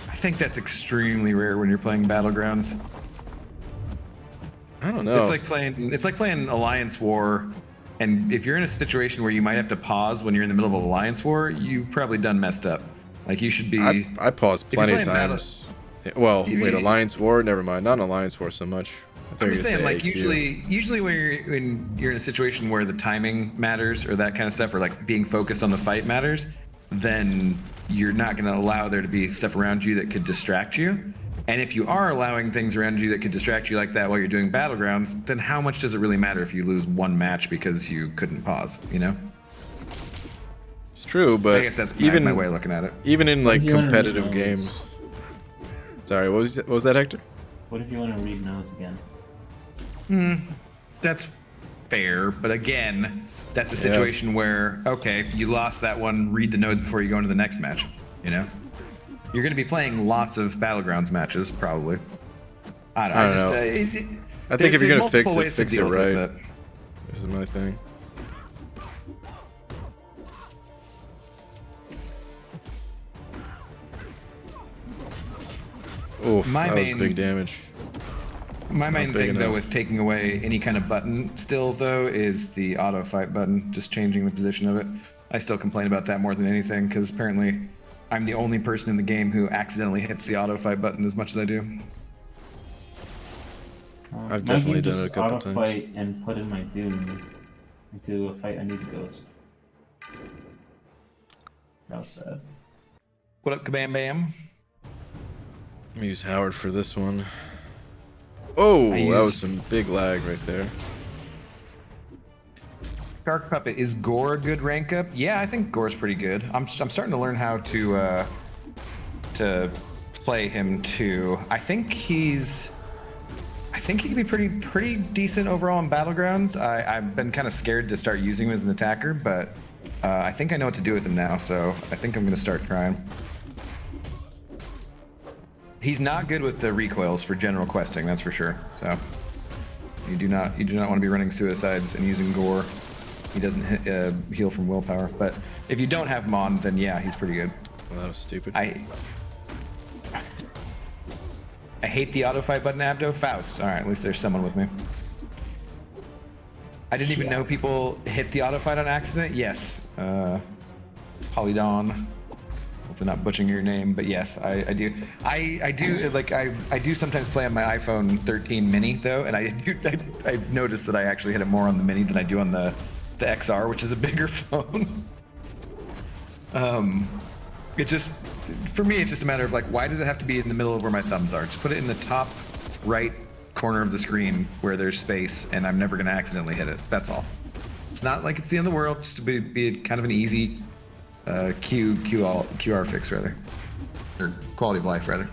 B: I think that's extremely rare when you're playing Battlegrounds.
A: I don't know.
B: It's like playing Alliance War, and if you're in a situation where you might have to pause when you're in the middle of Alliance War, you probably done messed up. Like you should be.
A: I paused
B: if you're
A: plenty of
B: playing
A: times. Well,
B: You-
A: wait, Alliance War? Never mind. Not Alliance War so much. I thought
B: I'm
A: you
B: just
A: were
B: saying,
A: gonna
B: like
A: say AQ.
B: usually when you're in a situation where the timing matters or that kind of stuff, or like being focused on the fight matters, then you're not going to allow there to be stuff around you that could distract you. And if you are allowing things around you that could distract you like that while you're doing Battlegrounds, then how much does it really matter if you lose one match because you couldn't pause?
A: It's true, but
B: I guess that's
A: even
B: my way of looking at it.
A: even in like
D: You wanna
A: competitive
D: read notes.
A: games. Sorry, what was that, Hector?
D: What if you want to read notes again?
B: That's fair, but again, that's a
A: Yeah.
B: situation where, okay, you lost that one, read the notes before you go into the next match, you know? You're going to be playing lots of Battlegrounds matches, probably. I don't know.
A: I think if you're gonna fix
B: multiple
A: it,
B: ways to
A: fix it
B: deal with
A: right.
B: but
A: This is my thing. Oof,
B: My
A: that was
B: main-
A: big damage.
B: My main
A: big
B: thing, though,
A: enough.
B: with taking away any kind of button still, though, is the auto fight button, just changing the position of it. I still complain about that more than anything, because apparently I'm the only person in the game who accidentally hits the auto fight button as much as I do.
A: I've definitely done it a couple
D: auto
A: times.
D: fight and put in my Doom into a fight I need a ghost. That was sad.
B: What up, Kabam Bam?
A: Let me use Howard for this one. Oh, that
B: used-
A: was some big lag right there.
B: Shark Puppet, is Gore a good rank up? Yeah, I think Gore's pretty good. I'm starting to learn how to play him too. I think he can be pretty decent overall in Battlegrounds. I've been kind of scared to start using him as an attacker, but I think I know what to do with him now, so I think I'm gonna start trying. He's not good with the recoils for general questing, that's for sure. So you do not want to be running suicides and using Gore. He doesn't heal from willpower, but if you don't have Mon, then yeah, he's pretty good.
A: Well, that was stupid.
B: I hate the auto fight button, Abdo. Faust. All right, at least there's someone with me. I didn't even know people hit the auto fight on accident. Yes, Polydon. Hopefully not butchering your name, but yes, I do. I do like I do sometimes play on my iPhone 13 mini though, and I've noticed that I actually hit it more on the mini than I do on the XR, which is a bigger phone. It just, for me, it's just a matter of like, why does it have to be in the middle of where my thumbs are? Just put it in the top right corner of the screen where there's space, and I'm never gonna accidentally hit it. That's all. It's not like it's the end of the world. Just to be kind of an easy QR fix rather, or quality of life rather.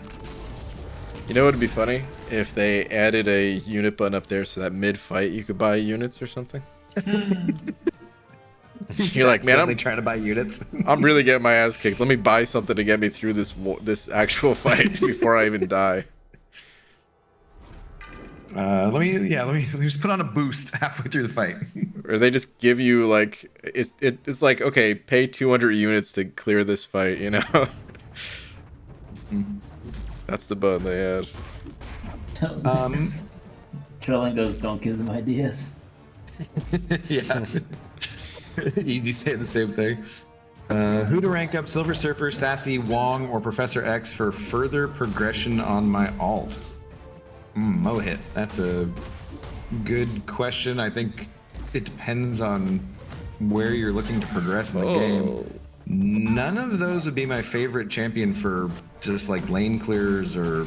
A: You know what would be funny? If they added a unit button up there so that mid-fight you could buy units or something. You're like, man,
B: Accidentally trying to buy units.
A: I'm really getting my ass kicked. Let me buy something to get me through this actual fight before I even die.
B: Let me just put on a boost halfway through the fight.
A: Or they just give you like it's like, okay, pay 200 units to clear this fight, you know? That's the button they had.
D: Trolling goes, don't give them ideas.
B: Yeah. Easy saying the same thing. Who to rank up Silver Surfer, Sassy, Wong, or Professor X for further progression on my alt? Mohit. That's a good question. I think it depends on where you're looking to progress in the game. None of those would be my favorite champion for just like lane clears or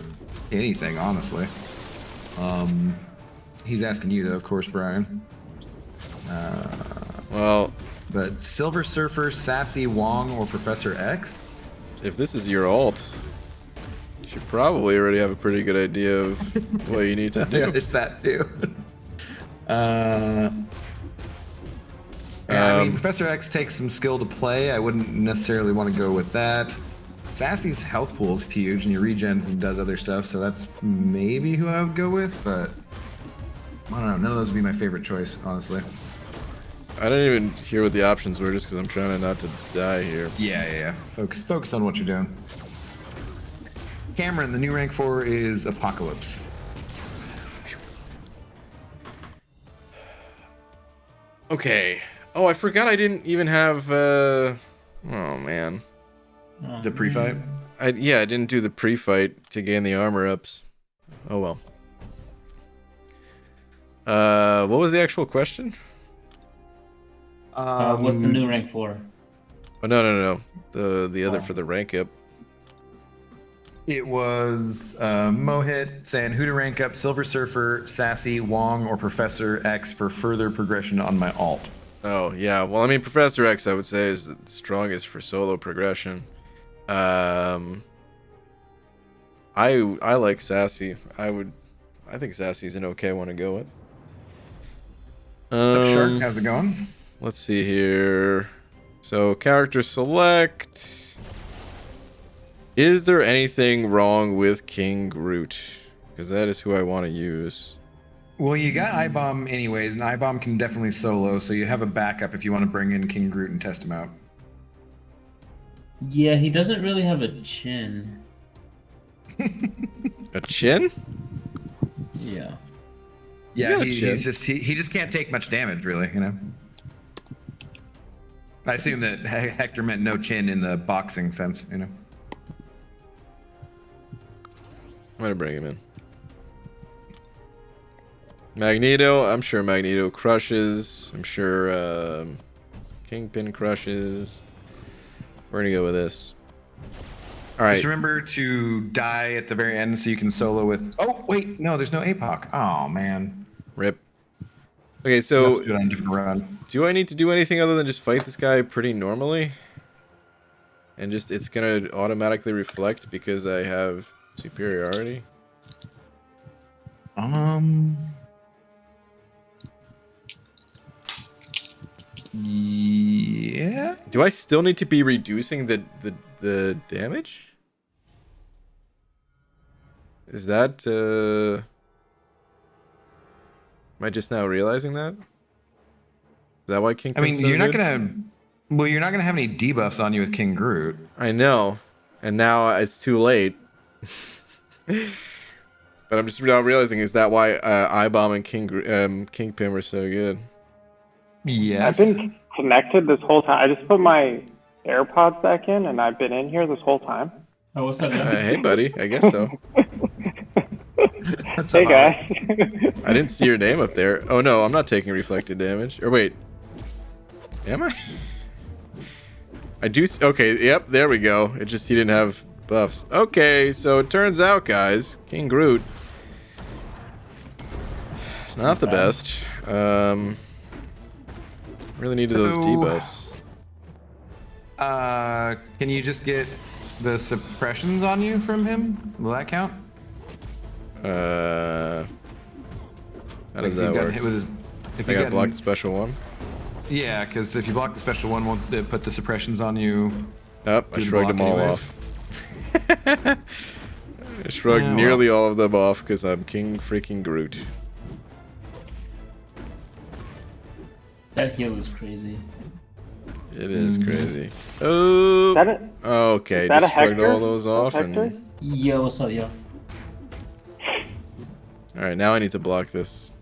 B: anything, honestly. He's asking you though, of course, Brian.
A: Well,
B: But Silver Surfer, Sassy, Wong, or Professor X?
A: if this is your alt, you should probably already have a pretty good idea of what you need to
B: Yeah,
A: do.
B: there's that too. Yeah, I mean, Professor X takes some skill to play. I wouldn't necessarily want to go with that. Sassy's health pool is huge, and he regens and does other stuff, so that's maybe who I would go with, but I don't know. None of those would be my favorite choice, honestly.
A: I didn't even hear what the options were just because I'm trying not to die here.
B: Yeah. Focus on what you're doing. Cameron, the new rank 4 is Apocalypse.
A: Okay. Oh, I forgot I didn't even have, oh man.
B: The pre-fight?
A: I didn't do the pre-fight to gain the armor ups. Oh well. What was the actual question?
D: What's the new rank for?
A: Oh no. The other for the rank up.
B: It was Mohit saying who to rank up Silver Surfer, Sassy, Wong, or Professor X for further progression on my alt.
A: Oh yeah. Well, I mean, Professor X I would say is the strongest for solo progression. I like Sassy. I think Sassy's an okay one to go with.
B: What's up, Shark?
A: Um,
B: How's it going?
A: let's see here. So, character select. Is there anything wrong with King Groot? Because that is who I want to use.
B: Well, you got I-Bomb anyways, and I-Bomb can definitely solo, so you have a backup if you want to bring in King Groot and test him out.
D: Yeah, he doesn't really have a chin.
A: A chin?
D: Yeah.
B: Yeah,
A: got a
B: he,
A: chin.
B: he's just he just can't take much damage, really. You know. I assume that Hector meant no chin in the boxing sense. You know.
A: I'm gonna bring him in. Magneto, I'm sure Magneto crushes. I'm sure Kingpin crushes. We're gonna go with this. All right.
B: Just remember to die at the very end so you can solo with. Oh wait, no, there's no APOC. Oh man.
A: Rip. Okay,
B: We'll
A: so
B: have to do it on a different run.
A: do I need to do anything other than just fight this guy pretty normally? And just it's gonna automatically reflect because I have superiority?
B: Yeah.
A: Do I still need to be reducing the damage? Is that am I just now realizing that? Is that why
B: I
A: Kingpin's
B: mean,
A: so
B: you're not
A: good?
B: gonna. Well, you're not gonna have any debuffs on you with King Groot.
A: I know, and now it's too late. But I'm just now realizing, is that why I-Bomb and Kingpin were so good?
B: Yes.
C: I've been connected this whole time. I just put my AirPods back in, and I've been in here this whole time.
D: Oh, what's up, man?
A: Hey, buddy. I guess so.
B: That's
C: Hey,
B: a lot.
C: guys.
A: I didn't see your name up there. Oh, no. I'm not taking reflected damage. Or wait. Am I? I do... Okay, yep. There we go. It just... He didn't have buffs. Okay, so it turns out, guys, King Groot... Not the best. Really needed those debuffs.
B: Can you just get the suppressions on you from him? Will that count?
A: How does
B: If you
A: that
B: got
A: work?
B: hit with his, if
A: I
B: you
A: gotta
B: got
A: block the special one?
B: Yeah, because if you block the special one, won't it put the suppressions on you?
A: Oh, I
B: Do the
A: shrugged them
B: block
A: all
B: anyways?
A: off. I shrugged
B: Yeah, well.
A: nearly all of them off because I'm King freaking Groot.
D: That heal is crazy.
A: It is crazy. Oh,
C: Is that it?
A: okay.
C: Is that
A: Just
C: a
A: shrugged
C: Hector?
A: all those off,
C: That's Hector?
A: and
D: Yo, what's up, yo?
A: all right, now I need to block this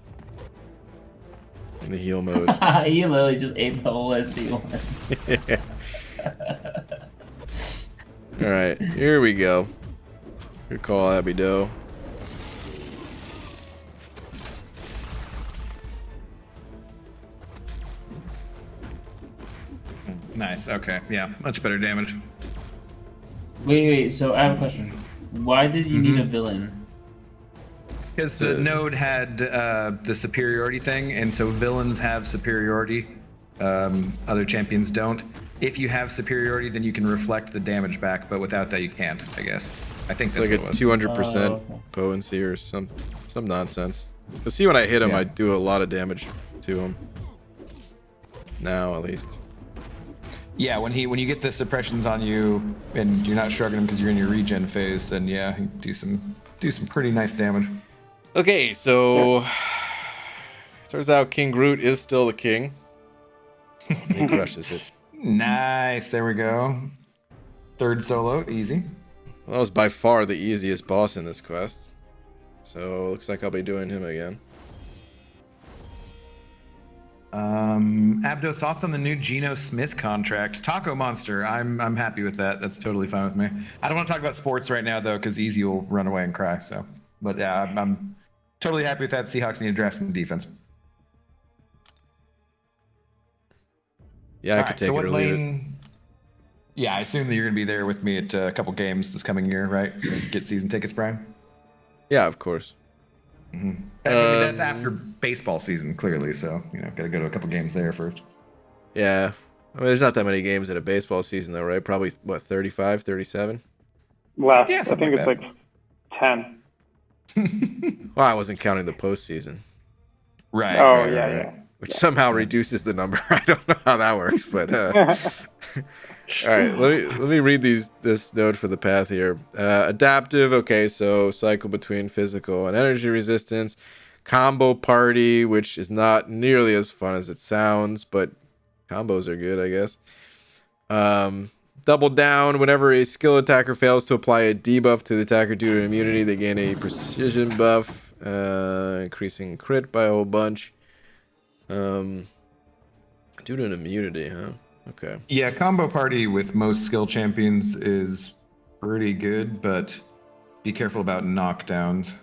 A: in the heal mode.
D: He literally just ate the whole SP1.
A: All right, here we go. Good call, Abdo.
B: Nice. Okay. Yeah. Much better damage.
D: Wait, so I have a question. Why did you need a villain?
B: Because the node had the superiority thing, and so villains have superiority. Other champions don't. If you have superiority, then you can reflect the damage back, but without that, you can't. I guess. I think
A: It's
B: that's
A: like
B: what
A: a
B: it was.
A: 200%
D: Oh, okay.
A: potency or some nonsense. But see, when I hit him,
B: Yeah.
A: I do a lot of damage to him. Now, at least.
B: Yeah, when you get the suppressions on you and you're not shrugging them because you're in your regen phase, then yeah, you do some pretty nice damage.
A: Okay, so turns out King Groot is still the king. And he crushes it.
B: Nice, there we go. Third solo, easy.
A: Well, that was by far the easiest boss in this quest. So looks like I'll be doing him again.
B: Abdo, thoughts on the new Geno Smith contract? Taco Monster, I'm happy with that. That's totally fine with me. I don't want to talk about sports right now though, because Easy will run away and cry. So, but yeah, I'm totally happy with that. Seahawks need to draft some defense.
A: Yeah, I could take it or leave it.
B: Yeah, I assume that you're gonna be there with me at a couple games this coming year, right? So get season tickets, Brian.
A: Yeah, of course.
B: I mean, that's after baseball season, clearly. So gotta go to a couple games there first.
A: Yeah. I mean, there's not that many games in a baseball season, though, right? Probably, what, 35, 37?
C: Less.
B: Yeah,
C: I
B: something
C: think
B: like
C: it's like 10.
A: Well, I wasn't counting the postseason.
B: Right.
C: Oh,
B: right,
C: yeah,
B: right,
C: yeah.
B: right.
A: which somehow reduces the number. I don't know how that works, but all right. Let me read this note for the path here. Adaptive. Okay, so cycle between physical and energy resistance. Combo party, which is not nearly as fun as it sounds, but combos are good, I guess. Double down. Whenever a skill attacker fails to apply a debuff to the attacker due to immunity, they gain a precision buff, increasing crit by a whole bunch. Due to an immunity, huh? Okay.
B: Yeah, combo party with most skill champions is pretty good, but be careful about knockdowns.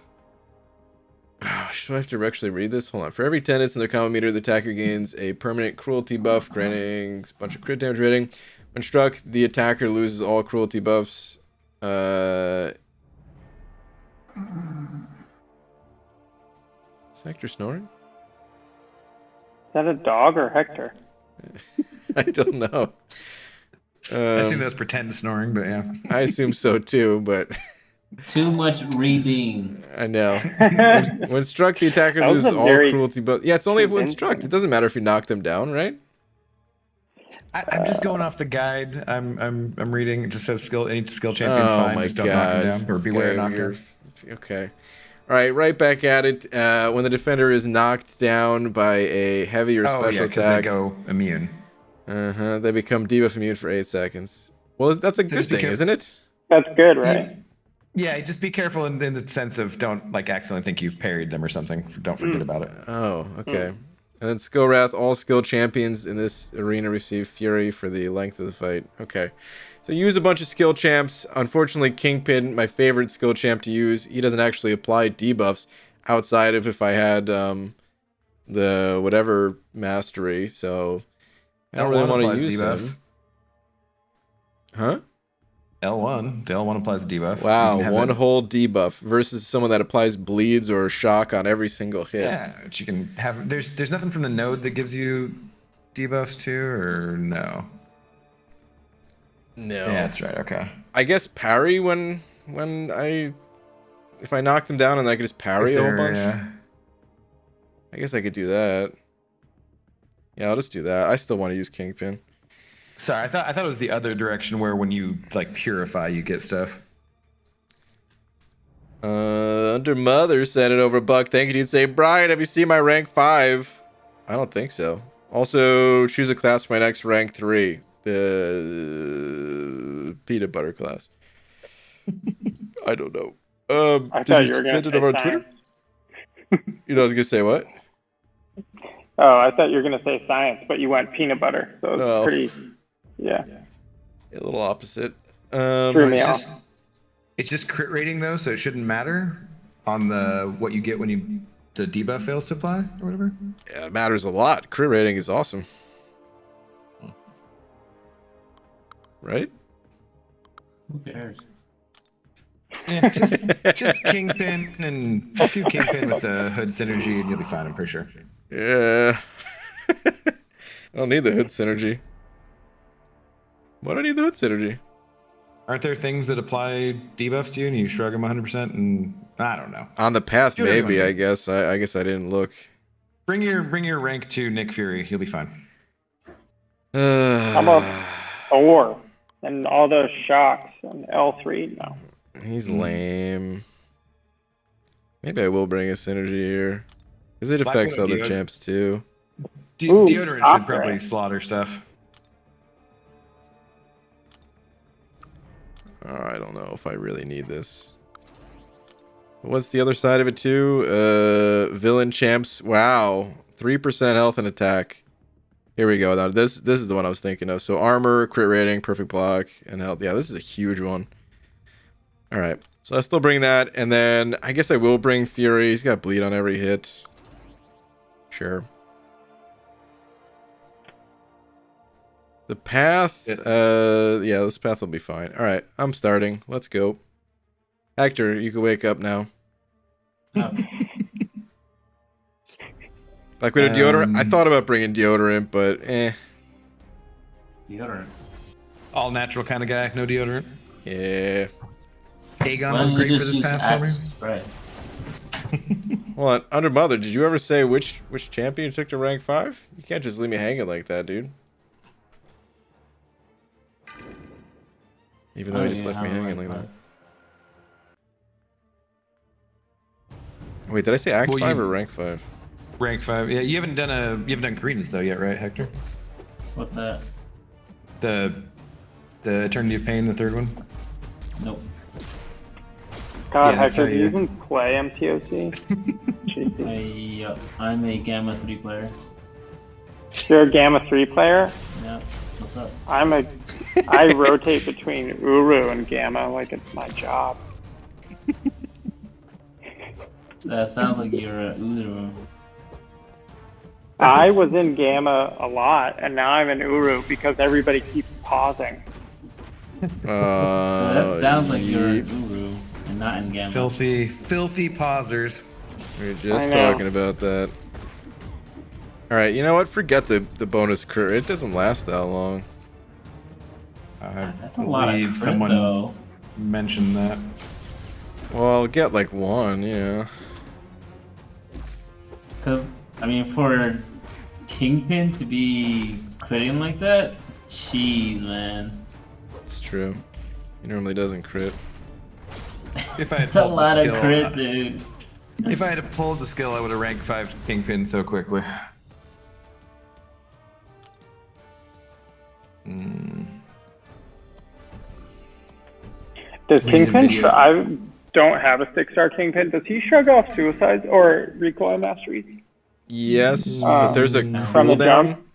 A: Should I have to actually read this? Hold on. For every 10 hits in their combo meter, the attacker gains a permanent cruelty buff, granting a bunch of crit damage rating. When struck, the attacker loses all cruelty buffs. Is Hector snoring?
C: Is that a dog or Hector?
A: I don't know.
B: I assume that was pretend snoring, but yeah.
A: I assume so too, but
D: Too much reading.
A: I know. When struck, the attacker
C: That was
A: loses
C: a
A: all
C: very
A: cruelty buffs. Yeah, it's only if when
C: convincing-
A: struck. It doesn't matter if you knock them down, right?
B: I'm just going off the guide. I'm reading. It just says any skill champion's
A: Oh
B: fine.
A: my
B: Just don't knock
A: god.
B: him down or
A: This
B: beware
A: guy,
B: knockdown.
A: okay. All right, right back at it. When the defender is knocked down by a heavy or
B: Oh
A: special
B: yeah, because
A: attack,
B: they go immune.
A: they become debuff immune for 8 seconds. Well, that's a good
B: just be
A: thing,
B: careful.
A: isn't it?
C: That's good, right?
B: Yeah, just be careful in the sense of don't like accidentally think you've parried them or something. Don't forget about it.
A: Oh, okay. And then Skill Wrath, all skill champions in this arena receive Fury for the length of the fight. Okay. So use a bunch of skill champs. Unfortunately, Kingpin, my favorite skill champ to use, he doesn't actually apply debuffs outside of if I had the whatever mastery. So I don't really
B: L1
A: want to
B: applies
A: use
B: debuffs.
A: him. Huh?
B: L1, the L1 applies debuff.
A: Wow,
B: You can have
A: one
B: it-
A: whole debuff versus someone that applies bleeds or shock on every single hit.
B: Yeah, but you can have. There's nothing from the node that gives you debuffs too, or no?
A: No.
B: Yeah, that's right. Okay.
A: I guess parry if I knock them down and then I could just parry a whole bunch.
B: Yeah.
A: I guess I could do that. Yeah, I'll just do that. I still want to use Kingpin.
B: Sorry, I thought it was the other direction where when you like purify, you get stuff.
A: Under Mother said it over Buck. Thank you. He'd say, Brian, have you seen my rank 5? I don't think so. Also, choose a class for my next rank 3. The peanut butter class. I don't know.
C: I
A: did
C: thought
A: you
C: you were going
A: send
C: to
A: it
C: say
A: over on
C: science.
A: Twitter? You know, I was gonna say what?
C: Oh, I thought you were going to say science, but you went peanut butter. So it's
A: Oh.
C: pretty, yeah.
A: A little opposite.
C: Threw me
B: It's
C: off.
B: just, it's just crit rating though, so it shouldn't matter on the what you get when the debuff fails to apply or whatever.
A: Yeah, it matters a lot. Crit rating is awesome. Right?
D: Who cares?
B: Yeah, just Kingpin and just do Kingpin with the hood synergy and you'll be fine. I'm pretty sure.
A: Yeah. I don't need the hood synergy. Why do I need the hood synergy?
B: Aren't there things that apply debuffs to you and you shrug them 100%? And I don't know.
A: On the path,
B: Do whatever you
A: maybe,
B: want
A: I guess. I guess I didn't look.
B: Bring your rank to Nick Fury. You'll be fine.
C: I'm a 4. And all those shocks and L3, no.
A: He's lame. Maybe I will bring a synergy here. Because it
B: Black
A: affects
B: Widow
A: other
B: deodorant.
A: champs too.
C: Ooh,
B: Deodorant should
C: Osprey.
B: probably slaughter stuff.
A: I don't know if I really need this. What's the other side of it too? Villain champs. Wow. 3% health and attack. Here we go. Now this is the one I was thinking of. So armor, crit rating, perfect block, and health. Yeah, this is a huge one. All right. So I still bring that, and then I guess I will bring Fury. He's got bleed on every hit. Sure. The path. Yeah, this path will be fine. All right, I'm starting. Let's go. Hector, you can wake up now. Black Widow deodorant. I thought about bringing deodorant, but
D: Deodorant.
B: All natural kind of guy, no deodorant.
A: yeah.
B: Aegon
D: Why
B: was
D: don't you
B: great for
D: just
B: this
D: use
B: path for me.
D: Axe spray?
A: Hold on, Under Mother, did you ever say which champion you took to rank 5? You can't just leave me hanging like that, dude. Even though you just left me hanging like that. Wait, did I say Act 5 or rank 5?
B: Rank 5. Yeah, you haven't done Carinas though yet, right, Hector?
D: What's that?
B: The Eternity of Pain, the third one?
D: Nope.
C: God,
B: Yeah, that's
C: Hector,
B: how
C: do you
B: you-
C: even play MTOC? Jesus.
D: I'm a Gamma 3 player.
C: You're a Gamma 3 player?
D: Yeah. What's up?
C: I rotate between Uru and Gamma like it's my job.
D: That sounds like you're a Uru.
C: I was in Gamma a lot, and now I'm in Uru because everybody keeps pausing.
D: That sounds like you're
A: yeep.
D: an Uru and not in Gamma.
B: Filthy pausers.
A: We were just
C: I know.
A: talking about that. Alright, you know what? Forget the bonus crit. It doesn't last that long.
B: I
D: That's a lot of
B: believe
D: crit,
B: someone
D: though.
B: mentioned that.
A: Well, I'll get like 1, yeah.
D: Because, I mean, for Kingpin to be critting like that, jeez, man.
A: It's true. He normally doesn't crit.
B: If I had
D: It's a
B: pulled the
D: lot of
B: skill,
D: crit, dude.
B: If I had pulled the skill, I would have ranked 5 Kingpin so quickly.
C: Does
B: We need a
C: Kingpin?
B: video.
C: I don't have a 6-star Kingpin. Does he shrug off suicides or recoil masteries?
A: Yes, but there's a
C: From the
A: cooldown.
C: jump?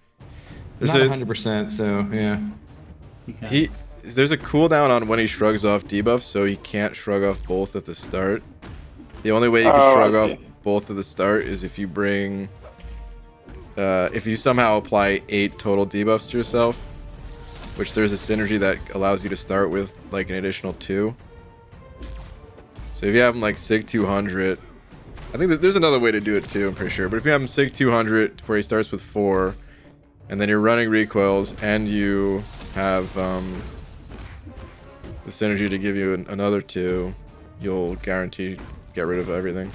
A: There's
B: Not
A: a
B: 100%, so yeah.
A: there's a cooldown on when he shrugs off debuffs, so he can't shrug off both at the start. The only way you can
C: Oh,
A: shrug
C: I
A: off
C: see.
A: both at the start is if you bring if you somehow apply 8 total debuffs to yourself, which there's a synergy that allows you to start with like an additional 2. So if you have him like Sig 200, I think that there's another way to do it too, I'm pretty sure. But if you have him Sig 200 where he starts with 4, and then you're running recoils, and you have the synergy to give you another 2, you'll guarantee get rid of everything.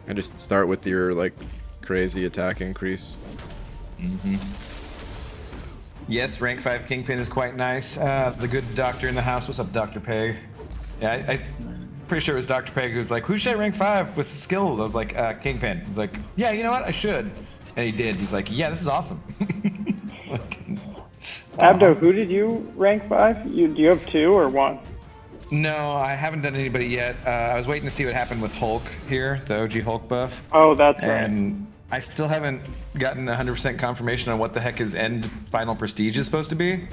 A: And just start with your like crazy attack increase.
B: Yes, rank 5 Kingpin is quite nice. The good doctor in the house. What's up, Dr. Peg? Yeah, I'm pretty sure it was Dr. Peg who's like, who should I rank 5 with skill? I was like, Kingpin. He's like, yeah, you know what? I should. And he did. He's like, yeah, this is awesome.
C: Abdo, who did you rank 5? Do you have 2 or 1?
B: No, I haven't done anybody yet. I was waiting to see what happened with Hulk here, the OG Hulk buff.
C: Oh, that's right.
B: And I still haven't gotten 100% confirmation on what the heck his end final prestige is supposed to be,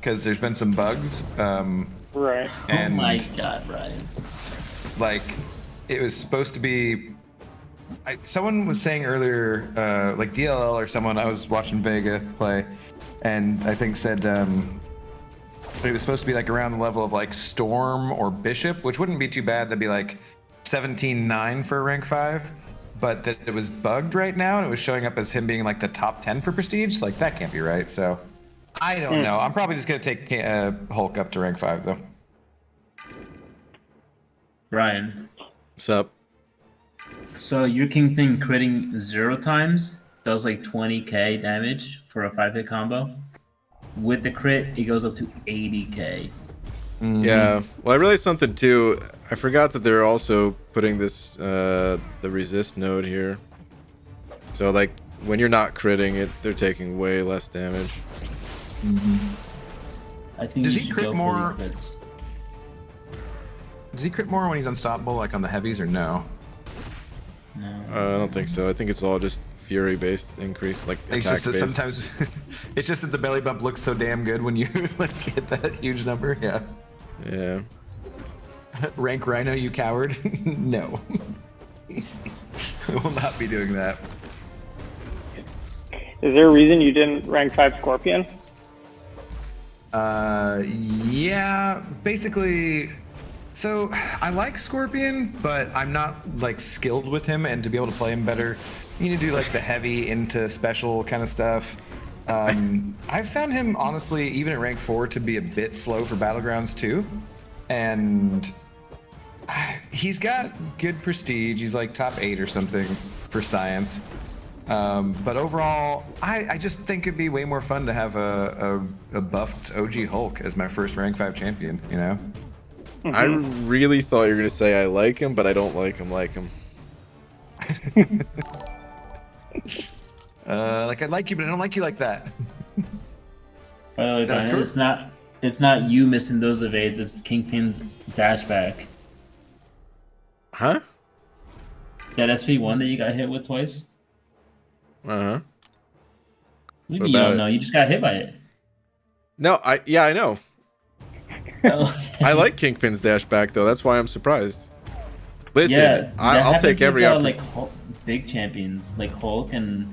B: because there's been some bugs.
C: Right.
B: And
D: Oh my god, Ryan.
B: like, it was supposed to be. Someone was saying earlier, like DLL or someone, I was watching Vega play, and I think said it was supposed to be like around the level of like Storm or Bishop, which wouldn't be too bad. That'd be like 17-9 for rank 5. But that it was bugged right now, and it was showing up as him being like the top 10 for prestige. Like, that can't be right. So I don't know. I'm probably just gonna take Hulk up to rank 5 though.
D: Ryan.
A: What's up?
D: So your Kingpin critting 0 times does like 20k damage for a 5-hit combo. With the crit, it goes up to 80k.
A: Yeah, well, I realized something too. I forgot that they're also putting this the resist node here. So like when you're not critting it, they're taking way less damage.
D: I think
B: Does
D: you
B: he
D: should
B: crit
D: go
B: more-
D: for the crits.
B: Does he crit more when he's unstoppable, like on the heavies, or no?
D: No.
A: I don't think so. I think it's all just fury based increase, like
B: It's
A: attack
B: just that
A: based.
B: sometimes it's just that the belly bump looks so damn good when you like hit that huge number. Yeah.
A: Yeah.
B: Rank Rhino, you coward. No. I will not be doing that.
C: Is there a reason you didn't rank 5 Scorpion?
B: Yeah, basically. So I like Scorpion, but I'm not like skilled with him, and to be able to play him better, you need to do like the heavy into special kind of stuff. I've found him honestly, even at rank 4, to be a bit slow for battlegrounds too, and He's got good prestige. He's like top 8 or something for science. But overall, I just think it'd be way more fun to have a buffed OG Hulk as my first rank 5 champion, you know?
A: I really thought you were going to say I like him, but I don't like him like him.
B: Like I like you, but I don't like you like that.
D: By the way, Brian, it's not you missing those evades, it's Kingpin's dashback.
A: Huh?
D: That SP1 that you got hit with twice?
A: Uh-huh.
D: Maybe you don't know, you just got hit by it.
A: No, I know.
D: Oh.
A: I like Kingpin's dash back though. That's why I'm surprised. Listen,
D: Yeah,
A: I'll take every
D: like big champions like Hulk and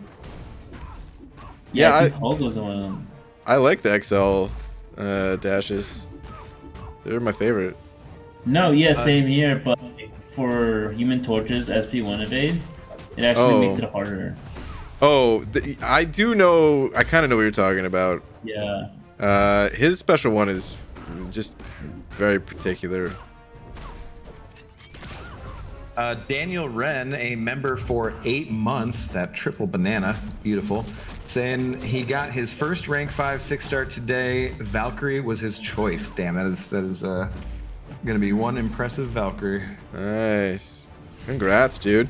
A: yeah,
D: I think Hulk was one of them.
A: I like the XL dashes. They're my favorite.
D: No, yeah, same here. But for Human Torch's SP1 evade, it actually makes it harder.
A: Oh, I do know. I kind of know what you're talking about.
D: Yeah.
A: His special one is just very particular.
B: Daniel Wren, a member for 8 months, that triple banana, beautiful, saying he got his first rank 5 6-star today. Valkyrie was his choice. Damn, that is gonna be one impressive Valkyrie.
A: Nice, congrats, dude.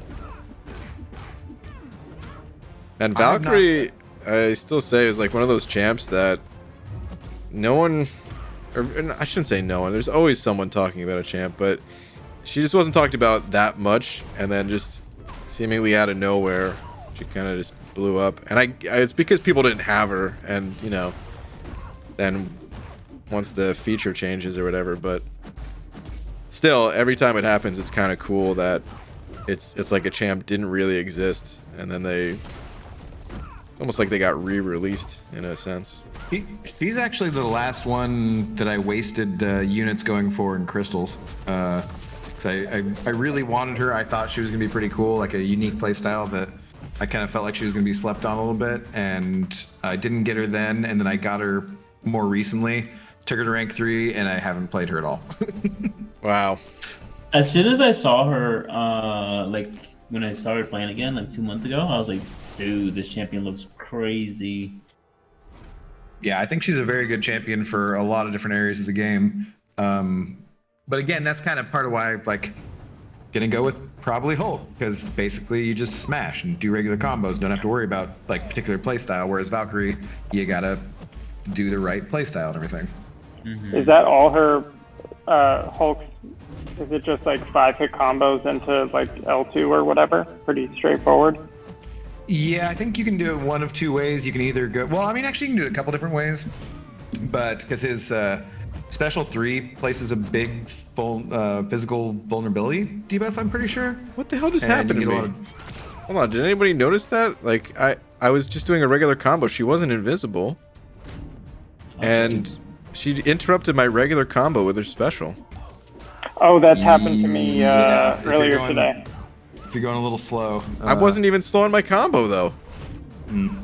A: And Valkyrie, I still say, is like one of those champs that no one, or I shouldn't say no one. There's always someone talking about a champ, but she just wasn't talked about that much, and then just seemingly out of nowhere, she kind of just blew up. And it's because people didn't have her, and you know, then once the feature changes or whatever. But still, every time it happens, it's kind of cool that it's like a champ didn't really exist, and then it's almost like they got re-released in a sense.
B: She's actually the last one that I wasted units going for in crystals. I really wanted her. I thought she was gonna be pretty cool, like a unique playstyle that I kind of felt like she was gonna be slept on a little bit, and I didn't get her then, and then I got her more recently, took her to rank 3, and I haven't played her at all.
A: Wow.
D: As soon as I saw her, like when I started playing again, like 2 months ago, I was like, dude, this champion looks crazy.
B: Yeah, I think she's a very good champion for a lot of different areas of the game. But again, that's kind of part of why, like, gonna go with probably Hulk, because basically you just smash and do regular combos, don't have to worry about like particular playstyle. Whereas Valkyrie, you gotta do the right playstyle and everything.
D: Mm-hmm.
C: Is that all her Hulk? Is it just like 5-hit combos into like L2 or whatever? Pretty straightforward.
B: Yeah, I think you can do it one of 2 ways. You can either go, well, I mean, actually, you can do it a couple different ways, but because his special 3 places a big full physical vulnerability debuff, I'm pretty sure.
A: What the hell just happened to me? Hold on, did anybody notice that? Like, I was just doing a regular combo. She wasn't invisible. And she interrupted my regular combo with her special.
C: Oh, that's happened to me earlier today.
B: If you're going a little slow.
A: I wasn't even slowing my combo, though.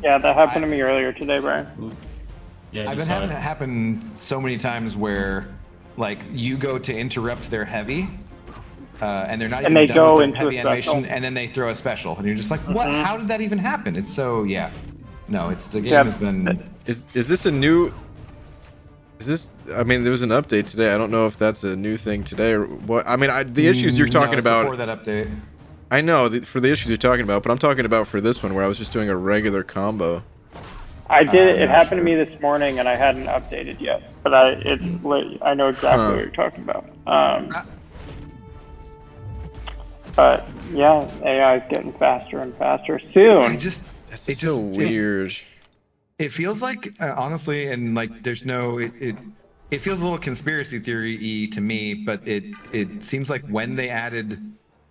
C: Yeah, that happened to me earlier today, Brian.
D: Yeah,
B: I've been having it happen so many times where, like, you go to interrupt their heavy, and they're not even done with the heavy animation, and then they throw a special, and you're just like, what? How did that even happen? It's so, yeah. No, it's the game has been.
A: Is this a new? Is this? I mean, there was an update today. I don't know if that's a new thing today or what. I mean, the issues you're talking about.
B: Before that update.
A: I know for the issues you're talking about, but I'm talking about for this one where I was just doing a regular combo.
C: I did. It happened to me this morning, and I hadn't updated yet. But I know exactly what you're talking about. But yeah, AI is getting faster and faster. Soon.
A: That's so weird.
B: It feels like honestly, and like there's no. It feels a little conspiracy theory-y to me, but it seems like when they added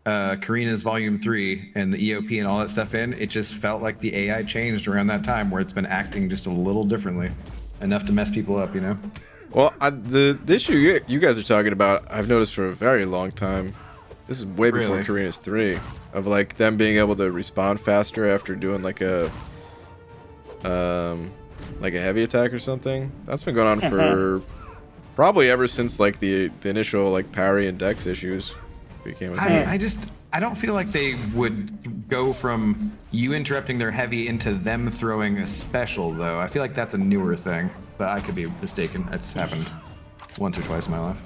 B: Karina's Volume 3 and the EOP and all that stuff in, it just felt like the AI changed around that time, where it's been acting just a little differently, enough to mess people up, you know?
A: Well, the issue you guys are talking about, I've noticed for a very long time. This is way before Karina's 3, of like them being able to respond faster after doing like a heavy attack or something. That's been going on for probably ever since like the initial like parry and dex issues. became a thing.
B: I don't feel like they would go from you interrupting their heavy into them throwing a special, though. I feel like that's a newer thing, but I could be mistaken. It's happened once or twice in my life.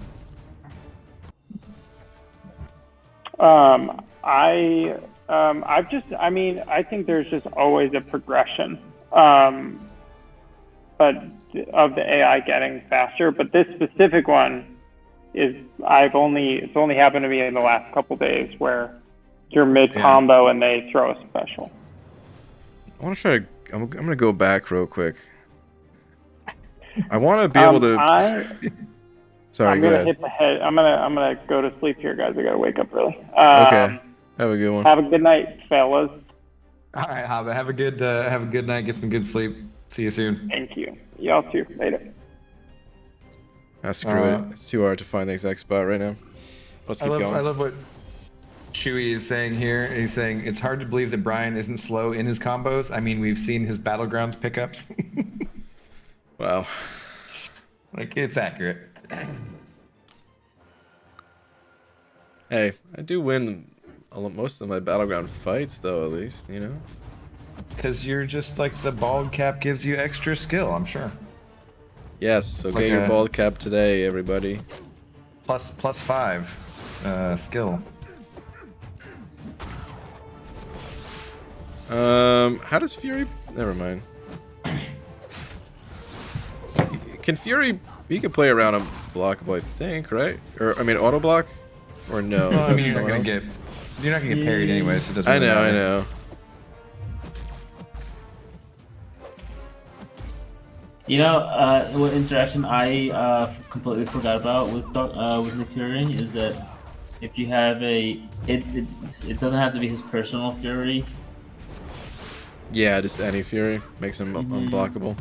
C: I think there's just always a progression, but of the AI getting faster. But this specific one is it's only happened to me in the last couple days where you're mid combo and they throw a special.
A: I want to try to. I'm gonna go back real quick. I want to be able to. Sorry,
C: I'm
A: go
C: gonna
A: ahead.
C: hit the head. I'm gonna go to sleep here, guys. I gotta wake up early.
A: Okay. Have a good one.
C: Have a good night, fellas.
B: All right, Hobbit. Have a good night. Get some good sleep. See you soon.
C: Thank you. Y'all too. Later.
A: Screw it. It's too hard to find the exact spot right now. Let's keep going.
B: I love what Chewy is saying here. He's saying it's hard to believe that Brian isn't slow in his combos. I mean, we've seen his Battlegrounds pickups.
A: Wow.
B: Like, it's accurate.
A: Hey, I do win most of my Battleground fights, though, at least, you know?
B: Because you're just like the bald cap gives you extra skill, I'm sure.
A: Yes, so
B: It's
A: get
B: like
A: your
B: a-
A: bald cap today, everybody.
B: Plus 5 skill.
A: How does Fury... Never mind. Can Fury... He can play around a blockable, I think, right? Or, I mean, auto block? Or no?
B: Well, I mean,
A: That's
B: you're not
A: someone
B: gonna
A: else?
B: get parried anyway, so it doesn't
A: I
B: really
A: know, I
B: matter.
A: know.
D: You know, what interaction I completely forgot about with Nick Fury is that if you have it doesn't have to be his personal Fury.
A: Yeah, just any Fury makes him unblockable.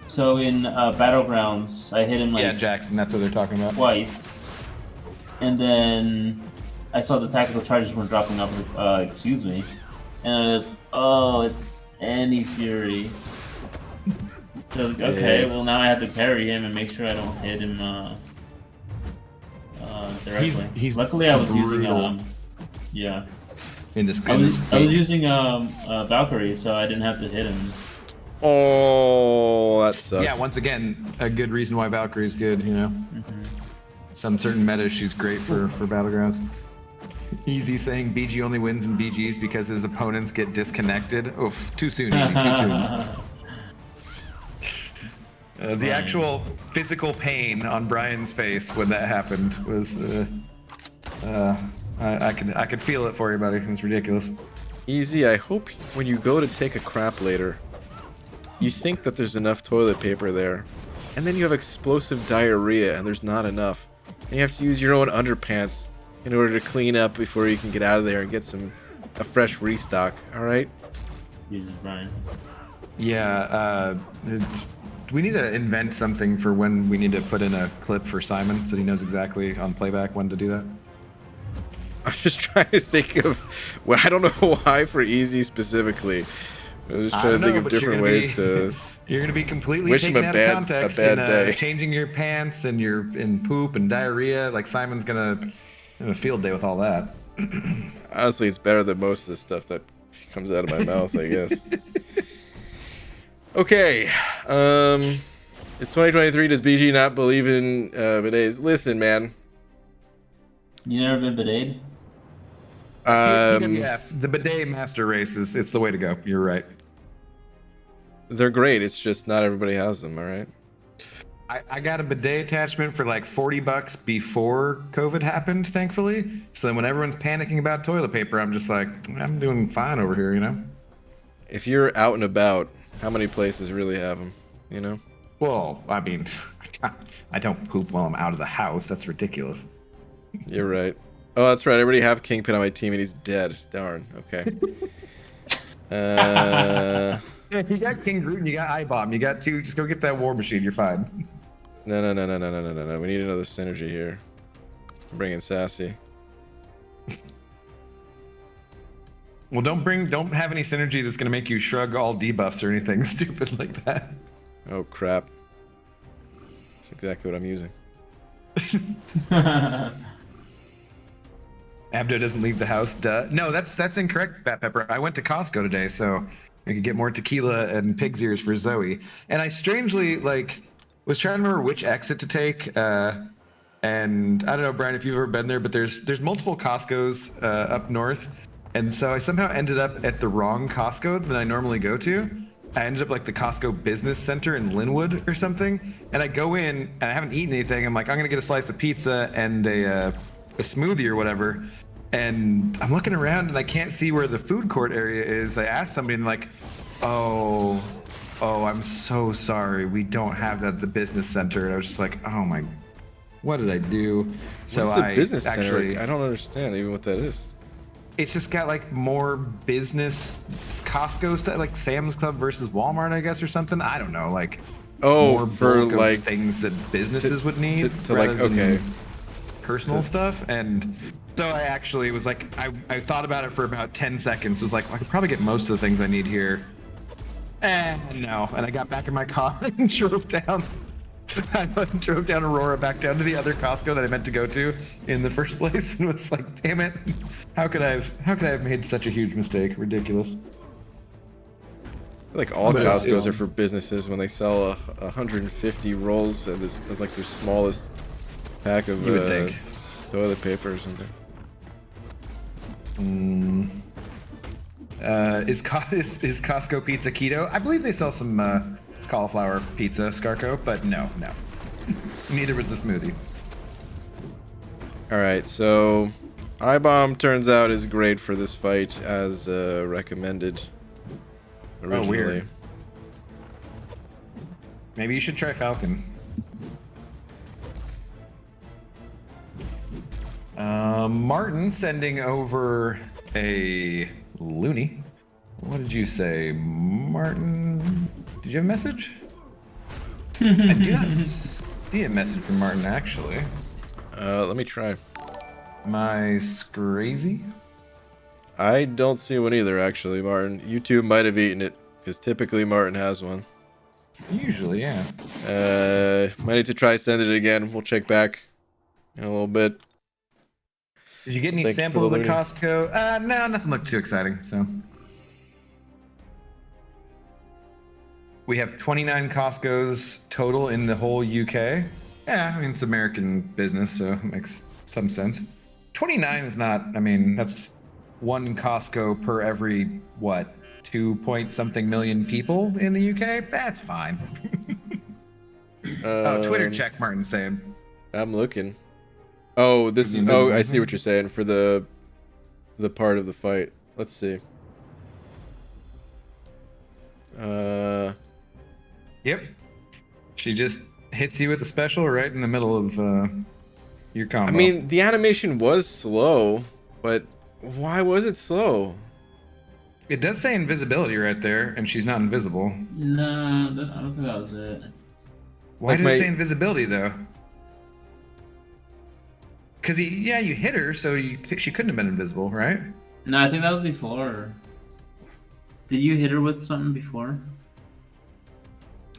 D: So in Battlegrounds, I hit him like
B: Yeah, Jackson, that's what they're talking about.
D: twice, and then I saw the tactical charges weren't dropping off. Excuse me, and I was, oh, it's any Fury. So I was like, okay, well now I have to parry him and make sure I don't hit him directly.
B: He's
D: Luckily, I was using
B: brutal.
D: yeah,
B: In this,
D: I was using Valkyrie, so I didn't have to hit him.
A: Oh, that sucks.
B: Yeah, once again, a good reason why Valkyrie's good, you know? Some certain metas, she's great for Battlegrounds. Easy saying BG only wins in BGs because his opponents get disconnected. Oof, too soon, Easy, too soon. The actual physical pain on Brian's face when that happened was, I could feel it for you, buddy. It's ridiculous.
A: Easy, I hope when you go to take a crap later, you think that there's enough toilet paper there, and then you have explosive diarrhea and there's not enough. And you have to use your own underpants in order to clean up before you can get out of there and get a fresh restock, alright?
D: Jesus, Brian.
B: Yeah, we need to invent something for when we need to put in a clip for Simon so he knows exactly on playback when to do that.
A: I'm just trying to think of, well, I don't know why for Easy specifically. I was just trying to think of different ways to...
B: You're gonna be completely
A: Wish him
B: taken
A: a
B: out
A: bad-
B: of context
A: a bad
B: and
A: day.
B: changing your pants and in poop and diarrhea. Like Simon's gonna have a field day with all that.
A: Honestly, it's better than most of the stuff that comes out of my mouth, I guess. Okay, it's 2023. Does BG not believe in bidets? Listen, man.
D: You never been bidetted?
B: PWF, the bidet master race it's the way to go. You're right.
A: They're great. It's just not everybody has them. All right.
B: I got a bidet attachment for like $40 before COVID happened, thankfully. So then when everyone's panicking about toilet paper, I'm just like, I'm doing fine over here, you know?
A: If you're out and about, how many places really have them? You know.
B: Well, I mean, I don't poop while I'm out of the house. That's ridiculous.
A: You're right. Oh, that's right. I already have Kingpin on my team, and he's dead. Darn. Okay.
B: Yeah, you got King Groot and you got iBomb. You got two. Just go get that war machine. You're fine.
A: No. We need another synergy here. I'm bringing Sassy.
B: Well, don't have any synergy that's gonna make you shrug all debuffs or anything stupid like that.
A: Oh crap. That's exactly what I'm using.
B: Abdo doesn't leave the house. Duh. No, that's incorrect, Bat Pepper. I went to Costco today, so I could get more tequila and pig's ears for Zoe. And I strangely was trying to remember which exit to take. And I don't know, Brian, if you've ever been there, but there's multiple Costco's up north, and so I somehow ended up at the wrong Costco that I normally go to. I ended up like the Costco Business Center in Linwood or something, and I go in and I haven't eaten anything. I'm like, I'm gonna get a slice of pizza and a smoothie or whatever, and I'm looking around and I can't see where the food court area is. I asked somebody and like, oh, I'm so sorry, we don't have that at the business center. And I was just like, oh my. What did I do? So
A: What's a
B: I
A: business
B: actually,
A: center? I don't understand even what that is.
B: it's just got like more business Costco stuff, like Sam's Club versus Walmart, I guess, or something. I don't know, like more
A: for
B: bulk of
A: like
B: things that businesses would need
A: to like
B: rather than
A: okay.
B: personal stuff. And so I actually was like, I thought about it for about 10 seconds. Was like, well, I could probably get most of the things I need here. No, and I got back in my car and drove down. I drove down Aurora back down to the other Costco that I meant to go to in the first place, and was like, "Damn it! How could I have made such a huge mistake? Ridiculous."
A: Like all
B: But
A: Costco's are for businesses when they sell 150 rolls and there's like their smallest pack of
B: You would think.
A: toilet paper or something.
B: Is Costco pizza keto? I believe they sell some cauliflower pizza, Scarco, but no. Neither was the smoothie.
A: All right, so I-bomb turns out is great for this fight as recommended originally.
B: Oh, weird. Maybe you should try Falcon. Martin sending over a loony. What did you say, Martin? Did you have a message? I do not see a message from Martin, actually.
A: Let me try.
B: Am I crazy?
A: I don't see one either, actually, Martin. You two might have eaten it, because typically Martin has one.
B: Usually, yeah.
A: Might need to try send it again. We'll check back in a little bit.
B: Did you get any
A: Thank you for
B: samples
A: the
B: at Costco? No, nothing looked too exciting, so. We have 29 Costco's total in the whole UK. Yeah, I mean, it's American business, so it makes some sense. 29 is not, I mean, that's one Costco per every, what, 2-point-something million people in the UK? That's fine. Oh, Twitter check, Martin's saying.
A: I'm looking. Oh, this is. Oh, I see what you're saying for the part of the fight. Let's see.
B: Yep. She just hits you with a special right in the middle of your combo.
A: I mean, the animation was slow, but why was it slow?
B: It does say invisibility right there, and she's not invisible.
D: No, I don't think that was it.
B: Why
A: Like
B: does it
A: my-
B: say invisibility though? Because you hit her, so she couldn't have been invisible, right?
D: No, I think that was before. Did you hit her with something before?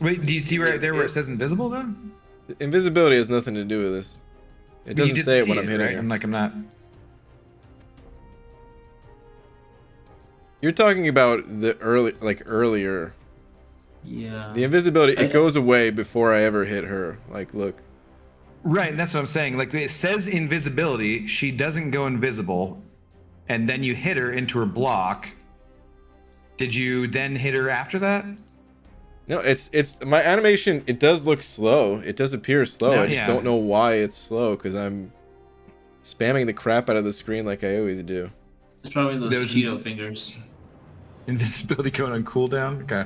B: Wait, do you see right there where it says invisible though?
A: Invisibility has nothing to do with this. It
B: But you
A: doesn't
B: did
A: say it
B: see
A: when I'm hitting
B: right?
A: her.
B: I'm not.
A: You're talking about the earlier.
D: Yeah.
A: The invisibility, it goes away before I ever hit her. Like, look.
B: Right, and that's what I'm saying. Like it says invisibility, she doesn't go invisible, and then you hit her into her block. Did you then hit her after that?
A: No, it's my animation. It does look slow. It does appear slow.
B: No,
A: I just don't know why it's slow because I'm spamming the crap out of the screen like I always do.
D: It's probably those
B: Those-
D: Cheeto fingers.
B: Invisibility going on cooldown? Okay.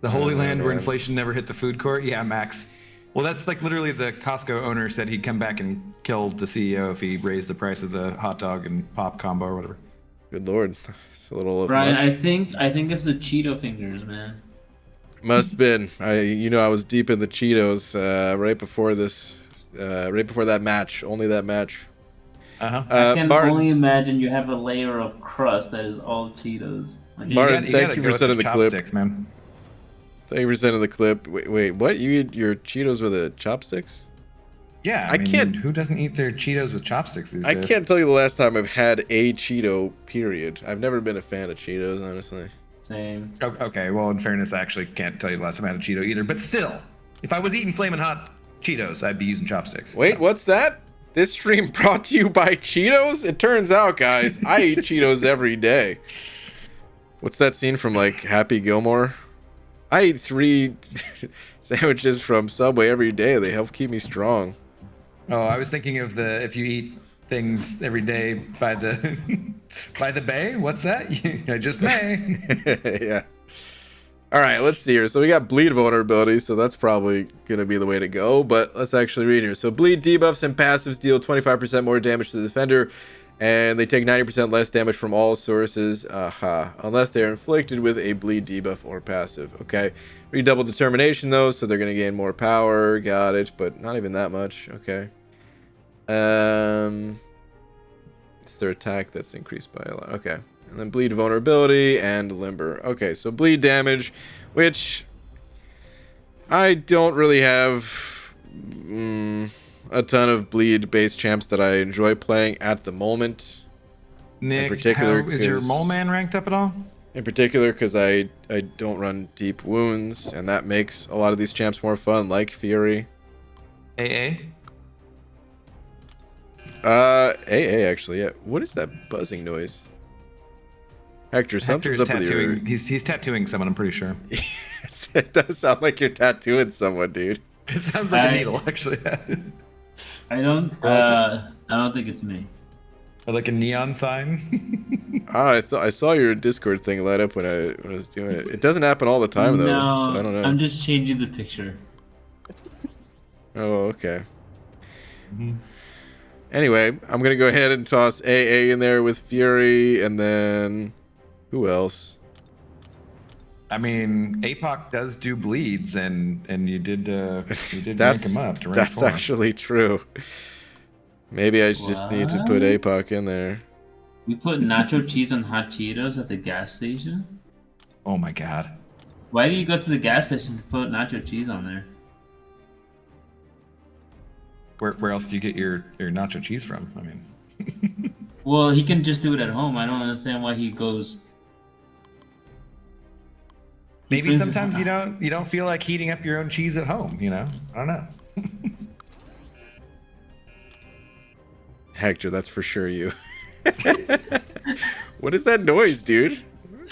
B: The Holy Land where
A: man.
B: inflation never hit the food court? Yeah, Max. Well, that's like literally the Costco owner said he'd come back and kill the CEO if he raised the price of the hot dog and pop combo or whatever.
A: Good lord, it's a little.
D: Brian,
A: much.
D: I think it's the Cheeto fingers, man.
A: Must been. I was deep in the Cheetos right before this, right before that match. Only that match.
B: Uh-huh.
D: I can
A: Martin,
D: only imagine you have a layer of crust that is all Cheetos. Like,
A: Martin, thank
B: gotta
A: you
B: go
A: for
B: with
A: sending the clip.
B: chopsticks, man.
A: Thank you for sending the clip. Wait, what? You eat your Cheetos with chopsticks?
B: Yeah,
A: I can't-
B: Who doesn't eat their Cheetos with chopsticks these
A: I
B: days?
A: can't tell you the last time I've had a Cheeto, period. I've never been a fan of Cheetos, honestly.
D: Same.
B: Okay, well, in fairness, I actually can't tell you the last time I had a Cheeto either. But still, if I was eating Flamin' Hot Cheetos, I'd be using chopsticks.
A: Wait,
B: so.
A: what's that? This stream brought to you by Cheetos? It turns out, guys, I eat Cheetos every day. What's that scene from, like, Happy Gilmore? I eat 3 sandwiches from Subway every day. They help keep me strong.
B: Oh, I was thinking of the if you eat things every day by the by the bay. What's that? I just may.
A: Yeah. All right, let's see here. So we got bleed vulnerability, so that's probably going to be the way to go. But let's actually read here. So bleed debuffs and passives deal 25% more damage to the defender, and they take 90% less damage from all sources, unless they are inflicted with a bleed debuff or passive. Okay. Redouble determination though, so they're going to gain more power. Got it, but not even that much. Okay. It's their attack that's increased by a lot. Okay. And then bleed vulnerability and limber. Okay, so bleed damage, which I don't really have a ton of bleed based champs that I enjoy playing at the moment.
B: Nick,
A: particular,
B: how, is your mole man ranked up at all?
A: In particular, because I don't run deep wounds, and that makes a lot of these champs more fun, like Fury.
B: AA?
A: AA actually, yeah. What is that buzzing noise? Hector, something's
B: Hector's
A: up with
B: tattooing.
A: your...
B: He's tattooing someone. I'm pretty sure.
A: It does sound like you're tattooing someone, dude.
B: It sounds like a needle, actually.
D: I don't think it's me.
B: Or like a neon sign.
A: I saw your Discord thing light up when I was doing it. It doesn't happen all the time though,
D: No,
A: so I don't know.
D: I'm just changing the picture.
A: Oh, okay. Anyway, I'm gonna go ahead and toss AA in there with Fury, and then who else?
B: I mean, APOC does do bleeds, and you did rank him up to rank
A: That's
B: 4.
A: actually true. Maybe I just need to put
D: What?
A: APOC in there.
D: We put nacho cheese on hot Cheetos at the gas station?
B: Oh my god.
D: Why do you go to the gas station to put nacho cheese on there?
B: Where else do you get your nacho cheese from? I mean,
D: Well, he can just do it at home. I don't understand why he goes. He
B: maybe
D: brings his-
B: sometimes you don't feel like heating up your own cheese at home. You know, I don't know.
A: Hector, that's for sure you. What is that noise, dude?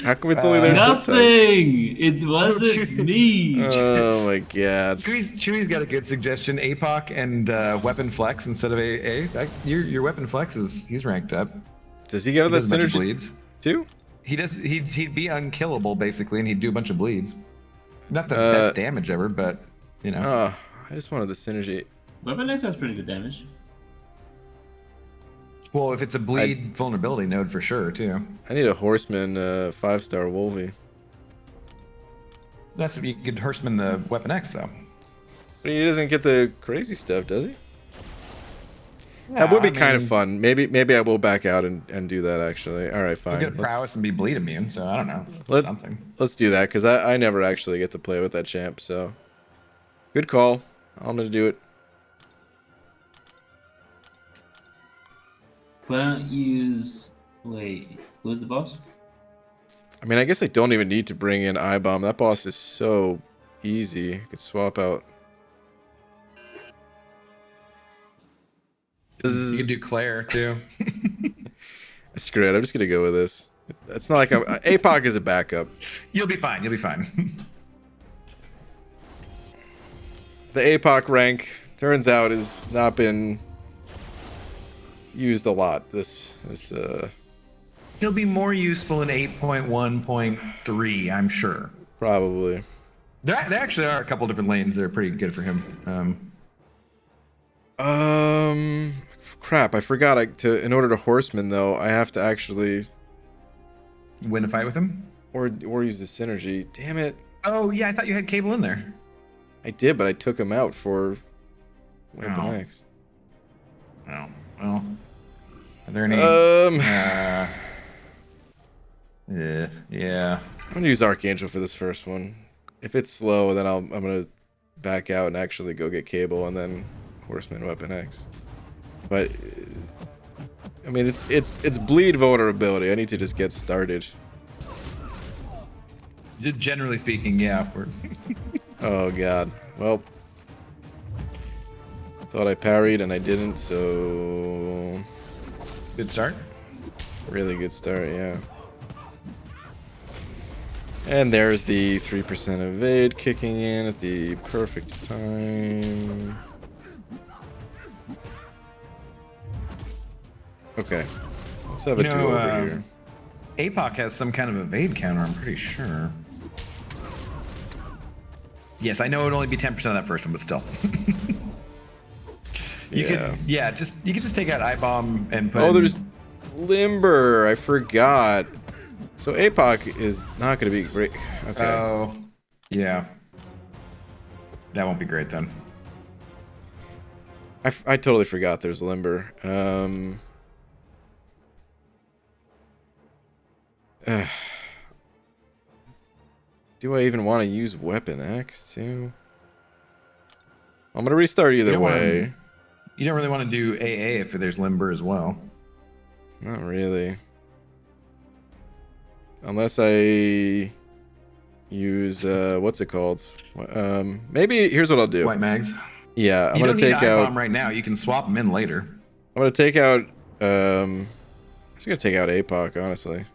A: How come it's only there sometimes?
D: Nothing! It wasn't me!
A: Oh my god.
B: Chewy's got a good suggestion. APOC and weapon flex instead of AA. Your weapon flex he's ranked up.
A: Does he have
B: He
A: that
B: does a bunch of
A: synergy
B: bleeds.
A: too?
B: He does. He'd be unkillable basically, and he'd do a bunch of bleeds. Not the
A: Uh,
B: best damage ever, but you know.
A: Oh, I just wanted the synergy.
D: Weapon X has pretty good damage.
B: Well, if it's a bleed vulnerability node for sure too.
A: I need a horseman 5-star Wolvie.
B: That's you could Horseman the weapon X though.
A: But he doesn't get the crazy stuff, does he? That would be kind of fun. Maybe I will back out and do that actually. All right, fine.
B: You'll get prowess and be bleed immune, so I don't know. It's something.
A: Let's do that because I never actually get to play with that champ. So good call. I'm gonna do it.
D: Why don't use... Wait, who's the boss?
A: I mean, I guess I don't even need to bring in I-Bomb. That boss is so easy. I could swap out.
B: You can do Claire too.
A: Screw it. I'm just gonna go with this. It's not like APOC is a backup.
B: You'll be fine. You'll be fine.
A: The APOC rank turns out has not been used a lot.
B: He'll be more useful in 8.1.3, I'm sure.
A: Probably.
B: There actually are a couple different lanes that are pretty good for him.
A: Crap. I forgot. In order to horseman though, I have to actually
B: Win a fight with him?
A: or use the synergy. Damn it.
B: Oh yeah, I thought you had Cable in there.
A: I did, but I took him out for Weapon
B: Oh.
A: X.
B: Oh well. Are there any? Yeah.
A: I'm gonna use Archangel for this first one. If it's slow, then I'm gonna back out and actually go get Cable, and then Horseman Weapon X. But I mean, it's bleed vulnerability. I need to just get started.
B: Generally speaking, yeah.
A: Oh god. Well, thought I parried and I didn't, so
B: Good start.
A: really good start, yeah. And there's the 3% evade kicking in at the perfect time. Okay, let's have a do-over here.
B: APOC has some kind of evade counter, I'm pretty sure. Yes, I know it would only be 10% of that first one, but still. You could just take out I-Bomb and put.
A: Oh, there's Limber. I forgot. So APOC is not going to be great. Okay.
B: Oh, yeah. That won't be great then.
A: I totally forgot there's Limber. Do I even want to use Weapon X too? I'm gonna restart either way.
B: You don't really want to do AA if there's Limber as well.
A: Not really. Unless I use what's it called? Maybe here's what I'll do.
B: White Mags.
A: Yeah, I'm
B: you
A: gonna
B: don't
A: take
B: need
A: out.
B: I-Bomb right now. You can swap them in later.
A: I'm gonna take out. I'm just gonna take out APOC, honestly.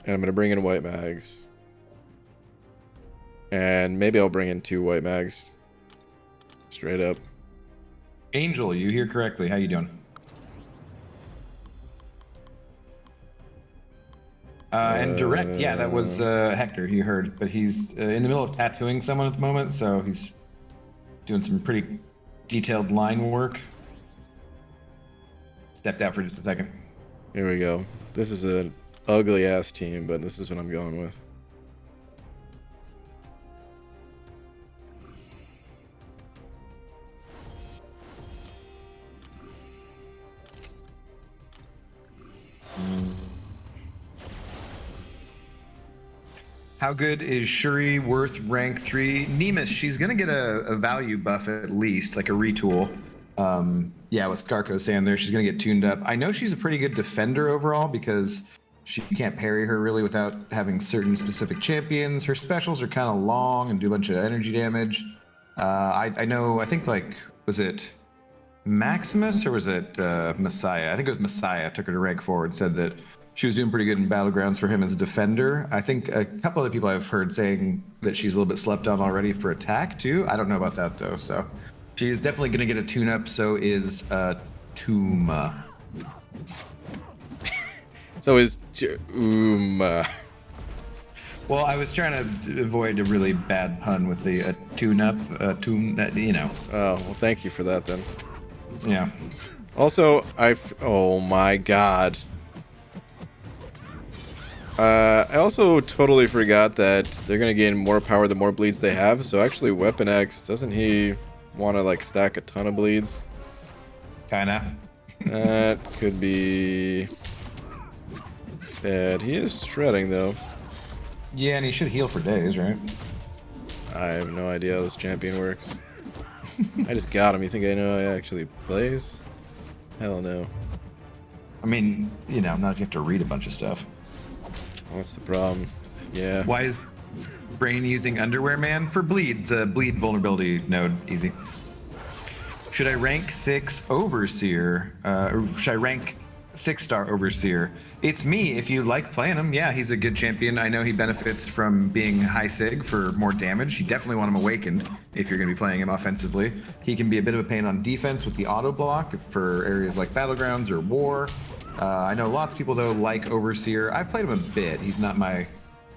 A: And I'm gonna bring in White Mags. And maybe I'll bring in 2 White Mags. Straight up.
B: Angel, you hear correctly. How you doing? And direct, yeah, that was Hector. You heard, but he's in the middle of tattooing someone at the moment, so he's doing some pretty detailed line work. Stepped out for just a second.
A: Here we go. This is an ugly ass team, but this is what I'm going with.
B: How good is Shuri worth rank 3? Nemus, she's going to get a value buff at least, like a retool. Yeah, what Skarko's saying there, she's going to get tuned up. I know she's a pretty good defender overall because she can't parry her really without having certain specific champions. Her specials are kind of long and do a bunch of energy damage. I know, I think like, was it Maximus or was it Messiah? I think it was Messiah took her to rank 4 and said that she was doing pretty good in Battlegrounds for him as a defender. I think a couple other people I've heard saying that she's a little bit slept on already for attack too. I don't know about that though. So she's definitely going to get a tune-up. So is Tuma.
A: So is Tuma.
B: Well, I was trying to avoid a really bad pun with the tune-up, you know.
A: Oh, well, thank you for that then.
B: Yeah.
A: Also, oh my god. I also totally forgot that they're gonna gain more power the more bleeds they have. So actually, Weapon X, doesn't he want to like stack a ton of bleeds?
B: Kinda.
A: That could be bad. He is shredding though.
B: Yeah, and he should heal for days, right?
A: I have no idea how this champion works. I just got him. You think I know how he actually plays? Hell no.
B: I mean, you know, not if you have to read a bunch of stuff.
A: What's the problem? Yeah.
B: Why is Brain using Underwear Man? For bleeds, bleed vulnerability node, easy. Should I rank 6 Overseer? Or should I rank 6-star Overseer? It's me. If you like playing him, yeah, he's a good champion. I know he benefits from being high sig for more damage. You definitely want him awakened if you're going to be playing him offensively. He can be a bit of a pain on defense with the auto block for areas like Battlegrounds or War. I know lots of people, though, like Overseer. I've played him a bit. He's not my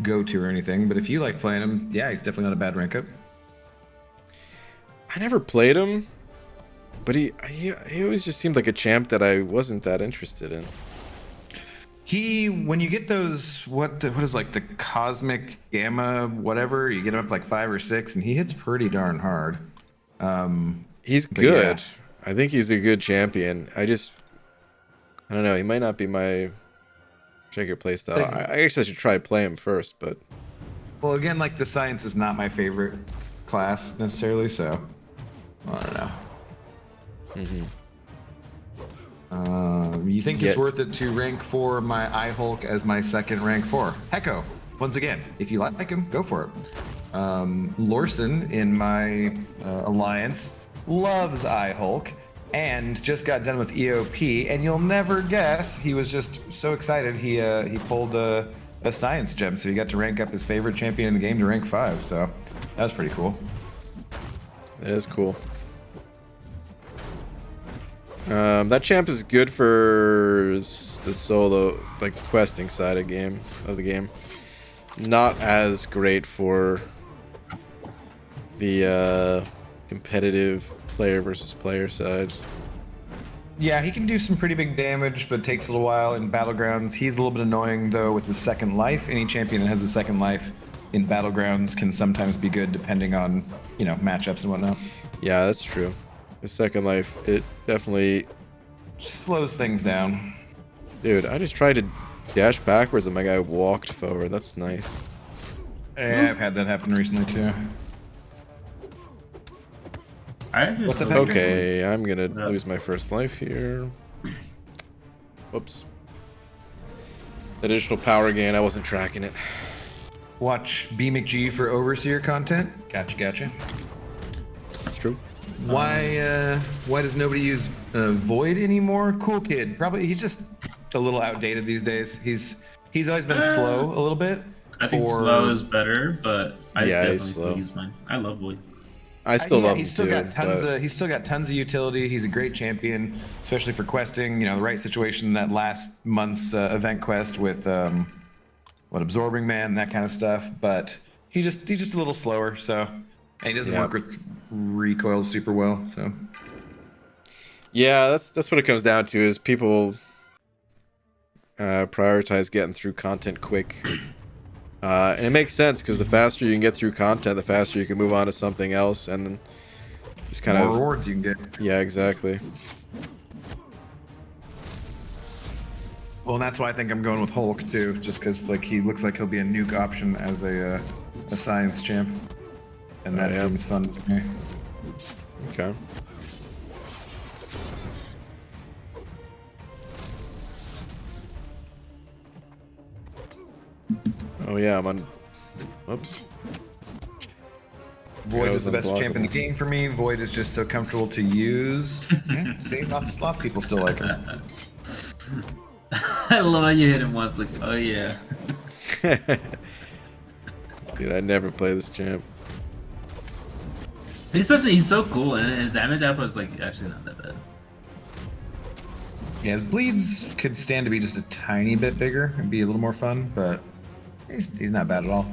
B: go-to or anything, but if you like playing him, yeah, he's definitely not a bad rank up.
A: I never played him, but he always just seemed like a champ that I wasn't that interested in.
B: When you get those, what is like the Cosmic Gamma, whatever, you get him up like 5 or 6, and he hits pretty darn hard.
A: He's good.
B: Yeah.
A: I think he's a good champion. I don't know. He might not be my particular playstyle. I guess I should try to play him first, but...
B: Well, again, like the Science is not my favorite class necessarily, so I don't know. You think it's
A: Yeah.
B: worth it to rank 4 my iHulk as my second rank 4? Hecko, once again, if you like him, go for it. Lorson in my alliance loves iHulk and just got done with EOP, and you'll never guess he was just so excited he pulled a science gem, so he got to rank up his favorite champion in the game to rank 5. So that was pretty cool.
A: That is cool. That champ is good for the solo, like questing side of the game. Not as great for the competitive player versus player side.
B: Yeah, he can do some pretty big damage, but it takes a little while in Battlegrounds. He's a little bit annoying, though, with his second life. Any champion that has a second life in Battlegrounds can sometimes be good, depending on, matchups and whatnot.
A: Yeah, that's true. The second life, it definitely
B: Slows things down.
A: Dude, I just tried to dash backwards and my guy walked forward. That's nice.
B: Yeah, I've had that happen recently, too. What's up, Hector?
A: Okay, I'm gonna lose my first life here. Whoops. Additional power gain, I wasn't tracking it.
B: Watch B McG for Overseer content. Gotcha.
A: That's true.
B: Why does nobody use Void anymore? Cool kid. Probably he's just a little outdated these days. He's always been slow a little bit.
D: I think slow is better, but I definitely
A: he's slow.
D: still use mine. I love Void.
A: I still love him
B: he's still
A: too,
B: got tons he's still got tons of utility. He's a great champion, especially for questing. The right situation, that last month's event quest with Absorbing Man, that kind of stuff. But he's just a little slower, so and he doesn't work with recoils super well. So
A: yeah, that's what it comes down to is people prioritize getting through content quick. And it makes sense because the faster you can get through content, the faster you can move on to something else, and then just kind
B: more
A: of
B: rewards you can get.
A: Yeah, exactly.
B: Well, and that's why I think I'm going with Hulk too, just because he looks like he'll be a nuke option as a science champ, and that seems fun to me.
A: Okay. Oh yeah, I'm on. Oops.
B: Void is the best champ in the game for me. Void is just so comfortable to use. Yeah, see, lots of people still like him.
D: I love how you hit him once, like, oh yeah.
A: Dude, I never play this champ.
D: He's so cool, and his damage output is actually not that bad.
B: Yeah, his bleeds could stand to be just a tiny bit bigger and be a little more fun, but he's not bad at all.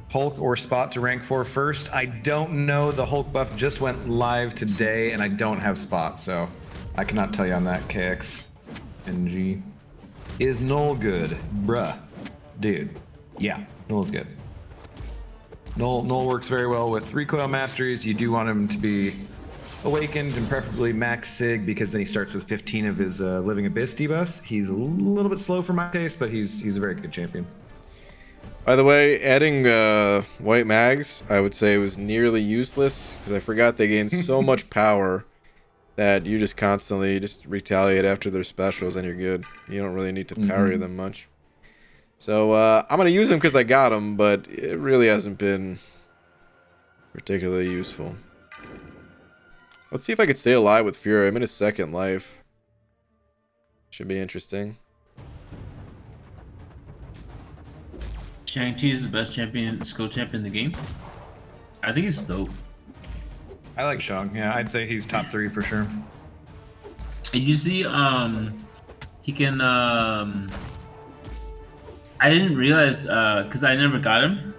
B: Hulk or Spot to rank 4 first? I don't know. The Hulk buff just went live today, and I don't have Spot, so I cannot tell you on that. KXNG. Is Null good? Bruh. Dude. Yeah, Null's good. Null works very well with recoil masteries. You do want him to be awakened and preferably max sig, because then he starts with 15 of his Living Abyss debuffs. He's a little bit slow for my taste, but he's a very good champion.
A: By the way, adding white mags, I would say was nearly useless because I forgot they gain so much power that you just constantly just retaliate after their specials and you're good. You don't really need to parry them much. So I'm gonna use them because I got them, but it really hasn't been particularly useful. Let's see if I could stay alive with Fury. I'm in his second life. Should be interesting.
D: Shang-Chi is the best skill champion in the game. I think he's dope.
B: I like Shang. Yeah, I'd say he's top 3 for sure.
D: And you see, he can. I didn't realize because I never got him.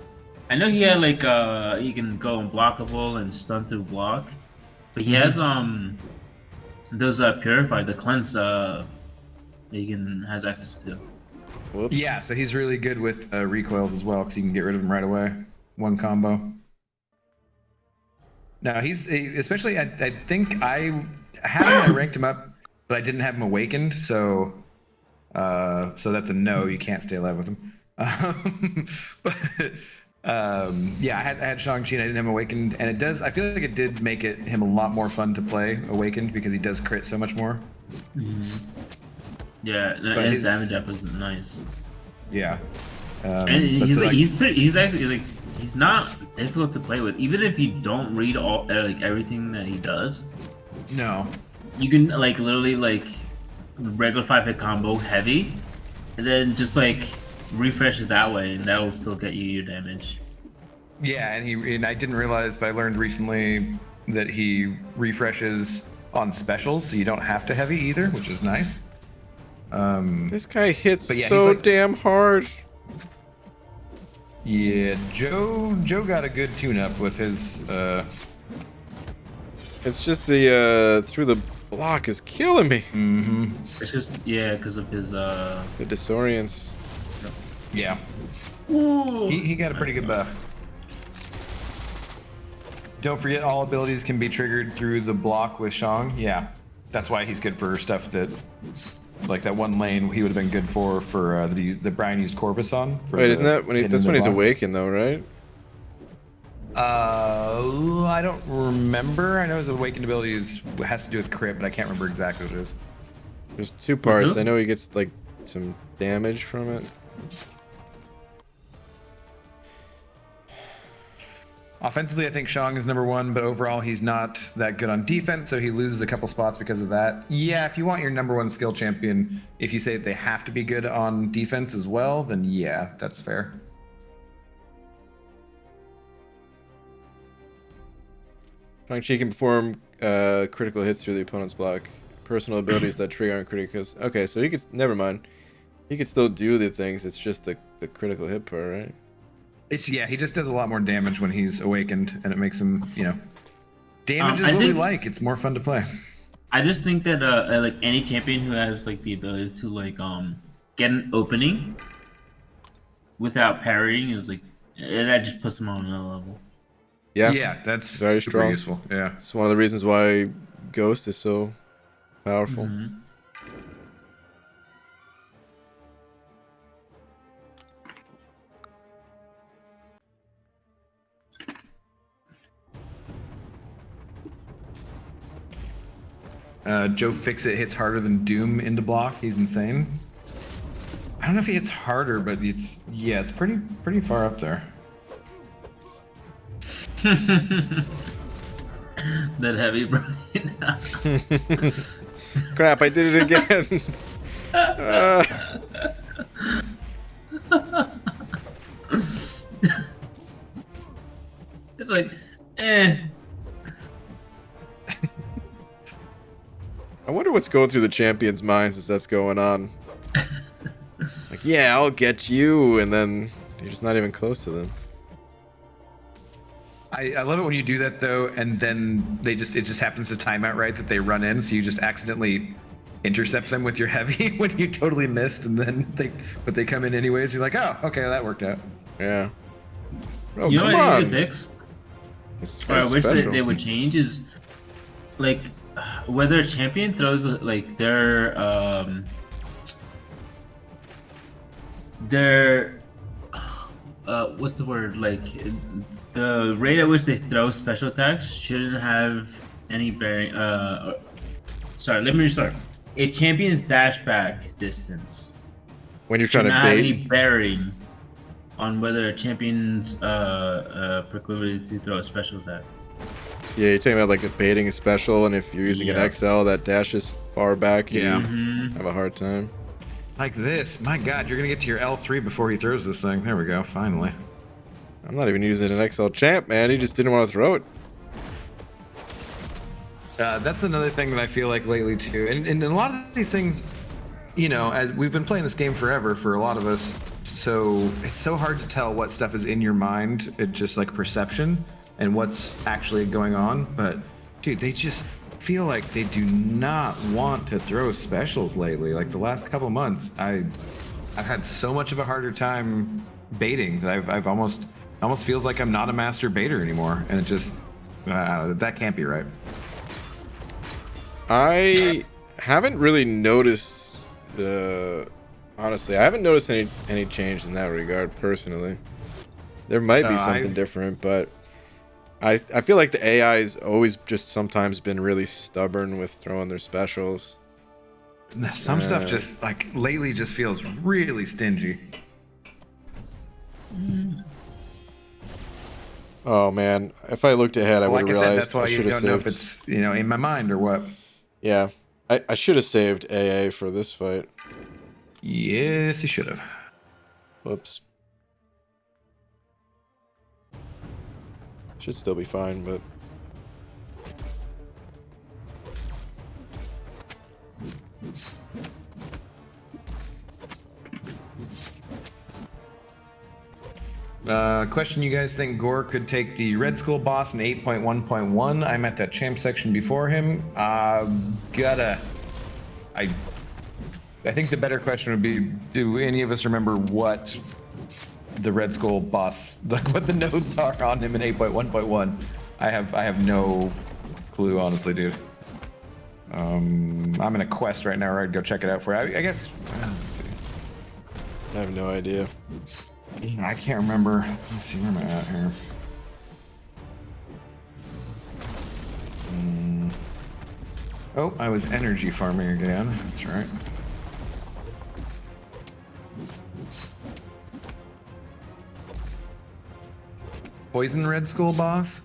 D: I know he had he can go unblockable and stun through block, but he has those purified, the cleanse that he has access to.
A: Whoops.
B: Yeah, so he's really good with recoils as well, because you can get rid of him right away. One combo. No, especially, I think I ranked him up, but I didn't have him awakened, so that's a no. You can't stay alive with him. Yeah, I had Shang-Chi and I didn't have Awakened, and it does. I feel like it did make him a lot more fun to play Awakened because he does crit so much more.
D: Yeah,
B: But
D: his
B: his
D: damage up is nice.
B: yeah,
D: And
B: but
D: he's
B: so,
D: like he's actually like he's not difficult to play with. Even if you don't read all like everything that he does,
B: no,
D: you can like literally like regular 5-hit combo heavy, and then just like refresh it that way, and that'll still get you your damage.
B: yeah, and I didn't realize, but I learned recently that he refreshes on specials, so you don't have to heavy either, which is nice.
A: This guy hits
B: But yeah,
A: so
B: he's like-
A: damn hard.
B: Yeah, Joe got a good tune-up with his.
A: It's just the through the block is killing me.
D: It's just because of his
A: The disorients.
B: Yeah,
D: Ooh.
B: he got a pretty good buff. Don't forget, all abilities can be triggered through the block with Shang. Yeah, that's why he's good for stuff that, like that one lane, he would have been good for the Brian used Corvus on.
A: Wait, isn't that when that's when he's awakened though, right?
B: I don't remember. I know his awakened ability has to do with crit, but I can't remember exactly what it is.
A: There's two parts.
D: Mhm.
A: I know he gets like some damage from it.
B: Offensively, I think Shang is number one, but overall, he's not that good on defense, so he loses a couple spots because of that. Yeah, if you want your number one skill champion, if you say that they have to be good on defense as well, then yeah, that's fair.
A: Shang-Chi can perform critical hits through the opponent's block. Personal abilities that trigger on criticals. Okay, so he could. Never mind. He could still do the things. It's just the critical hit part, right?
B: Yeah, he just does a lot more damage when he's awakened, and it makes him, damage is
D: I
B: what we
D: think-
B: like. It's more fun to play.
D: I just think that like any champion who has like the ability to like get an opening without parrying is like that just puts them on another level.
A: Yeah.
B: That's
A: Very
B: super
A: strong.
B: useful. Yeah.
A: It's one of the reasons why Ghost is so powerful.
D: Mhm.
B: Joe Fixit hits harder than Doom into block. He's insane. I don't know if he hits harder, but it's pretty far up there.
D: That heavy brain.
A: Crap! I did it again.
D: It's like, eh.
A: I wonder what's going through the champion's minds as that's going on. Like, yeah, I'll get you, and then you're just not even close to them.
B: I love it when you do that though, and then it just happens to time out right that they run in, so you just accidentally intercept them with your heavy when you totally missed, and then they come in anyways. You're like, oh, okay, that worked out.
A: Yeah. Oh,
D: You know
A: come
D: what I
A: on.
D: need to fix?
A: This
D: Or I
A: guy's
D: wish that
A: special.
D: they would change is like whether a champion throws like their what's the word, like the rate at which they throw special attacks shouldn't have any bearing. Sorry, let me restart. A champion's dash back distance
A: When you're
D: should
A: trying to
D: not have any
A: bait.
D: bearing on whether a champion's proclivity to throw a special attack.
A: Yeah, you're talking about like a baiting a special, and if you're using
D: Yeah.
A: an XL that dashes far back, you
B: Yeah.
A: have a hard time.
B: Like this. My God, you're gonna get to your L3 before he throws this thing. There we go. Finally.
A: I'm not even using an XL champ, man. He just didn't want to throw it.
B: That's another thing that I feel like lately too, and a lot of these things, as we've been playing this game forever for a lot of us, so it's so hard to tell what stuff is in your mind. It's just like perception and what's actually going on. But dude, they just feel like they do not want to throw specials lately. Like the last couple months, I've had so much of a harder time baiting that I've almost feels like I'm not a master baiter anymore, and it just that can't be right.
A: I haven't really noticed, honestly, I haven't noticed any change in that regard personally. There might be
B: No,
A: something
B: I've-
A: different, but I feel like the AI has always just sometimes been really stubborn with throwing their specials.
B: Some stuff just like lately just feels really stingy.
A: Oh man, if I looked ahead, I would
B: Like
A: have
B: I said,
A: realized
B: that's why
A: I
B: you
A: should have
B: don't know if
A: saved.
B: it's in my mind or what.
A: Yeah, I should have saved AA for this fight.
B: Yes, you should have.
A: Whoops. Should still be fine, but
B: Question: You guys think Gore could take the Red Skull boss in 8.1.1? I'm at that champ section before him. I think the better question would be: do any of us remember what the Red Skull boss, like what the nodes are on him in 8.1.1? I have no clue, honestly, dude. I'm in a quest right now, where I'd go check it out for you. I guess. Let's see.
A: I have no idea.
B: I can't remember. Let's see, where am I at here? Oh, I was energy farming again. That's right. Poison Red Skull boss?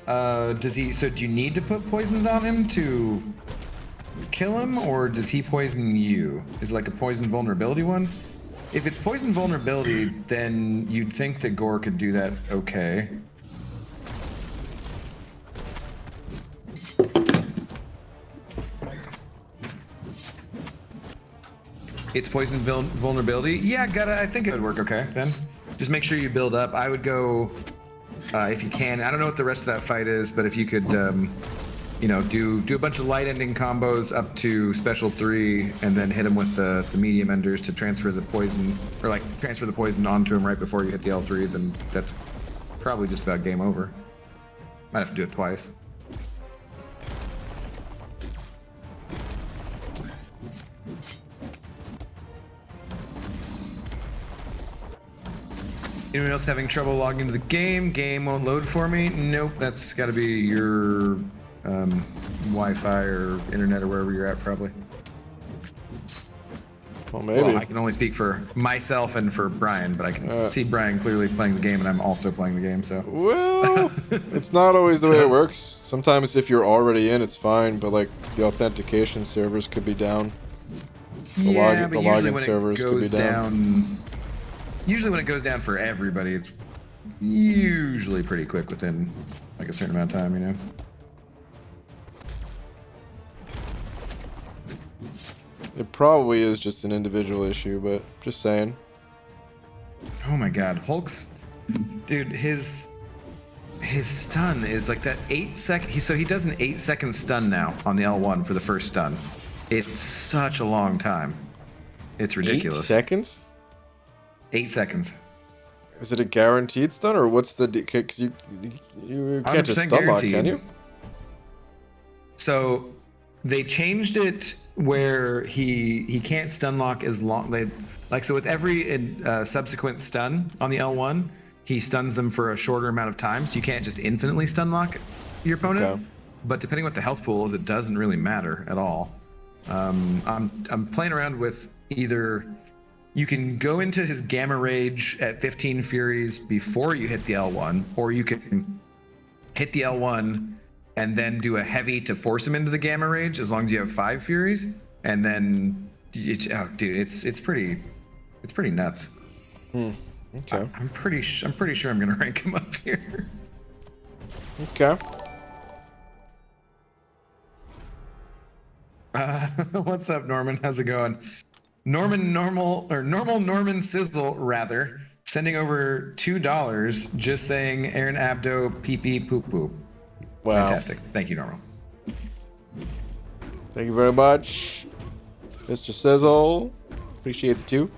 B: Does he? So do you need to put poisons on him to kill him, or does he poison you? Is it like a poison vulnerability one? If it's poison vulnerability, then you'd think that Gore could do that okay. It's poison vulnerability? Yeah, I think it would work okay then. Just make sure you build up. I would go, if you can. I don't know what the rest of that fight is, but if you could, do a bunch of light ending combos up to special 3, and then hit him with the medium enders to transfer the poison, or like transfer the poison onto him right before you hit the L3, then that's probably just about game over. Might have to do it twice. Anyone else having trouble logging into the game? Game won't load for me? Nope, that's got to be your Wi-Fi or internet or wherever you're at, probably.
A: Well, maybe.
B: Well, I can only speak for myself and for Brian, but I can see Brian clearly playing the game, and I'm also playing the game, so.
A: Well, it's not always the way it works. Sometimes if you're already in, it's fine, but like the authentication servers could be down. The login servers could be down.
B: Usually when it goes down for everybody, it's usually pretty quick within like a certain amount of time,
A: It probably is just an individual issue, but just saying.
B: Oh my god, Hulk's dude, his stun is like that 8-second. So he does an 8-second stun now on the L1 for the first stun. It's such a long time. It's ridiculous.
A: 8 seconds?
B: 8 seconds.
A: Is it a guaranteed stun, or what's the? Because you can't just
B: 100%
A: stun lock, can
B: guaranteed.
A: you?
B: So they changed it where he can't stun lock as long. So with every subsequent stun on the L1, he stuns them for a shorter amount of time. So you can't just infinitely stun lock your opponent.
A: Okay.
B: But depending what the health pool is, it doesn't really matter at all. I'm playing around with either. You can go into his Gamma Rage at 15 Furies before you hit the L1, or you can hit the L1 and then do a heavy to force him into the Gamma Rage as long as you have 5 Furies, and then it's pretty nuts.
A: Okay.
B: I'm pretty sure I'm gonna rank him up here.
A: Okay.
B: What's up, Norman? How's it going? Norman Sizzle, rather, sending over $2, just saying Aaron Abdo pee pee poo poo.
A: Wow.
B: Fantastic. Thank you, Normal.
A: Thank you very much, Mr. Sizzle. Appreciate the 2.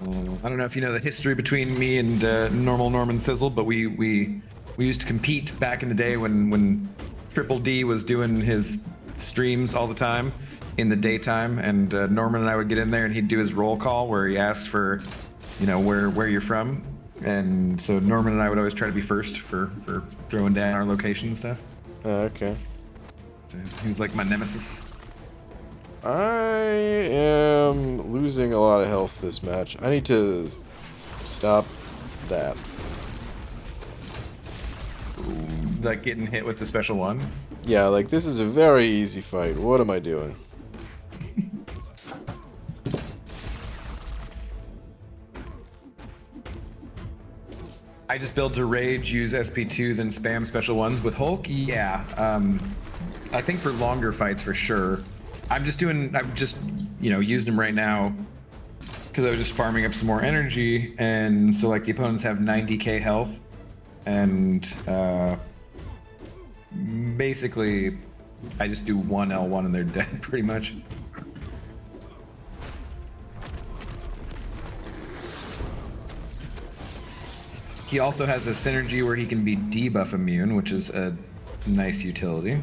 B: I don't know if you know the history between me and Normal Norman Sizzle, but we used to compete back in the day when Triple D was doing his streams all the time in the daytime, and Norman and I would get in there and he'd do his roll call where he asked for, where you're from, And so Norman and I would always try to be first for throwing down our location and stuff.
A: Okay.
B: So he was like my nemesis.
A: I am losing a lot of health this match. I need to stop that.
B: Like getting hit with the special one.
A: Yeah, like this is a very easy fight. What am I doing?
B: I just build to rage, use SP2, then spam special ones with Hulk. Yeah, I think for longer fights for sure. I'm just using him right now because I was just farming up some more energy, and so like the opponents have 90k health, and basically I just do one L1 and they're dead pretty much. He also has a synergy where he can be debuff immune, which is a nice utility.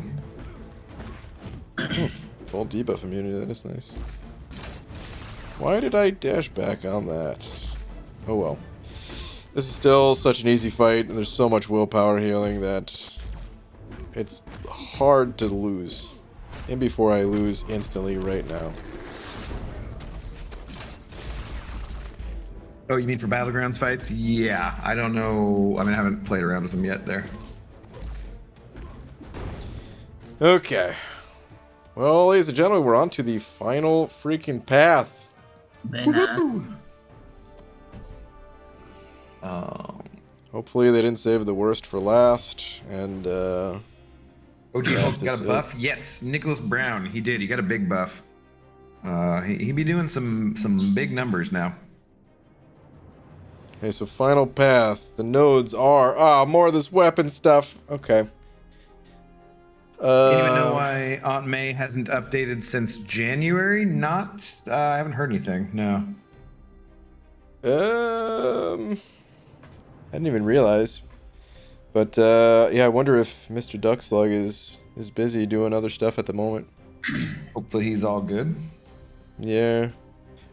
A: Full debuff immunity, that is nice. Why did I dash back on that? Oh well. This is still such an easy fight, and there's so much willpower healing that it's hard to lose. And before I lose instantly right now.
B: Oh, you mean for Battlegrounds fights? Yeah, I don't know. I mean, I haven't played around with them yet there.
A: Okay. Well, ladies and gentlemen, we're on to the final freaking path.
D: Very nice.
A: Hopefully they didn't save the worst for last, and
B: OG Hulk
A: this
B: got a
A: is
B: buff? Yes, Nicholas Brown. He did. He got a big buff. He be doing some big numbers now.
A: Okay, so final path. The nodes are more of this weapon stuff. Okay.
B: Anyone know why Aunt May hasn't updated since January? Not. I haven't heard anything. No.
A: I didn't even realize. But yeah, I wonder if Mr. Duckslug is busy doing other stuff at the moment.
B: Hopefully he's all good.
A: Yeah.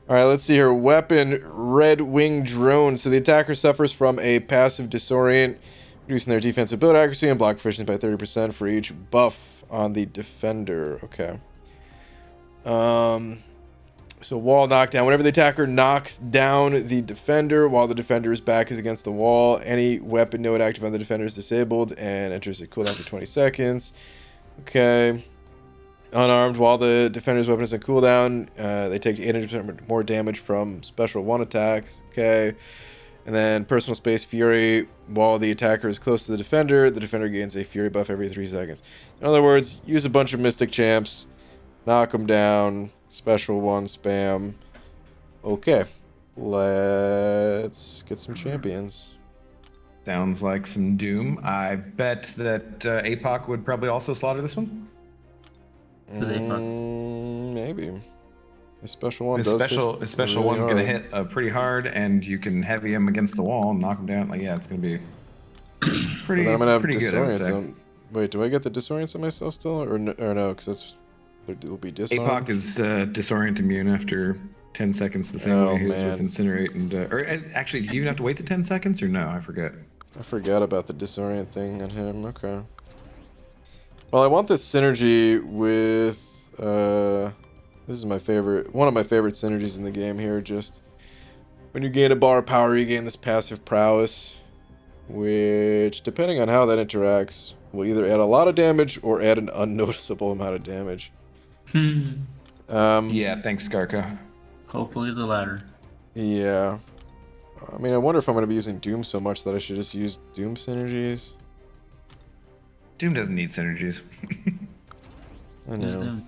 A: Alright, let's see here. Weapon, Red Wing Drone. So the attacker suffers from a passive disorient, reducing their defensive build accuracy and block efficiency by 30% for each buff on the defender. Okay. So wall knockdown. Whenever the attacker knocks down the defender while the defender's back is against the wall, any weapon node active on the defender is disabled and enters a cooldown for 20 seconds. Okay. Unarmed, while the defender's weapon is on cooldown, they take 800% more damage from special 1 attacks. Okay. And then personal space fury, while the attacker is close to the defender gains a fury buff every 3 seconds. In other words, use a bunch of mystic champs, knock them down, special 1 spam. Okay. Let's get some champions.
B: Sounds like some Doom. I bet that APOC would probably also slaughter this one.
A: Maybe. The special one
B: His
A: does
B: special
A: really
B: one's
A: hard.
B: gonna hit pretty hard, and you can heavy him against the wall and knock him down. Like, yeah, it's gonna be pretty,
A: But then I'm gonna have
B: pretty good, I would say.
A: disorients. Wait, do I get the disorients on myself still, or no? Because it'll be disarmed.
B: APOC is disorient immune after 10 seconds, the same
A: Oh,
B: way he is
A: man.
B: with Incinerate. And actually, do you even have to wait the 10 seconds, or no? I forget.
A: I forgot about the disorient thing on him. Okay. Well, I want this synergy with this is my favorite, one of my favorite synergies in the game here. Just when you gain a bar of power, you gain this passive prowess, which, depending on how that interacts, will either add a lot of damage or add an unnoticeable amount of damage.
B: Yeah, thanks, Skarka.
D: Hopefully the latter.
A: Yeah. I mean, I wonder if I'm going to be using Doom so much that I should just use Doom synergies.
B: Doom doesn't need synergies.
A: I
D: Just
A: know.
D: do.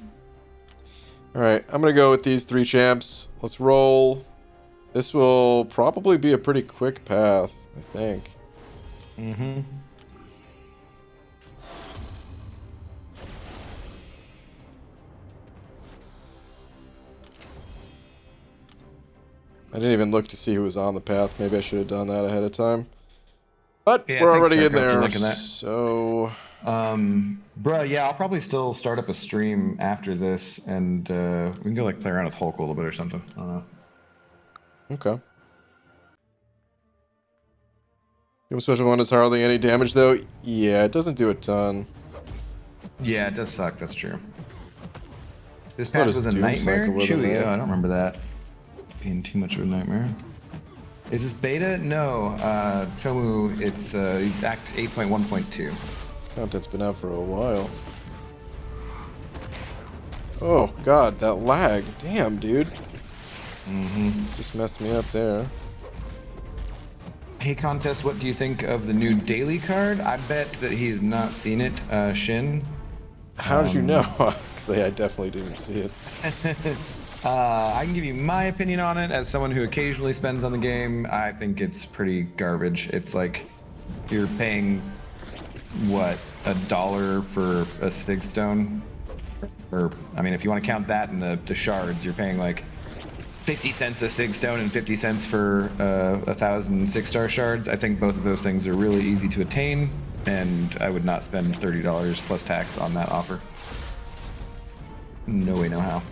A: Alright, I'm going to go with these 3 champs. Let's roll. This will probably be a pretty quick path, I think.
B: Mm-hmm.
A: I didn't even look to see who was on the path. Maybe I should have done that ahead of time. But
B: Yeah,
A: we're
B: thanks,
A: already in
B: Skarka, for
A: there,
B: linking that.
A: so...
B: Bruh, yeah, I'll probably still start up a stream after this, and we can go like play around with Hulk a little bit or something. I don't know.
A: Okay. Game special one does hardly any damage though. Yeah, it doesn't do a ton.
B: Yeah, it does suck. That's true. This
A: What
B: path
A: is
B: was a
A: Doom
B: nightmare.
A: Cycle with
B: Chewy.
A: it?
B: Oh, I don't remember that being too much of a nightmare. Is this beta? No. Chomu. It's he's Act 8.1.2.
A: This content's been out for a while. Oh god, that lag. Damn, dude. Just messed me up there.
B: Hey, contest. What do you think of the new daily card? I bet that he has not seen it. Shin.
A: How did you know? Because I definitely didn't see it.
B: I can give you my opinion on it as someone who occasionally spends on the game. I think it's pretty garbage. It's like you're paying what, $1 for a sig stone, or I mean, if you want to count that in the shards, you're paying like 50 cents a sig stone and 50 cents for 1,000 6-star shards. I think both of those things are really easy to attain, and I would not spend $30 plus tax on that offer. No way, no how.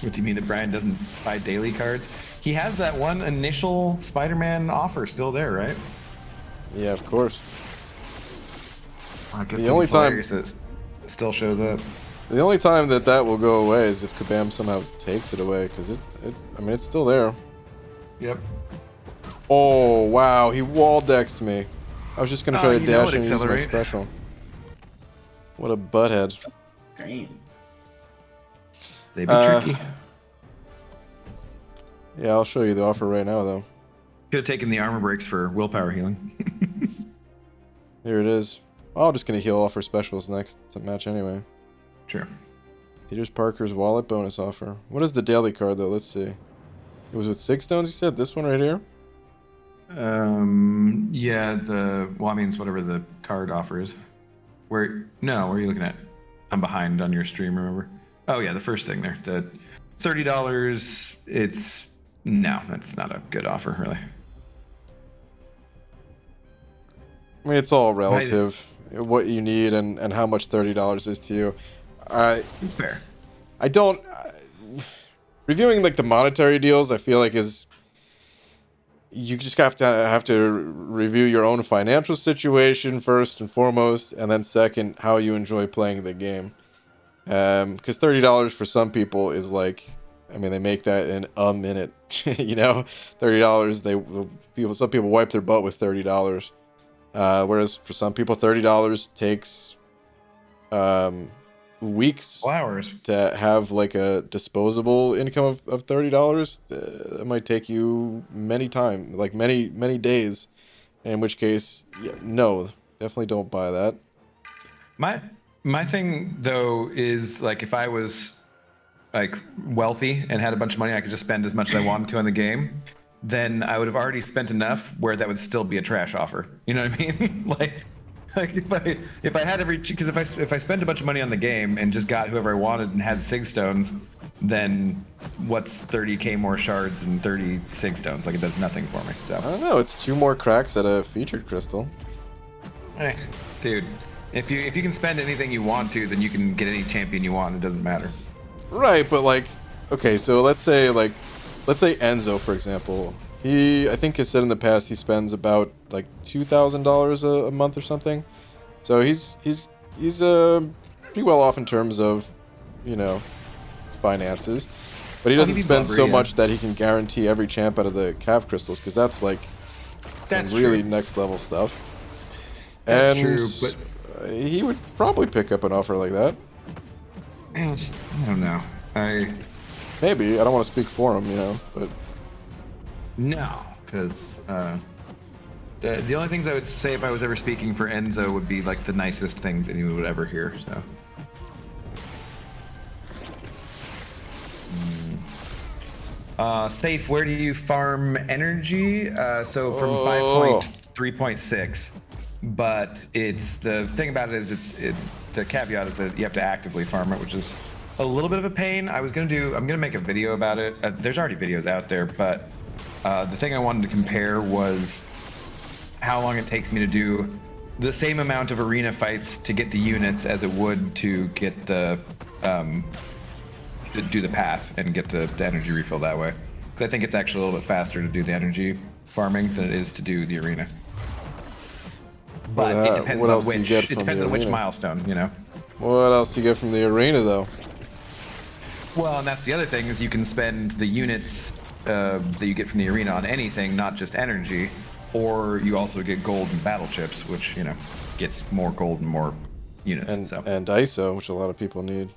B: What do you mean that Brian doesn't buy daily cards? He has that one initial Spider-Man offer still there, right?
A: Yeah, of course.
B: The
A: only time-
B: that it still shows up.
A: The only time that will go away is if Kabam somehow takes it away, because I mean, it's still there.
B: Yep.
A: Oh, wow, he wall dexed me. I was just going to try to
B: you know
A: dash
B: it,
A: and use my
B: accelerate.
A: special. What a butthead.
D: Damn.
B: They be tricky.
A: Yeah, I'll show you the offer right now, though.
B: Could have taken the armor breaks for willpower healing.
A: Here it is. I'm just going to heal all for specials next match anyway.
B: Sure.
A: Peter Parker's wallet bonus offer. What is the daily card, though? Let's see. It was with 6 stones, you said? This one right here?
B: Yeah, well, I mean, it's whatever the card offer is. Where are you looking at? I'm behind on your stream, remember? Oh, yeah, the first thing there. The $30, no, that's not a good offer, really.
A: I mean, it's all relative. What you need and how much $30 is to you.
B: It's fair.
A: I don't... reviewing, like, the monetary deals, I feel like is... You just have to review your own financial situation first and foremost, and then second, how you enjoy playing the game. Because $30 for some people is like, I mean, they make that in a minute. You know, $30 some people wipe their butt with $30. Whereas for some people, $30 takes weeks
B: Flowers.
A: to have like a disposable income of $30. It might take you many days, in which case, yeah, no, definitely don't buy that.
B: My thing though is like if I was like wealthy and had a bunch of money, I could just spend as much as I wanted to on the game, then I would have already spent enough where that would still be a trash offer. You know what I mean? like if I had because if I spent a bunch of money on the game and just got whoever I wanted and had sig stones, then what's 30k more shards and 30 sig stones? Like it does nothing for me. So
A: I don't know. It's 2 more cracks at a featured crystal.
B: hey, dude, if you can spend anything you want to, then you can get any champion you want. It doesn't matter.
A: Right, but like, okay, so let's say Enzo, for example. I think has said in the past he spends about like $2,000 a month or something. So he's pretty well off in terms of, you know, his finances. But he doesn't spend so much that he can guarantee every champ out of the Cav crystals, because that's like some really next level stuff.
B: That's
A: and
B: true, but
A: he would probably pick up an offer like that.
B: I don't know.
A: Maybe. I don't want to speak for him, you know, but
B: No, because the only things I would say if I was ever speaking for Enzo would be like the nicest things anyone would ever hear. So, Safe. Where do you farm energy? So from 5.3.6, but it's the thing about it is the caveat is that you have to actively farm it, which is a little bit of a pain. I'm gonna make a video about it. There's already videos out there, but the thing I wanted to compare was how long it takes me to do the same amount of arena fights to get the units as it would to get the to do the path and get the energy refill that way. Because I think it's actually a little bit faster to do the energy farming than it is to do the arena. But it depends on which. It depends on which milestone, you know.
A: What else do you get from the arena, though?
B: Well, and that's the other thing is you can spend the units that you get from the arena on anything, not just energy, or you also get gold and battle chips, which gets more gold and more units.
A: And ISO, which a lot of people need.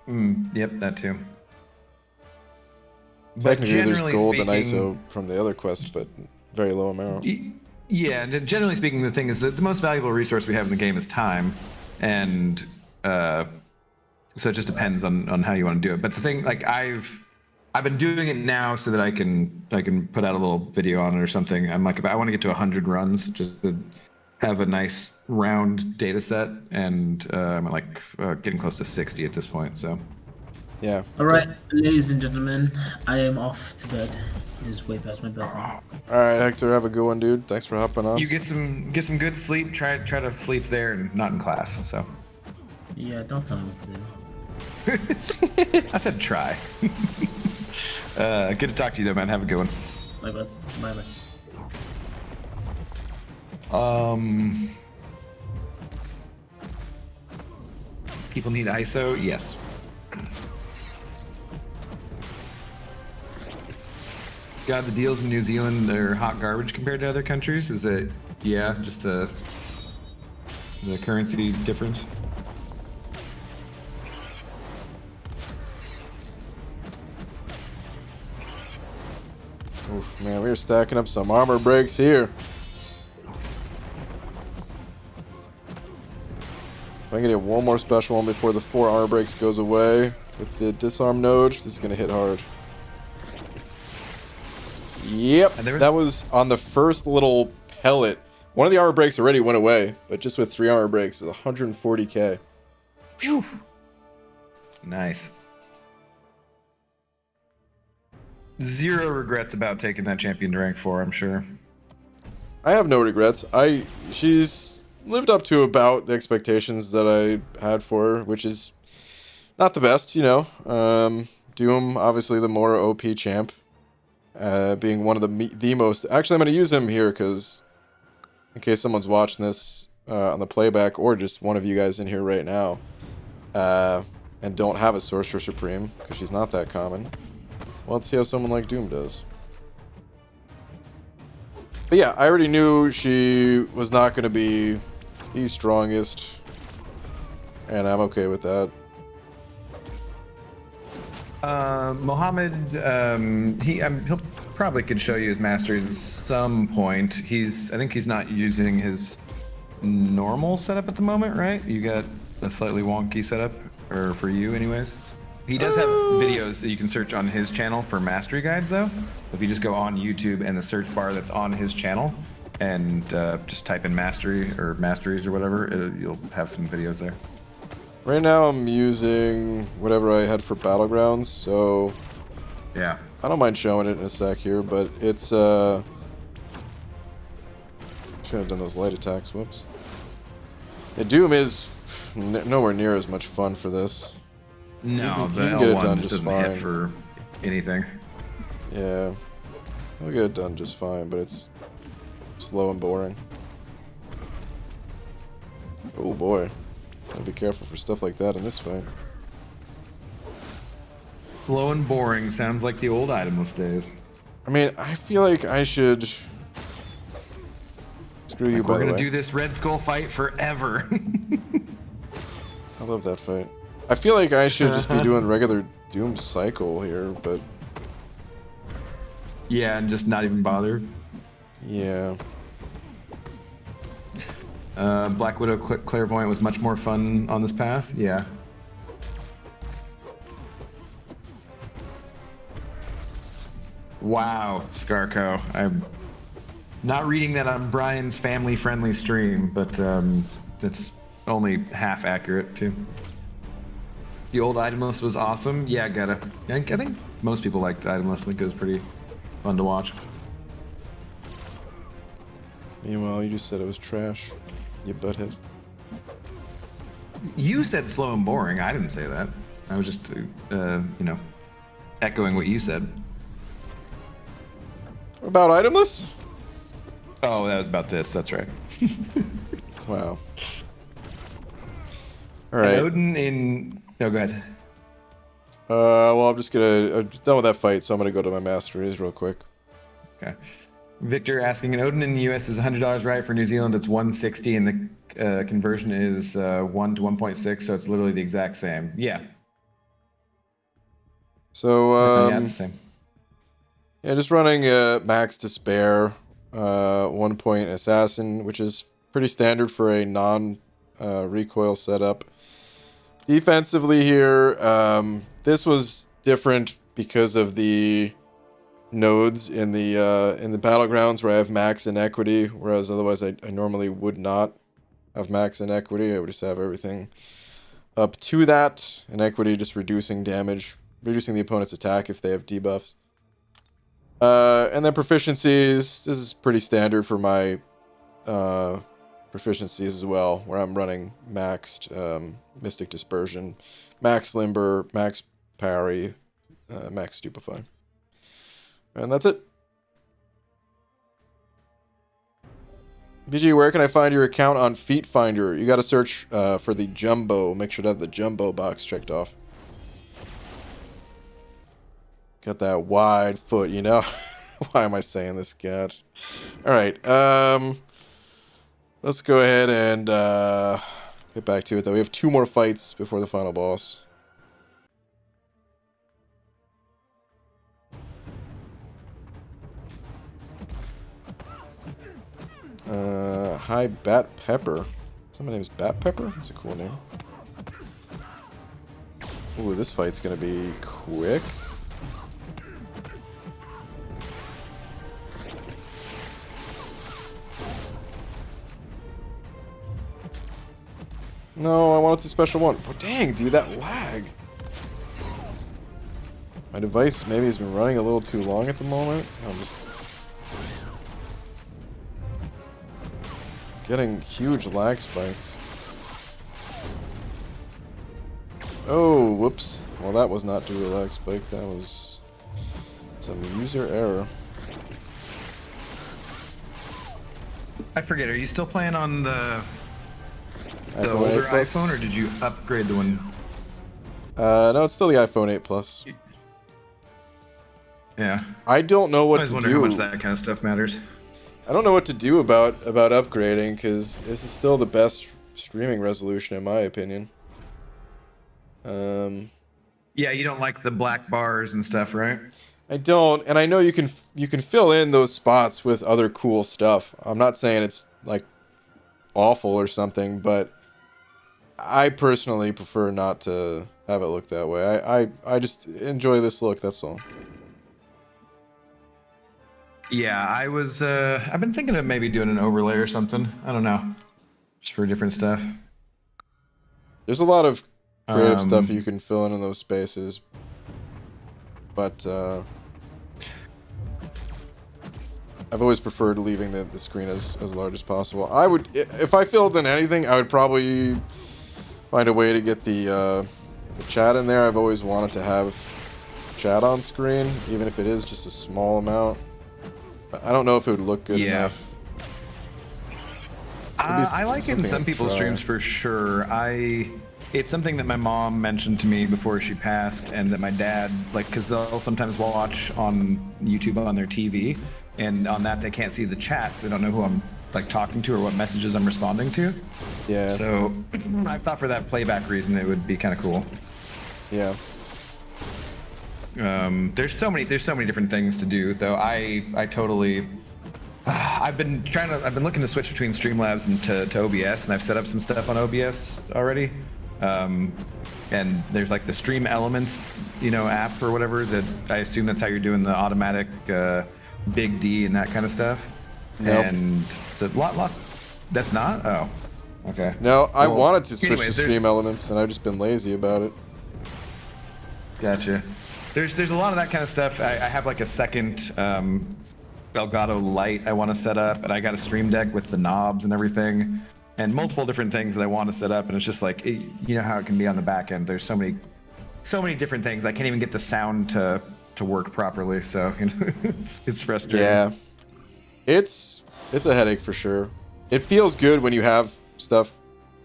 B: Yep, that too.
A: Technically, there's gold and ISO from the other quests, but very low amount.
B: Yeah, and generally speaking, the thing is that the most valuable resource we have in the game is time, and so it just depends on how you want to do it. But the thing, like I've been doing it now so that I can put out a little video on it or something. I'm like, I want to get to 100 runs just to have a nice round data set, and I'm like getting close to 60 at this point. So
A: yeah.
D: All right, ladies and gentlemen, I am off to bed. It is way past my bedtime.
A: All right, Hector, have a good one, dude. Thanks for hopping on.
B: You get some good sleep. Try to sleep there and not in class. So
D: Yeah, don't tell me what to do.
B: I said try. Good to talk to you though, man. Have a good one.
D: Likewise. Bye bye.
B: People need ISO? Yes. God, the deals in New Zealand are hot garbage compared to other countries. Is it? Yeah, just the currency difference.
A: Oof, man, we are stacking up some armor breaks here. If I can get one more special one before the 4 armor breaks goes away with the disarm node, this is going to hit hard. Yep, that was on the first little pellet. One of the armor breaks already went away, but just with 3 armor breaks is 140k.
B: Phew. Nice. Zero regrets about taking that champion to rank 4, I'm sure.
A: I have no regrets. She's lived up to about the expectations that I had for her, which is not the best, you know. Doom, obviously the more OP champ, being one of the most. Actually, I'm going to use him here because in case someone's watching this on the playback, or just one of you guys in here right now, and don't have a Sorcerer Supreme because she's not that common. Well, let's see how someone like Doom does. But yeah, I already knew she was not going to be the strongest, and I'm okay with that.
B: Mohammed, he'll probably could show you his masteries at some point. I think he's not using his normal setup at the moment, right? You got a slightly wonky setup, or for you anyways. He does have videos that you can search on his channel for mastery guides, though. If you just go on YouTube and the search bar that's on his channel, and just type in mastery or masteries or whatever, you'll have some videos there.
A: Right now I'm using whatever I had for Battlegrounds, so
B: yeah,
A: I don't mind showing it in a sec here, but it's should have done those light attacks, whoops. Yeah, Doom is nowhere near as much fun for this.
B: No,
A: you
B: the
A: can get it
B: L1
A: done
B: just
A: just
B: doesn't hit
A: fine.
B: for anything.
A: Yeah, I'll get it done just fine, but it's slow and boring. Oh boy, gotta be careful for stuff like that in this fight.
B: Slow and boring sounds like the old itemless days.
A: I mean, I feel like I should screw you.
B: We're gonna do this Red Skull fight forever.
A: I love that fight. I feel like I should just be doing regular Doom cycle here, but
B: yeah, and just not even bother.
A: yeah.
B: Black Widow Clairvoyant was much more fun on this path. Yeah. Wow, Scarco. I'm not reading that on Brian's family-friendly stream, but that's only half accurate too. The old Itemless was awesome. Yeah, I think most people liked Itemless. I think it was pretty fun to watch.
A: Meanwhile, you just said it was trash. You butthead.
B: You said slow and boring. I didn't say that. I was just, echoing what you said.
A: About itemless?
B: Oh, that was about this. That's right.
A: Wow. All
B: And
A: right.
B: Odin in. No, go ahead.
A: Well, I'm done with that fight, so I'm gonna go to my masteries real quick.
B: Okay. Victor asking, an Odin in the US is $100, right? For New Zealand, it's 160, and the conversion is 1 to 1.6, so it's literally the exact same. Yeah.
A: So,
B: Yeah, it's the same.
A: yeah, just running max despair, 1 point assassin, which is pretty standard for a non recoil setup. Defensively here, this was different because of the nodes in the battlegrounds where I have max inequity, whereas otherwise I normally would not have max inequity. I would just have everything up to that. Inequity just reducing damage, reducing the opponent's attack if they have debuffs. And then proficiencies, this is pretty standard for my proficiencies as well, where I'm running maxed Mystic Dispersion, max Limber, max Parry, max Stupefy. And that's it. BG, where can I find your account on Feet Finder? You got to search for the Jumbo. Make sure to have the Jumbo box checked off. Got that wide foot, you know? Why am I saying this, God? Alright, let's go ahead and get back to it, though. We have 2 more fights before the final boss. Hi, Bat Pepper. Somebody's name is Bat Pepper? That's a cool name. Ooh, this fight's gonna be quick. No, I wanted the special one. Oh, dang, dude, that lag. My device maybe has been running a little too long at the moment. I'm just getting huge lag spikes. Oh, whoops. Well, that was not due to a lag spike. That was some user error.
B: I forget, are you still playing on the
A: iPhone
B: older
A: 8 Plus?
B: iPhone, or did you upgrade the one?
A: No, it's still the iPhone 8 Plus.
B: Yeah.
A: I don't know what
B: I always
A: to
B: wonder
A: do.
B: how much that kind of stuff matters.
A: I don't know what to do about upgrading, because this is still the best streaming resolution in my opinion.
B: Yeah, you don't like the black bars and stuff, right?
A: I don't, and I know you can fill in those spots with other cool stuff. I'm not saying it's like awful or something, but I personally prefer not to have it look that way. I just enjoy this look, that's all.
B: Yeah, I've been thinking of maybe doing an overlay or something. I don't know. Just for different stuff.
A: There's a lot of creative stuff you can fill in those spaces, but I've always preferred leaving the screen as large as possible. I would, if I filled in anything, I would probably find a way to get the chat in there. I've always wanted to have chat on screen, even if it is just a small amount. But I don't know if it would look good enough.
B: I like it in some people's streams for sure. It's something that my mom mentioned to me before she passed, and that my dad, like, because they'll sometimes watch on YouTube on their TV, and on that they can't see the chat, so they don't know who I'm like talking to or what messages I'm responding to.
A: Yeah.
B: So I thought for that playback reason it would be kind of cool.
A: Yeah.
B: There's so many different things to do, though. I totally. I've been looking to switch between Streamlabs and to OBS, and I've set up some stuff on OBS already. And there's like the Stream Elements, app or whatever, that I assume that's how you're doing the automatic Big D and that kind of stuff.
A: Nope.
B: And so that's not? Oh, okay.
A: No, I
B: Well,
A: wanted to switch
B: anyways,
A: to Stream Elements, and I've just been lazy about it.
B: Gotcha. There's a lot of that kind of stuff. I have like a second Elgato light I want to set up, and I got a stream deck with the knobs and everything, and multiple different things that I want to set up. And it's just like, you know how it can be on the back end. There's so many different things. I can't even get the sound to work properly. So it's frustrating.
A: Yeah, it's a headache for sure. It feels good when you have stuff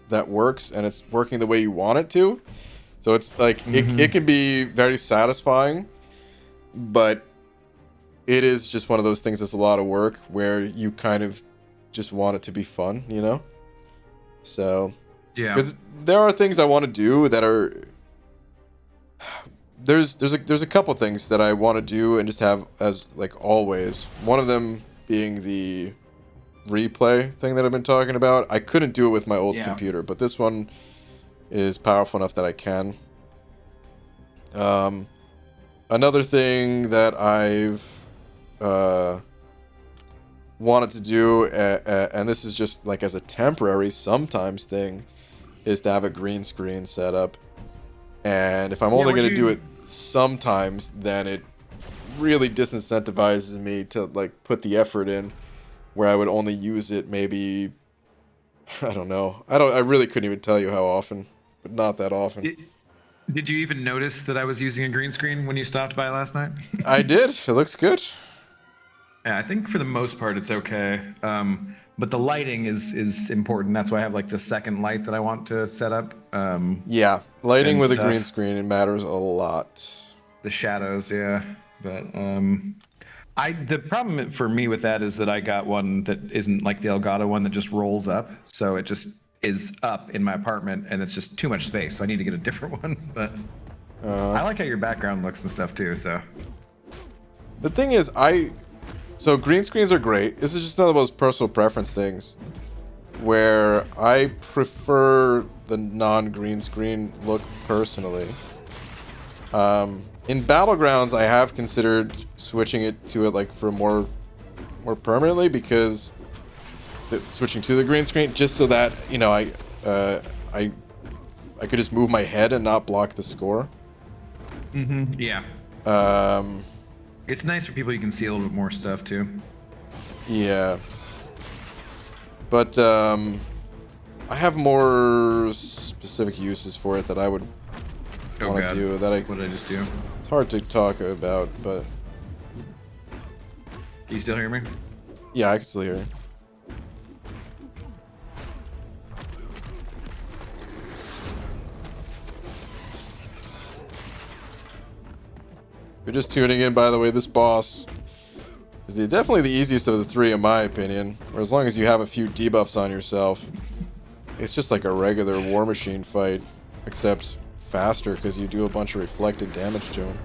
A: that works and it's working the way you want it to. So it's like it can be very satisfying, but it is just one of those things that's a lot of work where you kind of just want it to be fun, you know? So,
B: yeah,
A: because there are things I want to do that are there's a couple things that I want to do and just have as like always. One of them being the replay thing that I've been talking about. I couldn't do it with my old computer, but this one is powerful enough that I can. Another thing that I've wanted to do, and this is just like as a temporary sometimes thing, is to have a green screen set up. And if I'm only going to do it sometimes, then it really disincentivizes me to like put the effort in, where I would only use it maybe, I don't know. I really couldn't even tell you how often, but not that often.
B: Did you even notice that I was using a green screen when you stopped by last night?
A: I did. It looks good.
B: Yeah, I think for the most part it's okay. But the lighting is important. That's why I have like the second light that I want to set up.
A: Yeah, lighting with
B: stuff.
A: a green screen, it matters a lot.
B: The shadows, yeah. But the problem for me with that is that I got one that isn't like the Elgato one that just rolls up. So it just is up in my apartment and it's just too much space. So I need to get a different one. But I like how your background looks and stuff too. So
A: the thing is, so green screens are great. This is just one of those personal preference things where I prefer the non-green screen look personally. In Battlegrounds, I have considered switching it to it like for more permanently, because switching to the green screen just so that, you know, I could just move my head and not block the score.
B: yeah. It's nice for people you can see a little bit more stuff too.
A: Yeah. But I have more specific uses for it that I would want to do.
B: What did I just do?
A: It's hard to talk about, but
B: You still hear me?
A: yeah, I can still hear you. If you're just tuning in, by the way, this boss is definitely the easiest of the three, in my opinion. Or as long as you have a few debuffs on yourself, it's just like a regular War Machine fight, except faster because you do a bunch of reflected damage to him.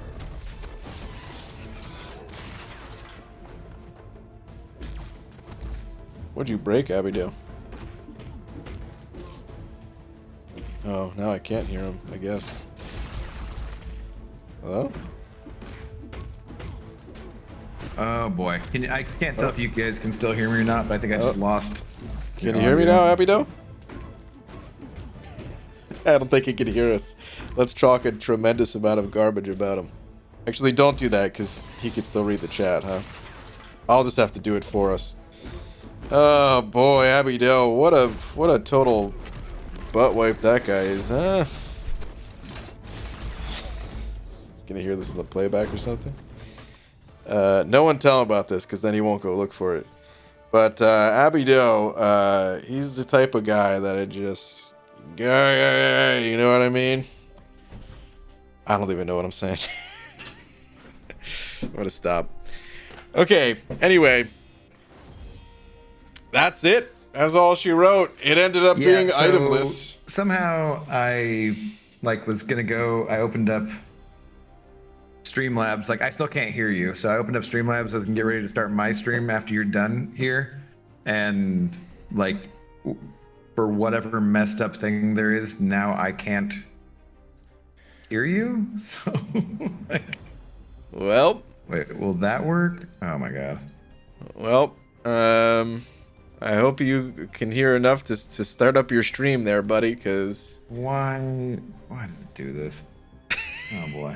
A: What'd you break, Abdo? Oh, now I can't hear him, I guess. Hello?
B: Oh boy. I can't tell if you guys can still hear me or not, but I think I just lost.
A: Can you hear me now, Abdo? I don't think he can hear us. Let's chalk a tremendous amount of garbage about him. Actually, don't do that, because he can still read the chat, huh? I'll just have to do it for us. Oh boy, Abdo, what a total butt wipe that guy is, huh? He's gonna hear this in the playback or something. No one tell him about this, because then he won't go look for it. But Abdo, he's the type of guy that I just, you know what I mean? I don't even know what I'm saying. I'm gonna stop. Okay, anyway, that's it. That's all she wrote. It ended up being itemless.
B: Somehow I was gonna go. I opened up Streamlabs. I still can't hear you, so I opened up Streamlabs so I can get ready to start my stream after you're done here. And for whatever messed up thing there is, now I can't hear you. So
A: Well,
B: wait, will that work? Oh my god.
A: Well, I hope you can hear enough to start up your stream there, buddy, because
B: Why does it do this? Oh boy.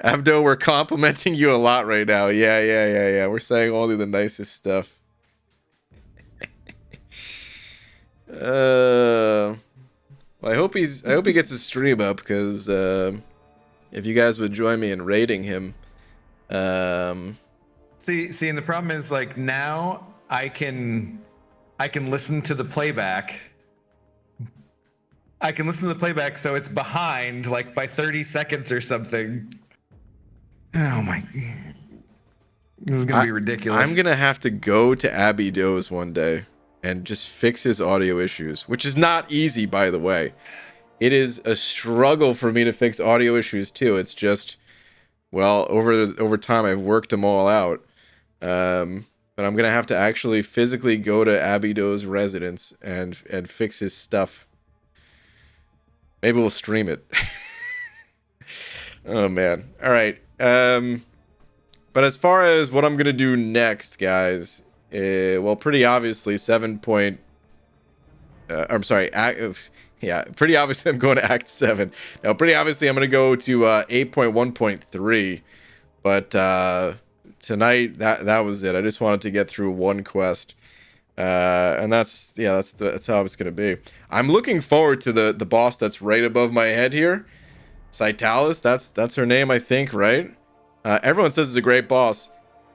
A: Abdo, we're complimenting you a lot right now. Yeah. We're saying only the nicest stuff. Well, I hope he gets his stream up, because if you guys would join me in rating him.
B: See, and the problem is, like, now I can listen to the playback. I can listen to the playback, so it's behind, like, by 30 seconds or something. Oh my! This is gonna be ridiculous.
A: I'm gonna have to go to Abdo's one day and just fix his audio issues, which is not easy, by the way. It is a struggle for me to fix audio issues too. It's just, well, over time I've worked them all out. But I'm gonna have to actually physically go to Abdo's residence and fix his stuff. Maybe we'll stream it. Oh man. All right. But as far as what I'm gonna do next, guys, well, pretty obviously pretty obviously I'm going to Act 7. Now, pretty obviously I'm gonna go to 8.1.3, but tonight that was it. I just wanted to get through one quest, and that's how it's gonna be. I'm looking forward to the boss that's right above my head here, Citalis. That's her name, I think, right? Everyone says it's a great boss.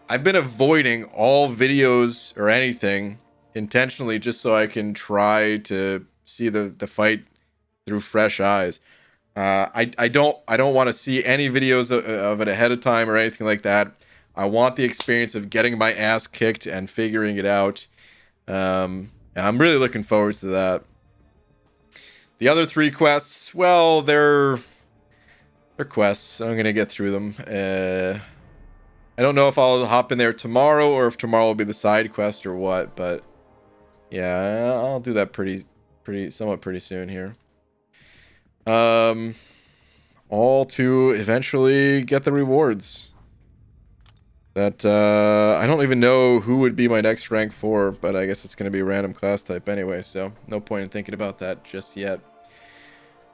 A: I've been avoiding all videos or anything intentionally just so I can try to see the fight through fresh eyes. I don't want to see any videos of it ahead of time or anything like that. I want the experience of getting my ass kicked and figuring it out. And I'm really looking forward to that. The other 3 quests, well, they're quests. I'm gonna get through them. I don't know if I'll hop in there tomorrow or if tomorrow will be the side quest or what, but yeah, I'll do that somewhat pretty soon here. All to eventually get the rewards. That I don't even know who would be my next rank for, but I guess it's gonna be a random class type anyway, so no point in thinking about that just yet.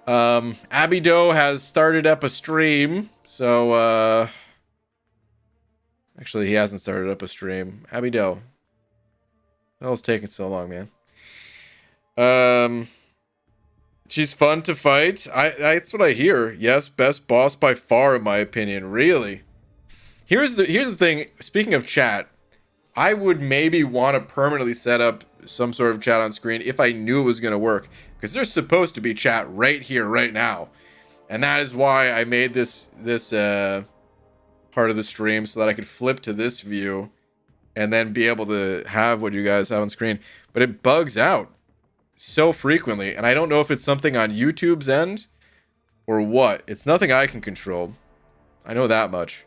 A: Abdo has started up a stream, so actually he hasn't started up a stream. Abdo, the hell's taking so long, man? She's fun to fight. That's what I hear. Yes, best boss by far in my opinion. Really. Here's the thing. Speaking of chat, I would maybe want to permanently set up some sort of chat on screen if I knew it was going to work, because there's supposed to be chat right here, right now, and that is why I made this part of the stream so that I could flip to this view and then be able to have what you guys have on screen. But it bugs out so frequently, and I don't know if it's something on YouTube's end or what. It's nothing I can control. I know that much.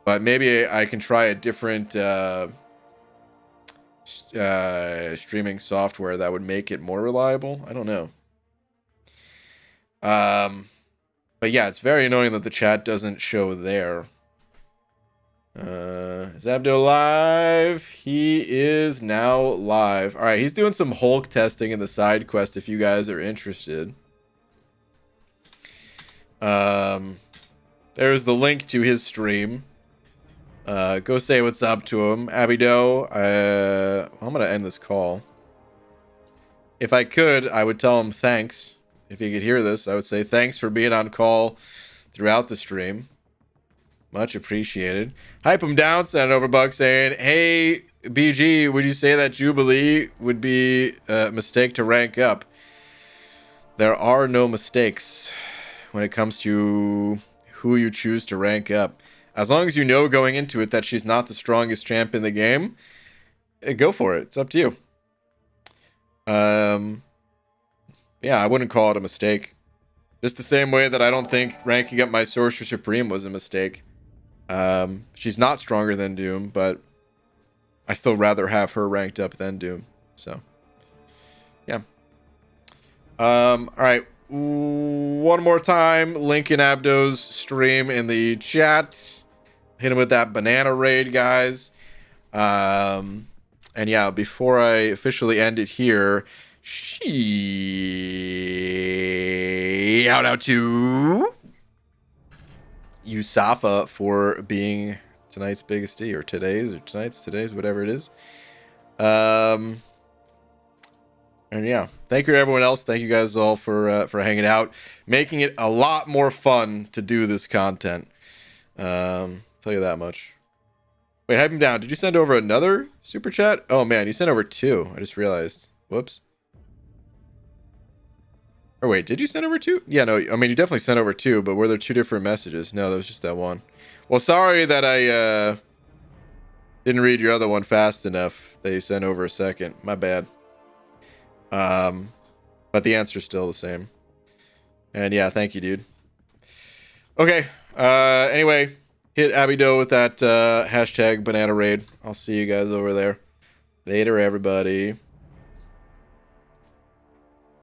A: But maybe I can try a different streaming software that would make it more reliable. I don't know. But yeah, it's very annoying that the chat doesn't show there. Is Abdo live? He is now live. All right, he's doing some Hulk testing in the side quest if you guys are interested. There's the link to his stream. Go say what's up to him. Abdo, I'm gonna end this call. If I could, I would tell him thanks. If he could hear this, I would say thanks for being on call throughout the stream. Much appreciated. Hype him down, send over Buck saying, hey, BG, would you say that Jubilee would be a mistake to rank up? There are no mistakes when it comes to who you choose to rank up. As long as you know going into it that she's not the strongest champ in the game, go for it. It's up to you. Yeah, I wouldn't call it a mistake. Just the same way that I don't think ranking up my Sorcerer Supreme was a mistake. She's not stronger than Doom, but I still rather have her ranked up than Doom. So, yeah. All right. One more time. Link in Abdo's stream in the chat. Hit him with that banana raid, guys. And yeah, before I officially end it here, shout out to Yusafa for being tonight's biggest D, or today's, whatever it is. And yeah, thank you to everyone else. Thank you guys all for hanging out, making it a lot more fun to do this content. Tell you that much. Wait, hype him down. Did you send over another super chat? Oh man, you sent over 2. I just realized. Whoops. Or wait, did you send over 2? Yeah, no, I mean, you definitely sent over 2, but were there 2 different messages? No, that was just that one. Well, sorry that I didn't read your other one fast enough that you sent over a second. My bad. But the answer's still the same. And yeah, thank you, dude. Okay, anyway, hit Abdo with that hashtag banana raid. I'll see you guys over there. Later, everybody.